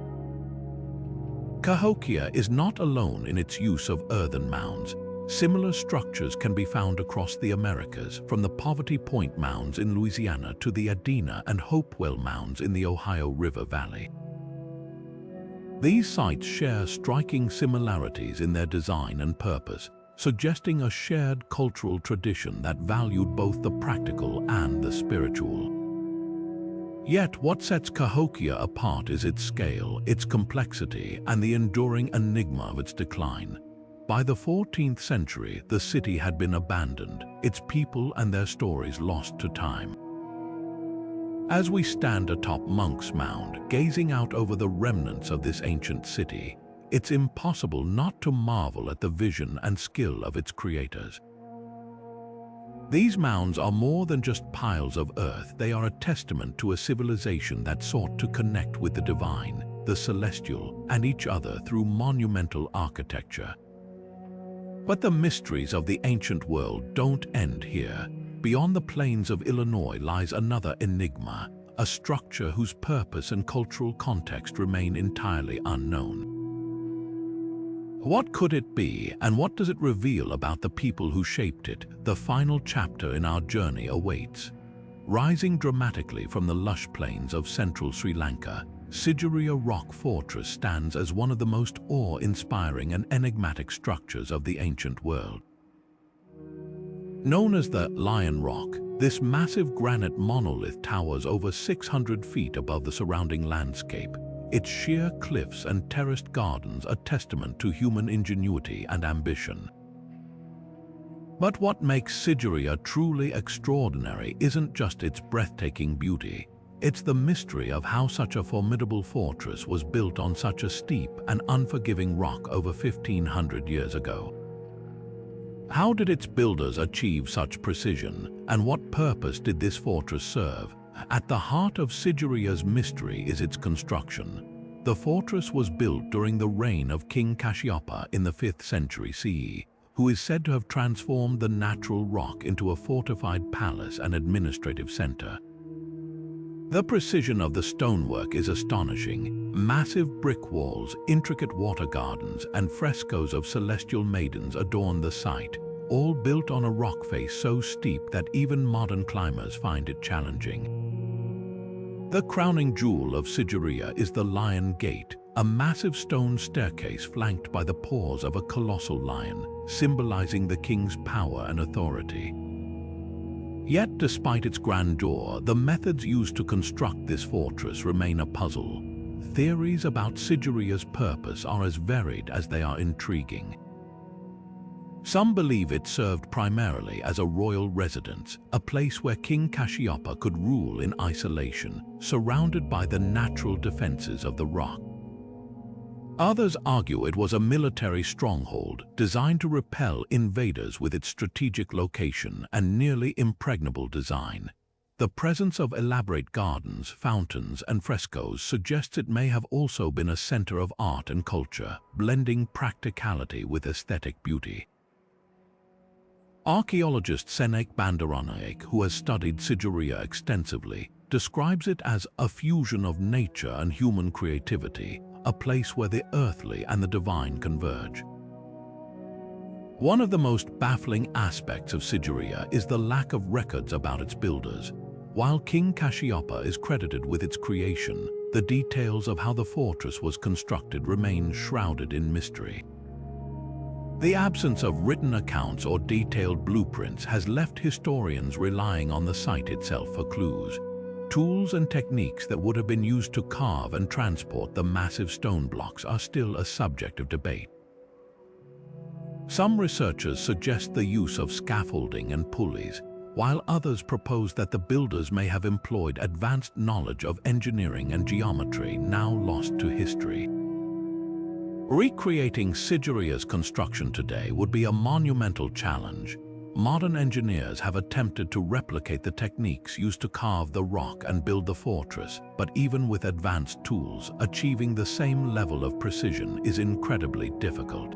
Cahokia is not alone in its use of earthen mounds. Similar structures can be found across the Americas, from the Poverty Point Mounds in Louisiana to the Adena and Hopewell Mounds in the Ohio River Valley. These sites share striking similarities in their design and purpose, suggesting a shared cultural tradition that valued both the practical and the spiritual. Yet what sets Cahokia apart is its scale, its complexity, and the enduring enigma of its decline. By the 14th century, the city had been abandoned, its people and their stories lost to time. As we stand atop Monk's Mound, gazing out over the remnants of this ancient city, it's impossible not to marvel at the vision and skill of its creators. These mounds are more than just piles of earth. They are a testament to a civilization that sought to connect with the divine, the celestial, and each other through monumental architecture. But the mysteries of the ancient world don't end here. Beyond the plains of Illinois lies another enigma, a structure whose purpose and cultural context remain entirely unknown. What could it be, and what does it reveal about the people who shaped it? The final chapter in our journey awaits. Rising dramatically from the lush plains of central Sri Lanka, Sigiriya Rock Fortress stands as one of the most awe-inspiring and enigmatic structures of the ancient world. Known as the Lion Rock, this massive granite monolith towers over 600 feet above the surrounding landscape. Its sheer cliffs and terraced gardens a testament to human ingenuity and ambition. But what makes Sigiriya truly extraordinary isn't just its breathtaking beauty. It's the mystery of how such a formidable fortress was built on such a steep and unforgiving rock over 1,500 years ago. How did its builders achieve such precision, and what purpose did this fortress serve? At the heart of Sigiriya's mystery is its construction. The fortress was built during the reign of King Kashyapa in the 5th century CE, who is said to have transformed the natural rock into a fortified palace and administrative center. The precision of the stonework is astonishing. Massive brick walls, intricate water gardens, and frescoes of celestial maidens adorn the site, all built on a rock face so steep that even modern climbers find it challenging. The crowning jewel of Sigiriya is the Lion Gate, a massive stone staircase flanked by the paws of a colossal lion, symbolizing the king's power and authority. Yet, despite its grandeur, the methods used to construct this fortress remain a puzzle. Theories about Sigiriya's purpose are as varied as they are intriguing. Some believe it served primarily as a royal residence, a place where King Kashyapa could rule in isolation, surrounded by the natural defenses of the rock. Others argue it was a military stronghold designed to repel invaders with its strategic location and nearly impregnable design. The presence of elaborate gardens, fountains, and frescoes suggests it may have also been a center of art and culture, blending practicality with aesthetic beauty. Archaeologist Senek Bandaranaike, who has studied Sigiriya extensively, describes it as a fusion of nature and human creativity, a place where the earthly and the divine converge. One of the most baffling aspects of Sigiriya is the lack of records about its builders. While King Kashyapa is credited with its creation, the details of how the fortress was constructed remain shrouded in mystery. The absence of written accounts or detailed blueprints has left historians relying on the site itself for clues. Tools and techniques that would have been used to carve and transport the massive stone blocks are still a subject of debate. Some researchers suggest the use of scaffolding and pulleys, while others propose that the builders may have employed advanced knowledge of engineering and geometry now lost to history. Recreating Sigiriya's construction today would be a monumental challenge. Modern engineers have attempted to replicate the techniques used to carve the rock and build the fortress, but even with advanced tools, achieving the same level of precision is incredibly difficult.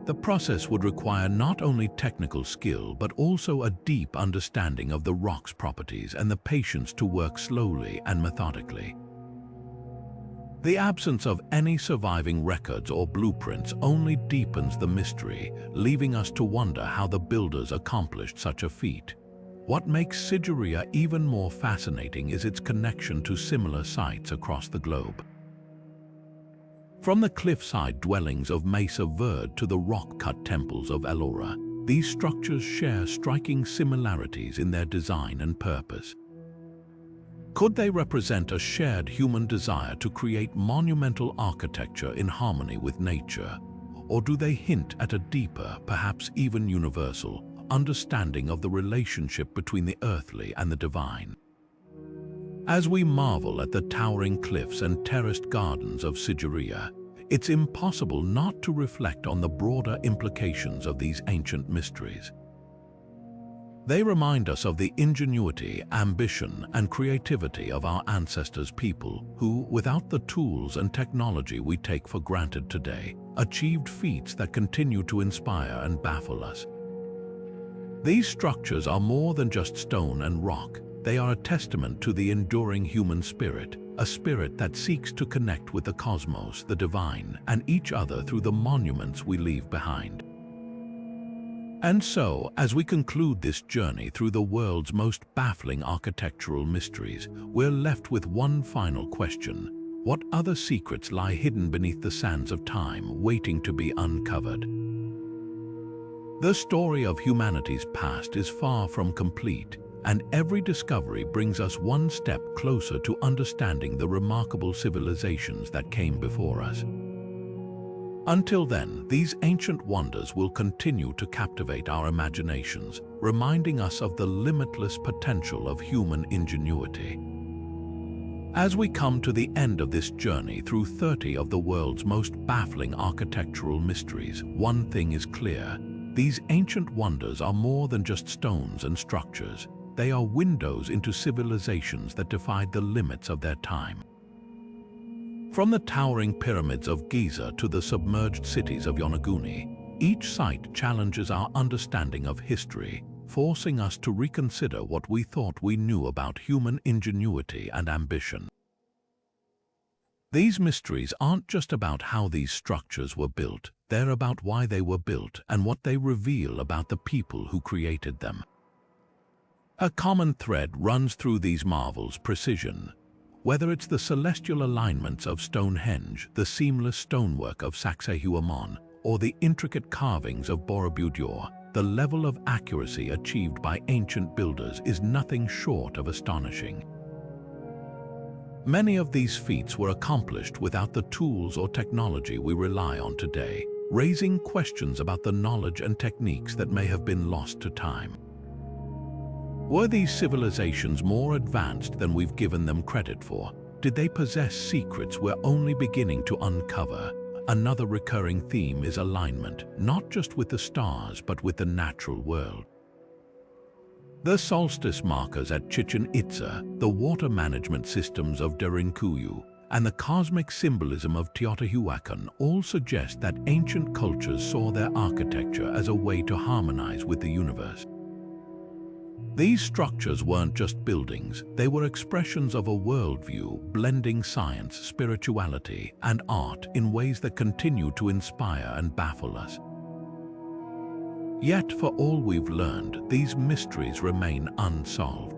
The process would require not only technical skill, but also a deep understanding of the rock's properties and the patience to work slowly and methodically. The absence of any surviving records or blueprints only deepens the mystery, leaving us to wonder how the builders accomplished such a feat. What makes Sigiriya even more fascinating is its connection to similar sites across the globe. From the cliffside dwellings of Mesa Verde to the rock-cut temples of Ellora, these structures share striking similarities in their design and purpose. Could they represent a shared human desire to create monumental architecture in harmony with nature? Or do they hint at a deeper, perhaps even universal, understanding of the relationship between the earthly and the divine? As we marvel at the towering cliffs and terraced gardens of Sigiriya, it's impossible not to reflect on the broader implications of these ancient mysteries. They remind us of the ingenuity, ambition, and creativity of our ancestors' people who, without the tools and technology we take for granted today, achieved feats that continue to inspire and baffle us. These structures are more than just stone and rock. They are a testament to the enduring human spirit, a spirit that seeks to connect with the cosmos, the divine, and each other through the monuments we leave behind. And so, as we conclude this journey through the world's most baffling architectural mysteries, we're left with one final question. What other secrets lie hidden beneath the sands of time, waiting to be uncovered? The story of humanity's past is far from complete, and every discovery brings us one step closer to understanding the remarkable civilizations that came before us. Until then, these ancient wonders will continue to captivate our imaginations, reminding us of the limitless potential of human ingenuity. As we come to the end of this journey through 30 of the world's most baffling architectural mysteries, one thing is clear. These ancient wonders are more than just stones and structures. They are windows into civilizations that defied the limits of their time. From the towering pyramids of Giza to the submerged cities of Yonaguni, each site challenges our understanding of history, forcing us to reconsider what we thought we knew about human ingenuity and ambition. These mysteries aren't just about how these structures were built, they're about why they were built and what they reveal about the people who created them. A common thread runs through these marvels: precision. Whether it's the celestial alignments of Stonehenge, the seamless stonework of Sacsayhuamán, or the intricate carvings of Borobudur, the level of accuracy achieved by ancient builders is nothing short of astonishing. Many of these feats were accomplished without the tools or technology we rely on today, raising questions about the knowledge and techniques that may have been lost to time. Were these civilizations more advanced than we've given them credit for? Did they possess secrets we're only beginning to uncover? Another recurring theme is alignment, not just with the stars, but with the natural world. The solstice markers at Chichen Itza, the water management systems of Derinkuyu, and the cosmic symbolism of Teotihuacan all suggest that ancient cultures saw their architecture as a way to harmonize with the universe. These structures weren't just buildings, they were expressions of a worldview blending science, spirituality, and art in ways that continue to inspire and baffle us. Yet, for all we've learned, these mysteries remain unsolved.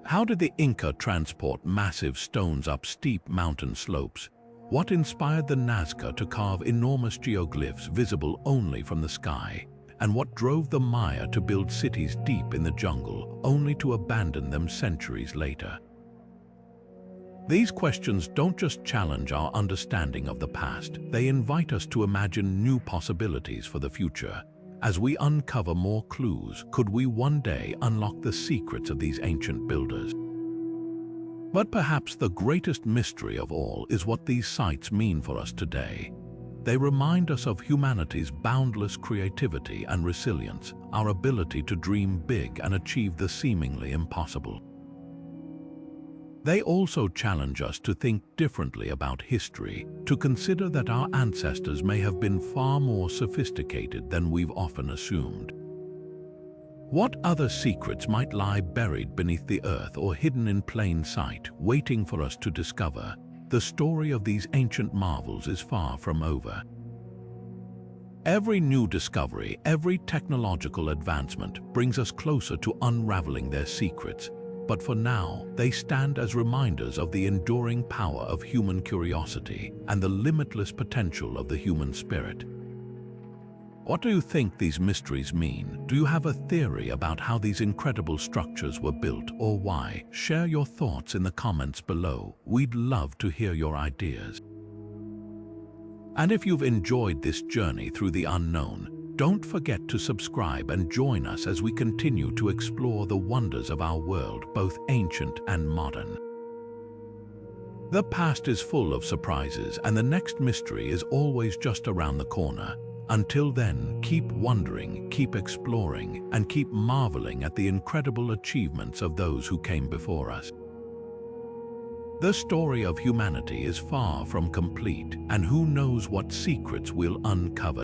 How did the Inca transport massive stones up steep mountain slopes? What inspired the Nazca to carve enormous geoglyphs visible only from the sky? And what drove the Maya to build cities deep in the jungle, only to abandon them centuries later? These questions don't just challenge our understanding of the past, they invite us to imagine new possibilities for the future. As we uncover more clues, could we one day unlock the secrets of these ancient builders? But perhaps the greatest mystery of all is what these sites mean for us today. They remind us of humanity's boundless creativity and resilience, our ability to dream big and achieve the seemingly impossible. They also challenge us to think differently about history, to consider that our ancestors may have been far more sophisticated than we've often assumed. What other secrets might lie buried beneath the earth or hidden in plain sight, waiting for us to discover? The story of these ancient marvels is far from over. Every new discovery, every technological advancement brings us closer to unraveling their secrets. But for now, they stand as reminders of the enduring power of human curiosity and the limitless potential of the human spirit. What do you think these mysteries mean? Do you have a theory about how these incredible structures were built or why? Share your thoughts in the comments below. We'd love to hear your ideas. And if you've enjoyed this journey through the unknown, don't forget to subscribe and join us as we continue to explore the wonders of our world, both ancient and modern. The past is full of surprises, and the next mystery is always just around the corner. Until then, keep wondering, keep exploring, and keep marveling at the incredible achievements of those who came before us. The story of humanity is far from complete, and who knows what secrets we'll uncover